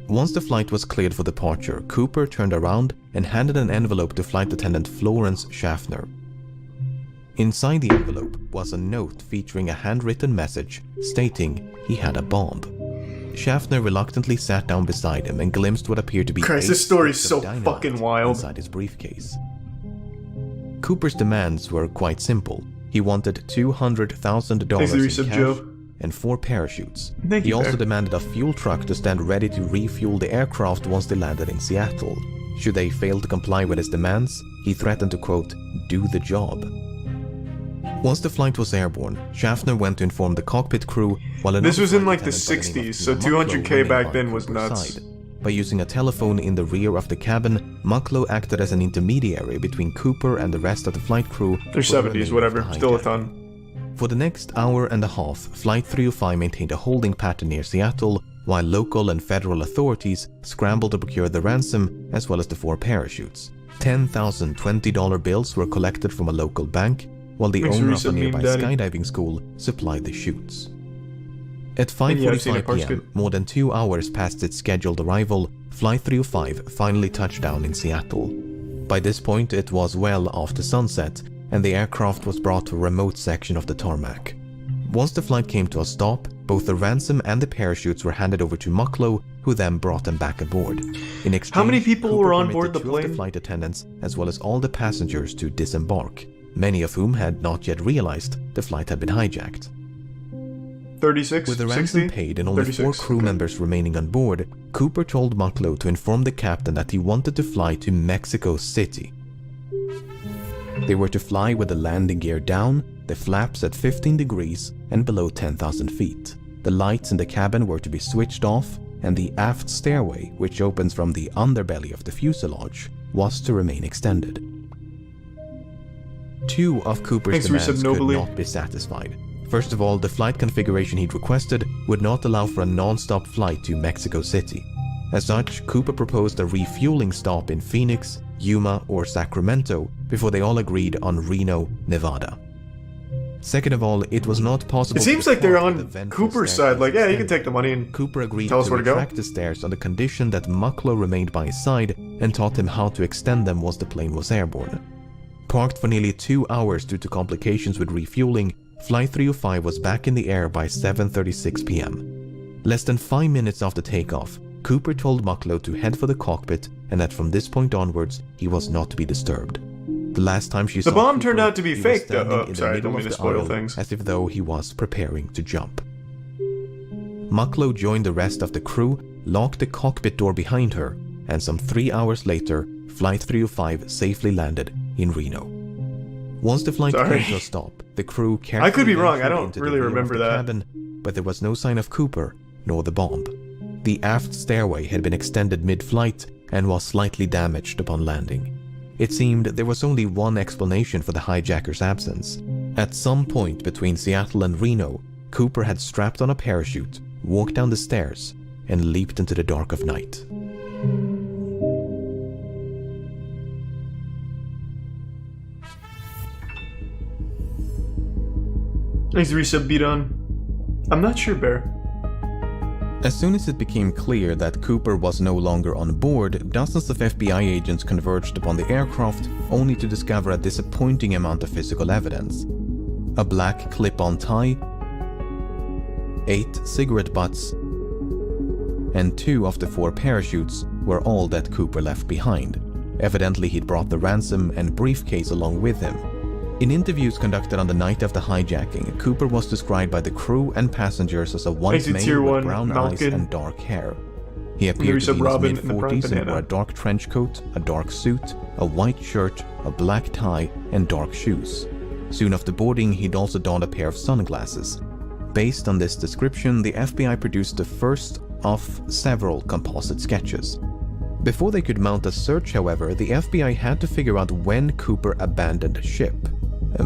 Once the flight was cleared for departure, Cooper turned around and handed an envelope to Flight Attendant Florence Schaffner. Inside the envelope was a note featuring a handwritten message stating he had a bomb. Schaffner reluctantly sat down beside him and glimpsed what appeared to be Christ, this story's so fucking wild. Inside his briefcase. Cooper's demands were quite simple. He wanted $200,000 in cash and 4 parachutes. He also demanded a fuel truck to stand ready to refuel the aircraft once they landed in Seattle. Should they fail to comply with his demands, he threatened to, quote, do the job. Once the flight was airborne, Schaffner went to inform the cockpit crew while this was in like the 60s, so 200k back then was nuts. By using a telephone in the rear of the cabin, Mucklow acted as an intermediary between Cooper and the rest of the flight crew. They're 70s, whatever, still a ton. For the next hour and a half, Flight 305 maintained a holding pattern near Seattle, while local and federal authorities scrambled to procure the ransom as well as the 4 parachutes. 10,000 $20 bills were collected from a local bank, while the owner of a nearby skydiving school supplied the chutes. At 5:45 p.m., more than 2 hours past its scheduled arrival, Flight 305 finally touched down in Seattle. By this point, it was well after sunset, and the aircraft was brought to a remote section of the tarmac. Once the flight came to a stop, both the ransom and the parachutes were handed over to Mucklow, who then brought them back aboard. In exchange, how many people Cooper were on board the permitted 2 plane? of the flight attendants, as well as all the passengers, to disembark, many of whom had not yet realized the flight had been hijacked. 36, With the 60? ransom paid and only 4 crew members remaining on board, Cooper told Mucklow to inform the captain that he wanted to fly to Mexico City. They were to fly with the landing gear down, the flaps at 15 degrees and below 10,000 feet. The lights in the cabin were to be switched off, and the aft stairway, which opens from the underbelly of the fuselage, was to remain extended. 2 of Cooper's demands could not be satisfied. First of all, the flight configuration he'd requested would not allow for a non-stop flight to Mexico City. As such, Cooper proposed a refueling stop in Phoenix, Yuma, or Sacramento before they all agreed on Reno, Nevada. Second of all, it was not possible. It seems like they're on Cooper's side. Like, yeah, you can take the money and Cooper agreed tell us to where to go. retract the stairs on the condition that Mucklow remained by his side and taught him how to extend them once the plane was airborne. Parked for nearly 2 hours due to complications with refueling, Flight 305 was back in the air by 7:36 p.m. Less than 5 minutes after takeoff, Cooper told Mucklow to head for the cockpit and that from this point onwards, he was not to be disturbed. The last time she saw the bomb Cooper, turned out to be he fake was though. standing Oh, in the sorry, I middle don't mean of to the spoil aisle things. as if though he was preparing to jump. Mucklow joined the rest of the crew, locked the cockpit door behind her, and some 3 hours later, Flight 305 safely landed in Reno. Once the flight came to a stop, the crew carefully I could be wrong, I ventured don't into the really rear of remember the that. cabin, but there was no sign of Cooper nor the bomb. The aft stairway had been extended mid-flight and was slightly damaged upon landing. It seemed there was only one explanation for the hijacker's absence. At some point between Seattle and Reno, Cooper had strapped on a parachute, walked down the stairs, and leaped into the dark of night. Thanks, Resub beat on. I'm not sure, Bear. As soon as it became clear that Cooper was no longer on board, dozens of FBI agents converged upon the aircraft, only to discover a disappointing amount of physical evidence. A black clip-on tie, 8 cigarette butts, and 2 of the 4 parachutes were all that Cooper left behind. Evidently, he'd brought the ransom and briefcase along with him. In interviews conducted on the night of the hijacking, Cooper was described by the crew and passengers as a white male with brown eyes and dark hair. He appeared to be in his mid-40s and wore a dark trench coat, a dark suit, a white shirt, a black tie, and dark shoes. Soon after boarding, he'd also donned a pair of sunglasses. Based on this description, the FBI produced the first of several composite sketches. Before they could mount a search, however, the FBI had to figure out when Cooper abandoned ship.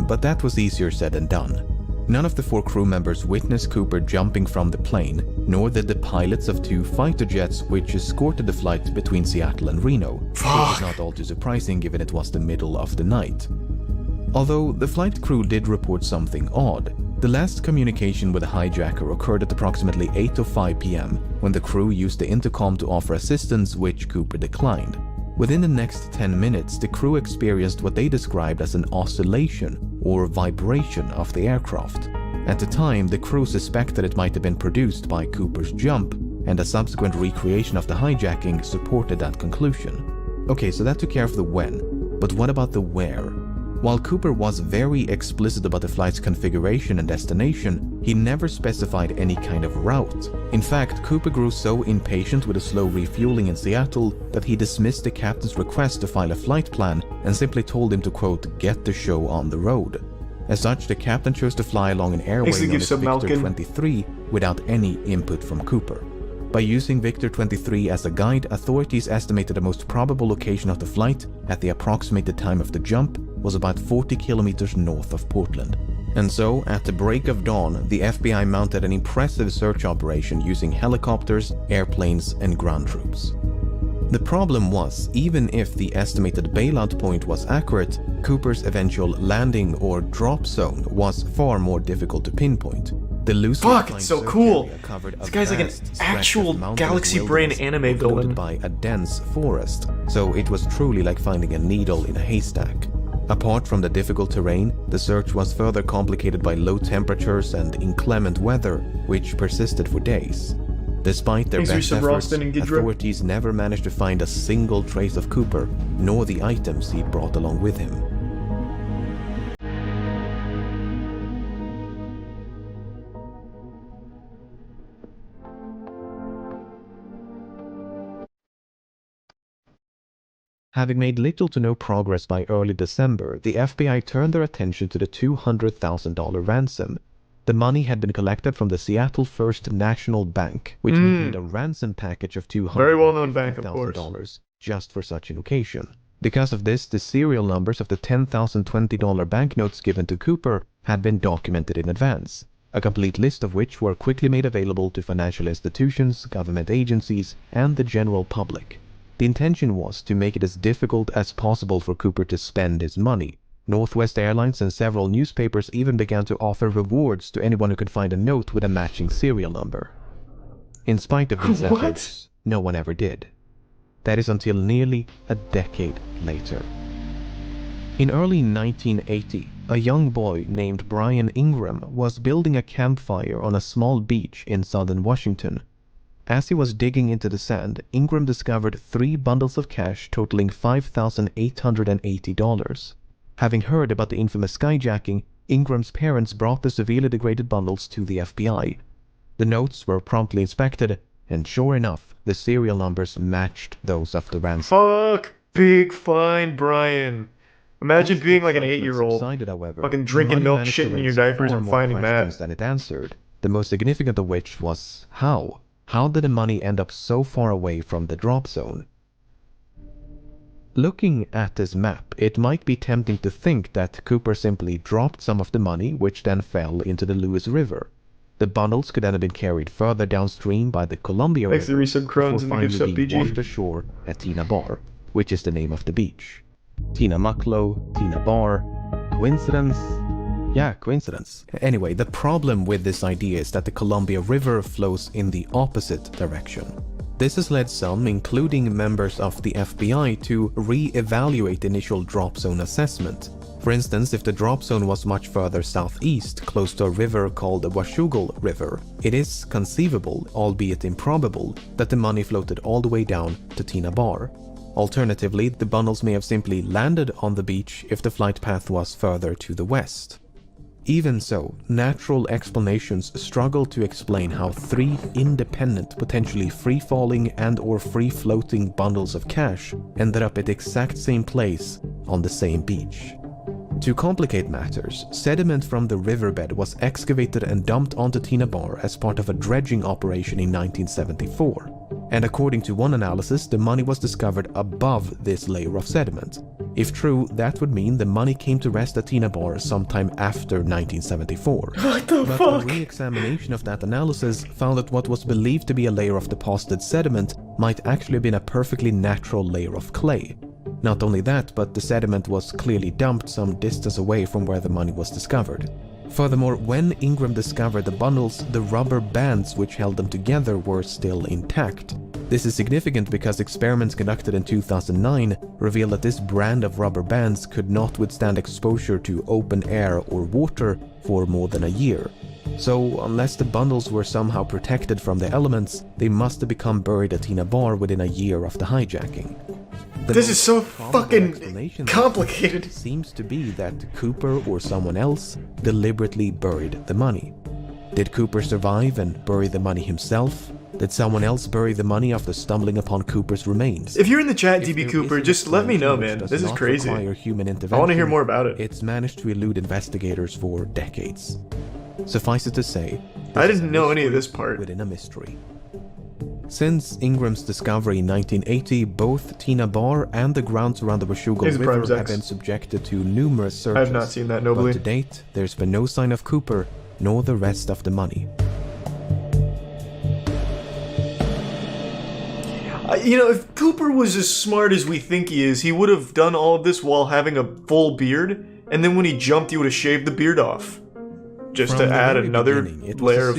But that was easier said than done. None of the 4 crew members witnessed Cooper jumping from the plane, nor did the pilots of 2 fighter jets which escorted the flight between Seattle and Reno, which is not all too surprising given it was the middle of the night. Although the flight crew did report something odd, the last communication with the hijacker occurred at approximately 8:05 p.m. when the crew used the intercom to offer assistance, which Cooper declined. Within the next 10 minutes, the crew experienced what they described as an oscillation or vibration of the aircraft. At the time, the crew suspected it might have been produced by Cooper's jump, and a subsequent recreation of the hijacking supported that conclusion. Okay, so that took care of the when, but what about the where? While Cooper was very explicit about the flight's configuration and destination, he never specified any kind of route. In fact, Cooper grew so impatient with the slow refueling in Seattle that he dismissed the captain's request to file a flight plan and simply told him to, quote, get the show on the road. As such, the captain chose to fly along an airway known as Victor 23 without any input from Cooper. By using Victor 23 as a guide, authorities estimated the most probable location of the flight at the approximated time of the jump was about 40 kilometers north of Portland. And so, at the break of dawn, the FBI mounted an impressive search operation using helicopters, airplanes, and ground troops. The problem was, even if the estimated bailout point was accurate, Cooper's eventual landing or drop zone was far more difficult to pinpoint. The Fuck, it's so cool! This guy's like an actual galaxy brain anime villain. By a dense forest, so it was truly like finding a needle in a haystack. Apart from the difficult terrain, the search was further complicated by low temperatures and inclement weather, which persisted for days. Despite their best efforts, authorities never managed to find a single trace of Cooper, nor the items he brought along with him. Having made little to no progress by early December, the FBI turned their attention to the $200,000 ransom. The money had been collected from the Seattle First National Bank, which contained a ransom package of $200,000 just for such an occasion. Because of this, the serial numbers of the $10,020 banknotes given to Cooper had been documented in advance, a complete list of which were quickly made available to financial institutions, government agencies, and the general public. The intention was to make it as difficult as possible for Cooper to spend his money. Northwest Airlines and several newspapers even began to offer rewards to anyone who could find a note with a matching serial number. In spite of these efforts, no one ever did. That is until nearly a decade later. In early 1980, a young boy named Brian Ingram was building a campfire on a small beach in southern Washington. As he was digging into the sand, Ingram discovered 3 bundles of cash totaling $5,880. Having heard about the infamous skyjacking, Ingram's parents brought the severely degraded bundles to the FBI. The notes were promptly inspected, and sure enough, the serial numbers matched those of the ransom. Fuck! Big fine, Brian. Imagine being like an 8-year-old, fucking drinking milk, shitting in your diapers, and finding that. Than it answered. The most significant of which was how? How did the money end up so far away from the drop zone? Looking at this map, it might be tempting to think that Cooper simply dropped some of the money, which then fell into the Lewis River. The bundles could then have been carried further downstream by the Columbia River before finally being washed ashore at Tina Bar, which is the name of the beach. Tina Mucklow, Tina Bar. Coincidence? Yeah, coincidence. Anyway, the problem with this idea is that the Columbia River flows in the opposite direction. This has led some, including members of the FBI, to re-evaluate the initial drop zone assessment. For instance, if the drop zone was much further southeast, close to a river called the Washougal River, it is conceivable, albeit improbable, that the money floated all the way down to Tina Bar. Alternatively, the bundles may have simply landed on the beach if the flight path was further to the west. Even so, natural explanations struggle to explain how 3 independent, potentially free-falling and/or free-floating bundles of cash ended up at the exact same place on the same beach. To complicate matters, sediment from the riverbed was excavated and dumped onto Tina Bar as part of a dredging operation in 1974. And according to one analysis, the money was discovered above this layer of sediment. If true, that would mean the money came to rest at Tina Bar sometime after 1974. What the but fuck? a re-examination of that analysis found that what was believed to be a layer of deposited sediment might actually have been a perfectly natural layer of clay. Not only that, but the sediment was clearly dumped some distance away from where the money was discovered. Furthermore, when Ingram discovered the bundles, the rubber bands which held them together were still intact. This is significant because experiments conducted in 2009 revealed that this brand of rubber bands could not withstand exposure to open air or water for more than a year. So, unless the bundles were somehow protected from the elements, they must have become buried at Tina Bar within a year of the hijacking. This is so fucking complicated. Seems to be that Cooper or someone else deliberately buried the money. Did Cooper survive and bury the money himself? Did someone else bury the money after stumbling upon Cooper's remains? If you're in the chat, DB Cooper, just let me know, man. This is crazy. I want to hear more about it. It's managed to elude investigators for decades. Suffice it to say, I didn't know any of this part. Within a mystery. Since Ingram's discovery in 1980, both Tina Bar and the grounds around the Washougal River have been subjected to numerous searches. I have not seen that, nobly. But to date, there's been no sign of Cooper, nor the rest of the money. You know, if Cooper was as smart as we think he is, he would have done all of this while having a full beard, and then when he jumped, he would have shaved the beard off. Just to add another layer of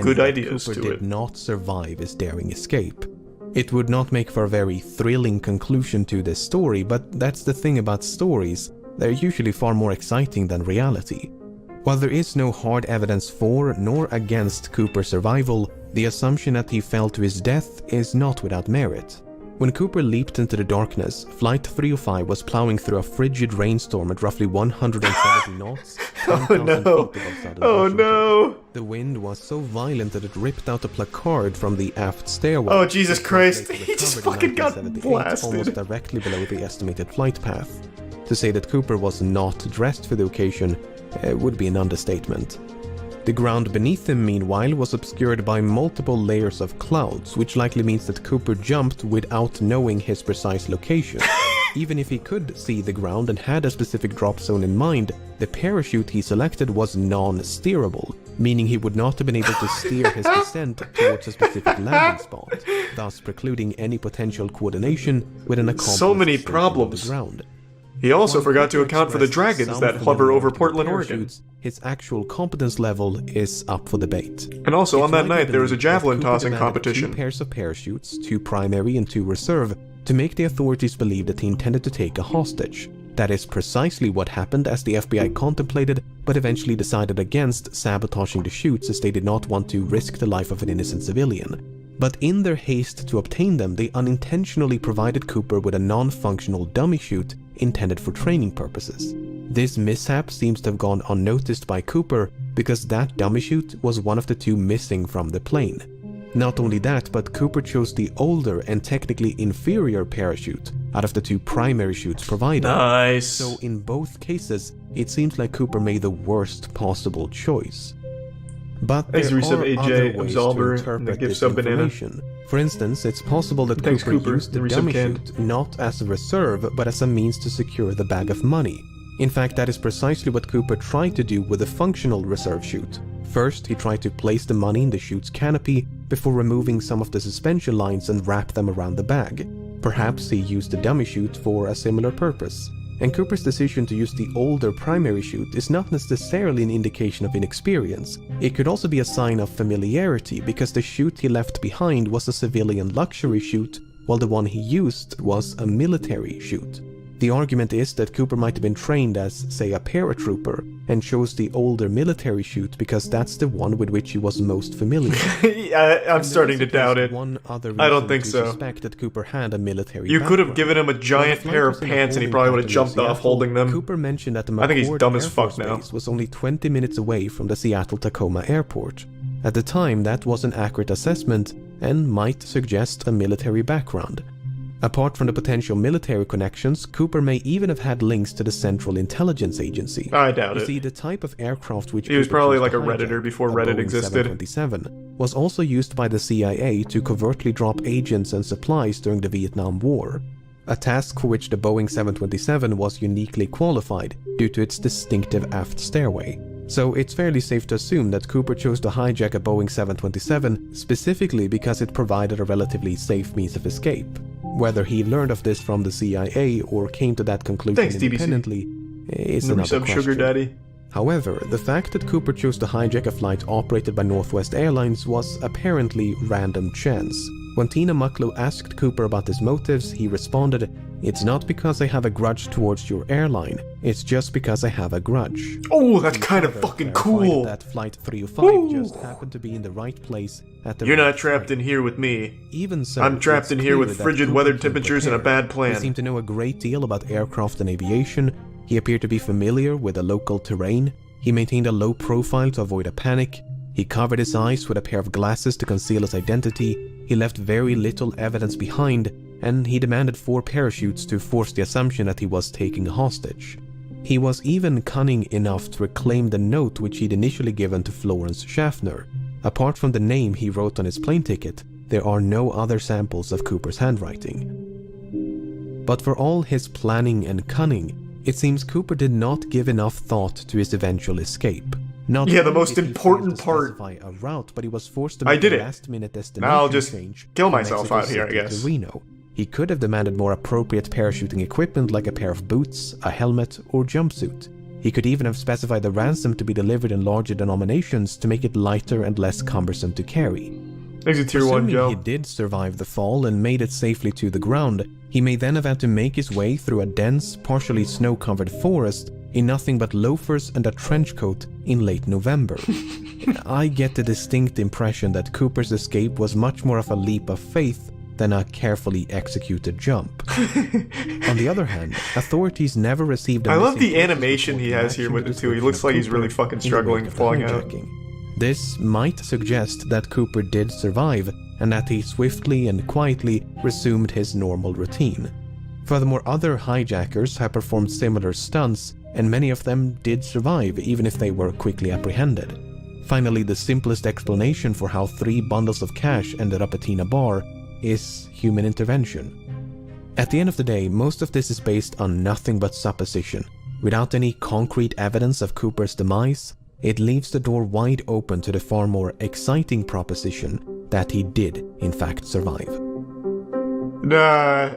good ideas to it. Cooper did not survive his daring escape. It would not make for a very thrilling conclusion to this story, but that's the thing about stories. They're usually far more exciting than reality. While there is no hard evidence for nor against Cooper's survival, the assumption that he fell to his death is not without merit. When Cooper leaped into the darkness, Flight 305 was plowing through a frigid rainstorm at roughly 170 knots. Oh no! Oh no! The wind was so violent that it ripped out a placard from the aft stairwell. Oh Jesus Christ! He just fucking got blasted! Almost directly below the estimated flight path. To say that Cooper was not dressed for the occasion would be an understatement. The ground beneath him, meanwhile, was obscured by multiple layers of clouds, which likely means that Cooper jumped without knowing his precise location. Even if he could see the ground and had a specific drop zone in mind, the parachute he selected was non-steerable, meaning he would not have been able to steer his descent towards a specific landing spot, thus precluding any potential coordination with an accomplice so many problems. On the ground. He also forgot to account for the dragons that hover over Portland, Oregon. His actual competence level is up for debate. And also, on that night, there was a javelin tossing competition. 2 pairs of parachutes, 2 primary and 2 reserve, to make the authorities believe that he intended to take a hostage. That is precisely what happened, as the FBI contemplated, but eventually decided against sabotaging the chutes as they did not want to risk the life of an innocent civilian. But in their haste to obtain them, they unintentionally provided Cooper with a non-functional dummy chute intended for training purposes. This mishap seems to have gone unnoticed by Cooper because that dummy chute was one of the 2 missing from the plane. Not only that, but Cooper chose the older and technically inferior parachute out of the 2 primary chutes provided. Nice. So in both cases, it seems like Cooper made the worst possible choice. But there are other ways to interpret this information. For instance, it's possible that Cooper used the dummy chute not as a reserve, but as a means to secure the bag of money. In fact, that is precisely what Cooper tried to do with the functional reserve chute. First, he tried to place the money in the chute's canopy before removing some of the suspension lines and wrap them around the bag. Perhaps he used the dummy chute for a similar purpose. And Cooper's decision to use the older primary chute is not necessarily an indication of inexperience. It could also be a sign of familiarity, because the chute he left behind was a civilian luxury chute, while the one he used was a military chute. The argument is that Cooper might have been trained as, say, a paratrooper, and chose the older military chute because that's the one with which he was most familiar. I'm starting to doubt it. I don't think so. Suspect that Cooper had a military You could have given him a giant pair of pants and he probably would have jumped off holding them. Cooper mentioned that the I think he's dumb as Air fuck Force now. Base was only 20 minutes away from the Seattle-Tacoma airport. At the time, that was an accurate assessment and might suggest a military background. Apart from the potential military connections, Cooper may even have had links to the Central Intelligence Agency. I doubt it. You see, the type of aircraft which he was Cooper probably chose like a to hijack, Redditor before a Reddit Boeing existed. 727, was also used by the CIA to covertly drop agents and supplies during the Vietnam War. a task for which the Boeing 727 was uniquely qualified due to its distinctive aft stairway. So it's fairly safe to assume that Cooper chose to hijack a Boeing 727 specifically because it provided a relatively safe means of escape. Whether he learned of this from the CIA or came to that conclusion independently is another question. Sugar Daddy. However, the fact that Cooper chose to hijack a flight operated by Northwest Airlines was apparently random chance. When Tina Mucklow asked Cooper about his motives, he responded, "It's not because I have a grudge towards your airline, it's just because I have a grudge." Oh, that's kind of fucking cool. That Flight 305 just happened to be in the right place at the You're right not trapped time. in here with me. Even so, I'm trapped in here with clear that frigid Cooper weather came temperatures and a prepared. bad plan. He seemed to know a great deal about aircraft and aviation. He appeared to be familiar with the local terrain. He maintained a low profile to avoid a panic. He covered his eyes with a pair of glasses to conceal his identity. He left very little evidence behind, and he demanded 4 parachutes to force the assumption that he was taking a hostage. He was even cunning enough to reclaim the note which he'd initially given to Florence Schaffner. Apart from the name he wrote on his plane ticket, there are no other samples of Cooper's handwriting. But for all his planning and cunning, it seems Cooper did not give enough thought to his eventual escape. Not Yeah, the only most did he important fail to part. specify a route, but he was forced to I make did a it. last-minute destination Now I'll just change kill from myself Mexico out here, I City guess. to Reno. He could have demanded more appropriate parachuting equipment like a pair of boots, a helmet, or jumpsuit. He could even have specified the ransom to be delivered in larger denominations to make it lighter and less cumbersome to carry. Exit Tier 1, Assuming Joe. he did survive the fall and made it safely to the ground, he may then have had to make his way through a dense, partially snow-covered forest in nothing but loafers and a trench coat in late November. I get the distinct impression that Cooper's escape was much more of a leap of faith than a carefully executed jump. On the other hand, authorities never received a I love missing the persons animation report he in has here action with to it too. He description looks of like he's Cooper really fucking in the struggling, wake of the falling out. hijacking. This might suggest that Cooper did survive and that he swiftly and quietly resumed his normal routine. Furthermore, other hijackers have performed similar stunts, and many of them did survive even if they were quickly apprehended. Finally, the simplest explanation for how 3 bundles of cash ended up at Tina Bar is human intervention. At the end of the day, most of this is based on nothing but supposition. Without any concrete evidence of Cooper's demise, it leaves the door wide open to the far more exciting proposition that he did, in fact, survive. Nah,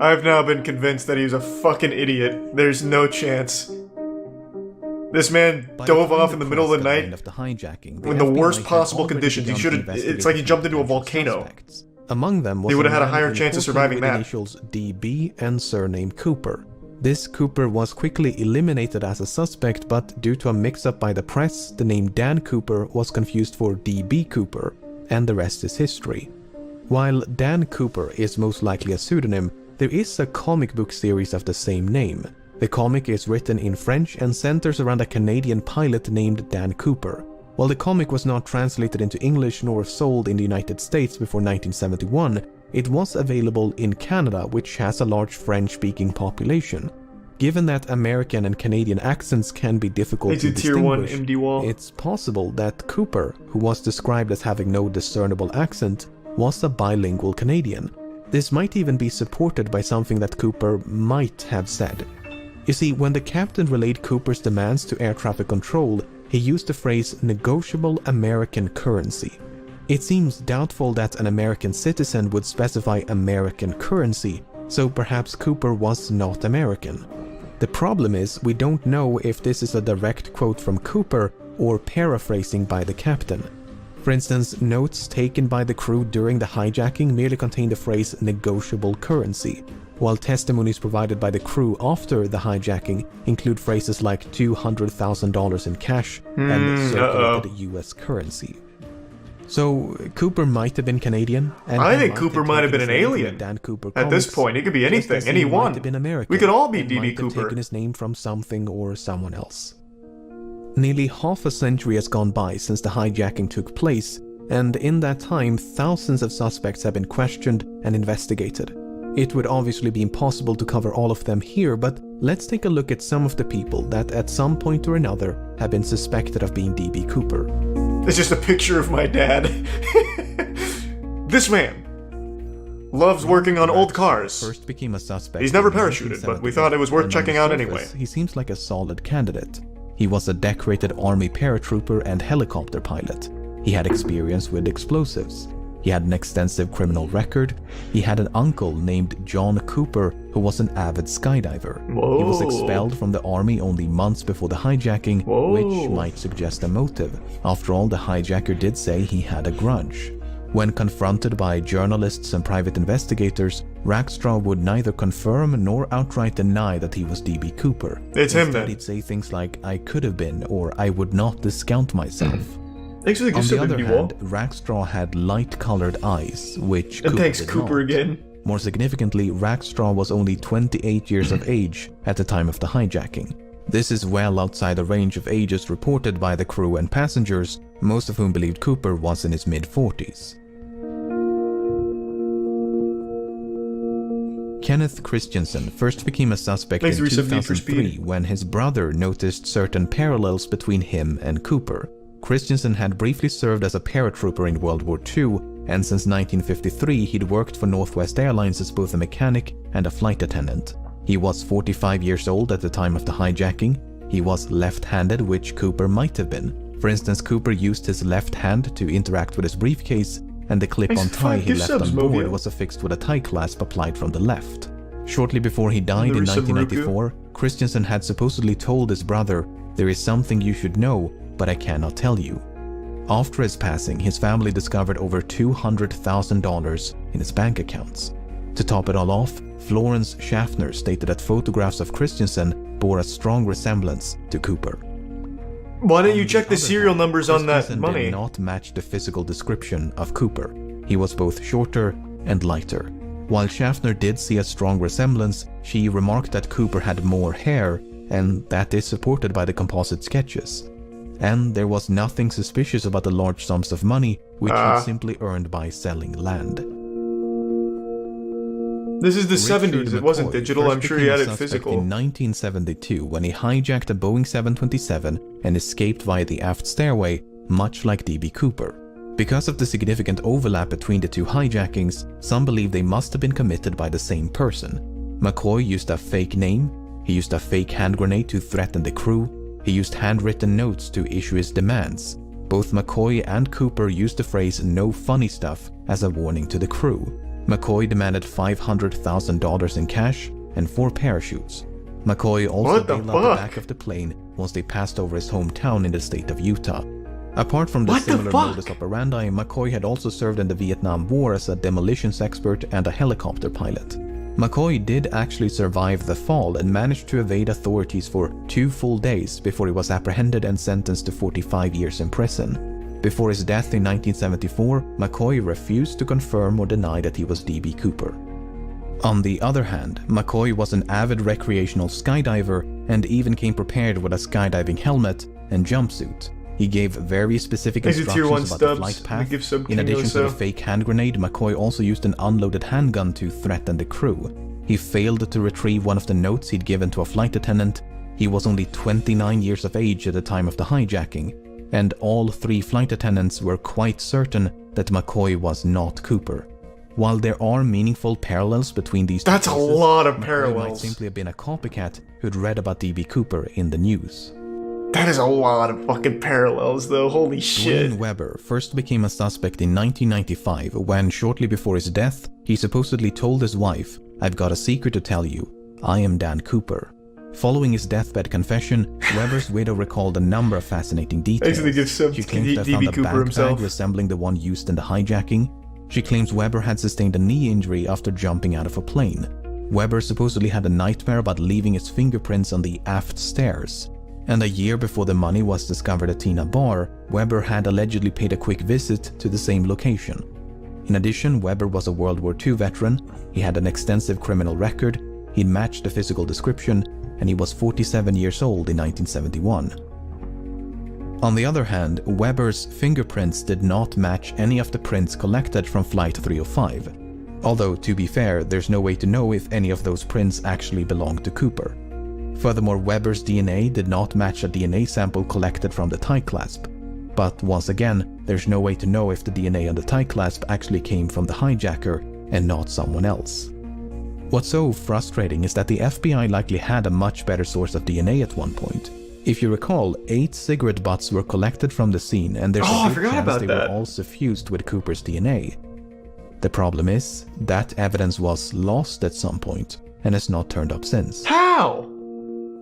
I've now been convinced that he's a fucking idiot. There's no chance. This man dove off in the middle of the night in the worst possible conditions. He should have. It's like he jumped into a volcano. Among them was They would have had a man higher in chance of Portland surviving with that. Initials DB and surname Cooper. This Cooper was quickly eliminated as a suspect, but due to a mix-up by the press, the name Dan Cooper was confused for DB Cooper, and the rest is history. While Dan Cooper is most likely a pseudonym, there is a comic book series of the same name. The comic is written in French and centers around a Canadian pilot named Dan Cooper. While the comic was not translated into English nor sold in the United States before 1971, it was available in Canada, which has a large French-speaking population. Given that American and Canadian accents can be difficult to Tier 1 distinguish, MD wall. it's possible that Cooper, who was described as having no discernible accent, was a bilingual Canadian. This might even be supported by something that Cooper might have said. You see, when the captain relayed Cooper's demands to air traffic control, he used the phrase negotiable American currency. It seems doubtful that an American citizen would specify American currency, so perhaps Cooper was not American. The problem is, we don't know if this is a direct quote from Cooper or paraphrasing by the captain. For instance, notes taken by the crew during the hijacking merely contain the phrase negotiable currency, while testimonies provided by the crew after the hijacking include phrases like $200,000 in cash and circulated US currency. So Cooper might have been Canadian. And I think Cooper might have been an alien. Dan Cooper At this point, it could be anything, anyone. We could all be DB Cooper. Taken his name from something or someone else. Nearly half a century has gone by since the hijacking took place, and in that time, thousands of suspects have been questioned and investigated. It would obviously be impossible to cover all of them here, but let's take a look at some of the people that at some point or another have been suspected of being DB Cooper. It's just a picture of my dad. This man. Loves working on old cars. First became a suspect. He's never parachuted, but we thought it was worth checking out anyway. He seems like a solid candidate. He was a decorated Army paratrooper and helicopter pilot. He had experience with explosives. He had an extensive criminal record. He had an uncle named John Cooper who was an avid skydiver. Whoa. He was expelled from the army only months before the hijacking, which might suggest a motive. After all, the hijacker did say he had a grudge. When confronted by journalists and private investigators, Rackstraw would neither confirm nor outright deny that he was D.B. Cooper. It's him then. He'd say things like, "I could have been," or "I would not discount myself." Thanks for the On the other hand, hand, Rackstraw had light-colored eyes, which and Cooper thanks did Cooper not. again. More significantly, Rackstraw was only 28 years of age at the time of the hijacking. This is well outside the range of ages reported by the crew and passengers, most of whom believed Cooper was in his mid-40s. Kenneth Christensen first became a suspect in 2003 when his brother noticed certain parallels between him and Cooper. Christensen had briefly served as a paratrooper in World War II, and since 1953 he'd worked for Northwest Airlines as both a mechanic and a flight attendant. He was 45 years old at the time of the hijacking. He was left-handed, which Cooper might have been. For instance, Cooper used his left hand to interact with his briefcase, and the clip-on tie he left on board was affixed with a tie clasp applied from the left. Shortly before he died in 1994, Christensen had supposedly told his brother, "There is something you should know, but I cannot tell you." After his passing, his family discovered over $200,000 in his bank accounts. To top it all off, Florence Schaffner stated that photographs of Christensen bore a strong resemblance to Cooper. Why don't you check the serial numbers on that money? Did not match the physical description of Cooper. He was both shorter and lighter. While Schaffner did see a strong resemblance, she remarked that Cooper had more hair, and that is supported by the composite sketches. And there was nothing suspicious about the large sums of money which he simply earned by selling land. This is the 70s, it wasn't digital, I'm sure he had it physical. In 1972 when he hijacked a Boeing 727 and escaped via the aft stairway, much like D.B. Cooper. Because of the significant overlap between the two hijackings, some believe they must have been committed by the same person. McCoy used a fake name, he used a fake hand grenade to threaten the crew, he used handwritten notes to issue his demands. Both McCoy and Cooper used the phrase "no funny stuff" as a warning to the crew. McCoy demanded $500,000 in cash and 4 parachutes. McCoy also bailed out the back of the plane once they passed over his hometown in the state of Utah. Apart from the similar modus operandi, McCoy had also served in the Vietnam War as a demolitions expert and a helicopter pilot. McCoy did actually survive the fall and managed to evade authorities for 2 full days before he was apprehended and sentenced to 45 years in prison. Before his death in 1974, McCoy refused to confirm or deny that he was D.B. Cooper. On the other hand, McCoy was an avid recreational skydiver and even came prepared with a skydiving helmet and jumpsuit. He gave very specific instructions about the flight path. In addition to the fake hand grenade, McCoy also used an unloaded handgun to threaten the crew. He failed to retrieve one of the notes he'd given to a flight attendant. He was only 29 years of age at the time of the hijacking, and all 3 flight attendants were quite certain that McCoy was not Cooper. While there are meaningful parallels between these two cases, a lot of McCoy parallels. might simply have been a copycat who'd read about D.B. Cooper in the news. That is a lot of fucking parallels though, holy shit. Dwayne Weber first became a suspect in 1995 when, shortly before his death, he supposedly told his wife, "I've got a secret to tell you. I am Dan Cooper." Following his deathbed confession, Weber's widow recalled a number of fascinating details. She claims to have found a backpack resembling the one used in the hijacking. She claims Weber had sustained a knee injury after jumping out of a plane. Weber supposedly had a nightmare about leaving his fingerprints on the aft stairs. And a year before the money was discovered at Tina Bar, Weber had allegedly paid a quick visit to the same location. In addition, Weber was a World War II veteran, he had an extensive criminal record, he'd matched the physical description, and he was 47 years old in 1971. On the other hand, Weber's fingerprints did not match any of the prints collected from Flight 305. Although, to be fair, there's no way to know if any of those prints actually belonged to Cooper. Furthermore, Weber's DNA did not match a DNA sample collected from the tie clasp. But once again, there's no way to know if the DNA on the tie clasp actually came from the hijacker and not someone else. What's so frustrating is that the FBI likely had a much better source of DNA at one point. If you recall, 8 cigarette butts were collected from the scene, and there's a good chance they were all suffused with Cooper's DNA. The problem is, that evidence was lost at some point, and has not turned up since. How?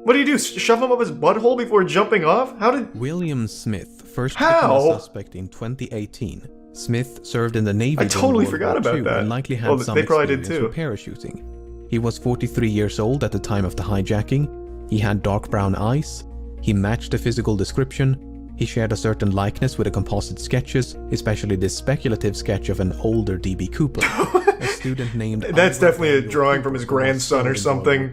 What do you do? Shove him up his butthole before jumping off? How did... William Smith first became a suspect in 2018. Smith served in the Navy. I totally forgot about that. And likely had some experience with parachuting. He was 43 years old at the time of the hijacking. He had dark brown eyes. He matched the physical description. He shared a certain likeness with the composite sketches, especially this speculative sketch of an older D.B. Cooper. A student named That's definitely a drawing from his grandson or something.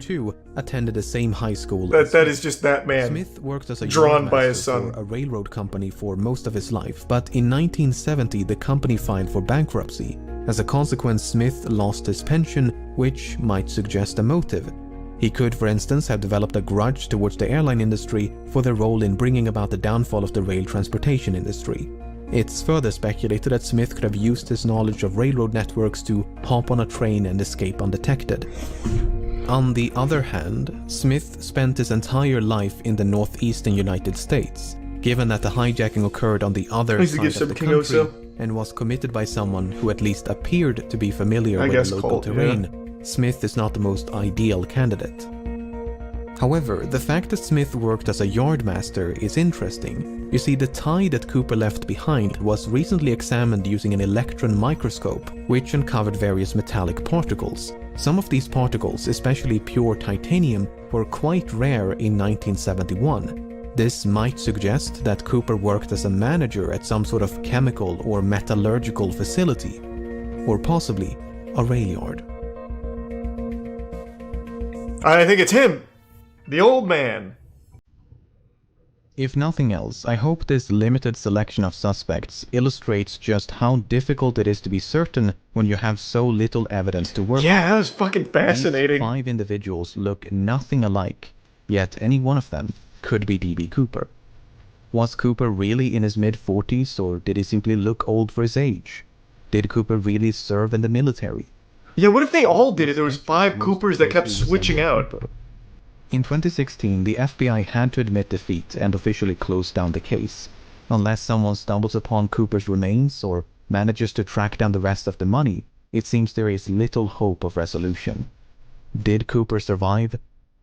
Attended the same high school. That is just that man. Smith worked as a drawn by his son. For a railroad company for most of his life, but in 1970 the company filed for bankruptcy. As a consequence, Smith lost his pension, which might suggest a motive. He could, for instance, have developed a grudge towards the airline industry for their role in bringing about the downfall of the rail transportation industry. It's further speculated that Smith could have used his knowledge of railroad networks to hop on a train and escape undetected. On the other hand, Smith spent his entire life in the northeastern United States. Given that the hijacking occurred on the other side of the country and was committed by someone who at least appeared to be familiar with the local terrain, Smith is not the most ideal candidate. However, the fact that Smith worked as a yardmaster is interesting. You see, the tie that Cooper left behind was recently examined using an electron microscope, which uncovered various metallic particles. Some of these particles, especially pure titanium, were quite rare in 1971. This might suggest that Cooper worked as a manager at some sort of chemical or metallurgical facility, or possibly a rail yard. I think it's him! The old man! If nothing else, I hope this limited selection of suspects illustrates just how difficult it is to be certain when you have so little evidence to work with. Yeah, that was fucking fascinating. These 5 individuals look nothing alike, yet any one of them could be D.B. Cooper. Was Cooper really in his mid-40s, or did he simply look old for his age? Did Cooper really serve in the military? Yeah, what if they all did it? There was 5 Coopers that kept switching out. In 2016, the FBI had to admit defeat and officially close down the case. Unless someone stumbles upon Cooper's remains or manages to track down the rest of the money, it seems there is little hope of resolution. Did Cooper survive?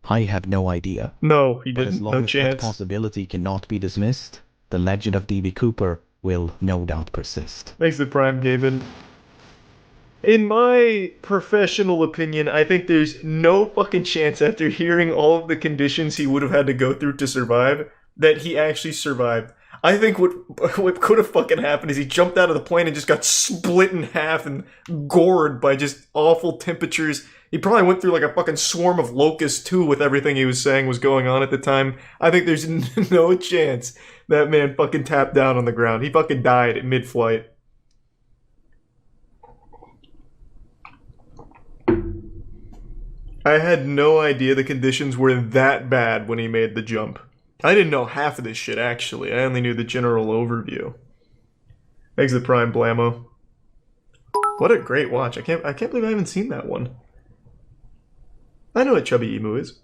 I have no idea. No, he but didn't. As long no as chance. That possibility cannot be dismissed, the legend of D.B. Cooper will no doubt persist. Thanks to Prime Gavin. In my professional opinion, I think there's no fucking chance after hearing all of the conditions he would have had to go through to survive, that he actually survived. I think what could have fucking happened is he jumped out of the plane and just got split in half and gored by just awful temperatures. He probably went through like a fucking swarm of locusts too with everything he was saying was going on at the time. I think there's no chance that man fucking tapped down on the ground. He fucking died mid-flight. I had no idea the conditions were that bad when he made the jump. I didn't know half of this shit, actually. I only knew the general overview. Thanks to Prime Blammo. What a great watch. I can't believe I haven't seen that one. I know what Chubby Emu is.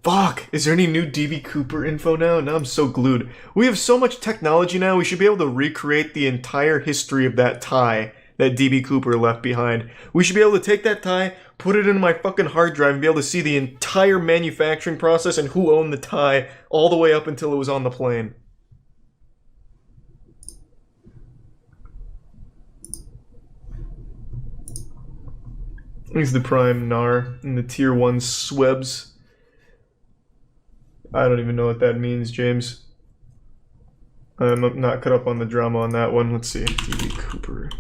Fuck! Is there any new D.B. Cooper info now? Now I'm so glued. We have so much technology now, we should be able to recreate the entire history of that tie that D.B. Cooper left behind. We should be able to take that tie, put it in my fucking hard drive, and be able to see the entire manufacturing process and who owned the tie all the way up until it was on the plane. Here's the Prime Nar and the Tier 1 Swebs. I don't even know what that means, James. I'm not caught up on the drama on that one. Let's see. D.B. Cooper.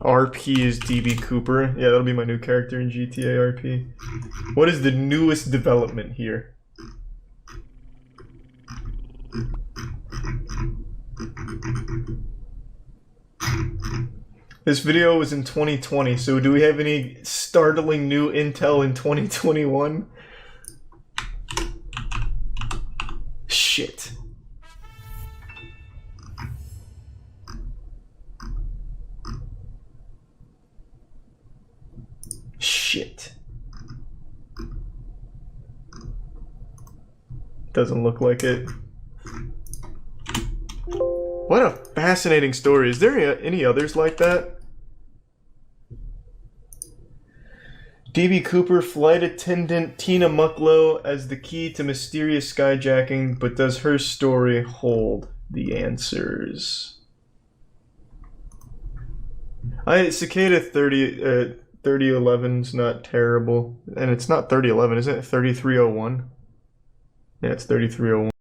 RP is D.B. Cooper. Yeah, that'll be my new character in GTA RP. What is the newest development here? This video was in 2020, so do we have any startling new intel in 2021? Shit. Doesn't look like it. What a fascinating story. Is there any others like that? D.B. Cooper, flight attendant Tina Mucklow as the key to mysterious skyjacking, but does her story hold the answers? Cicada 3011's not terrible. And it's not 3011, is it? 3301? Yeah, it's 3301.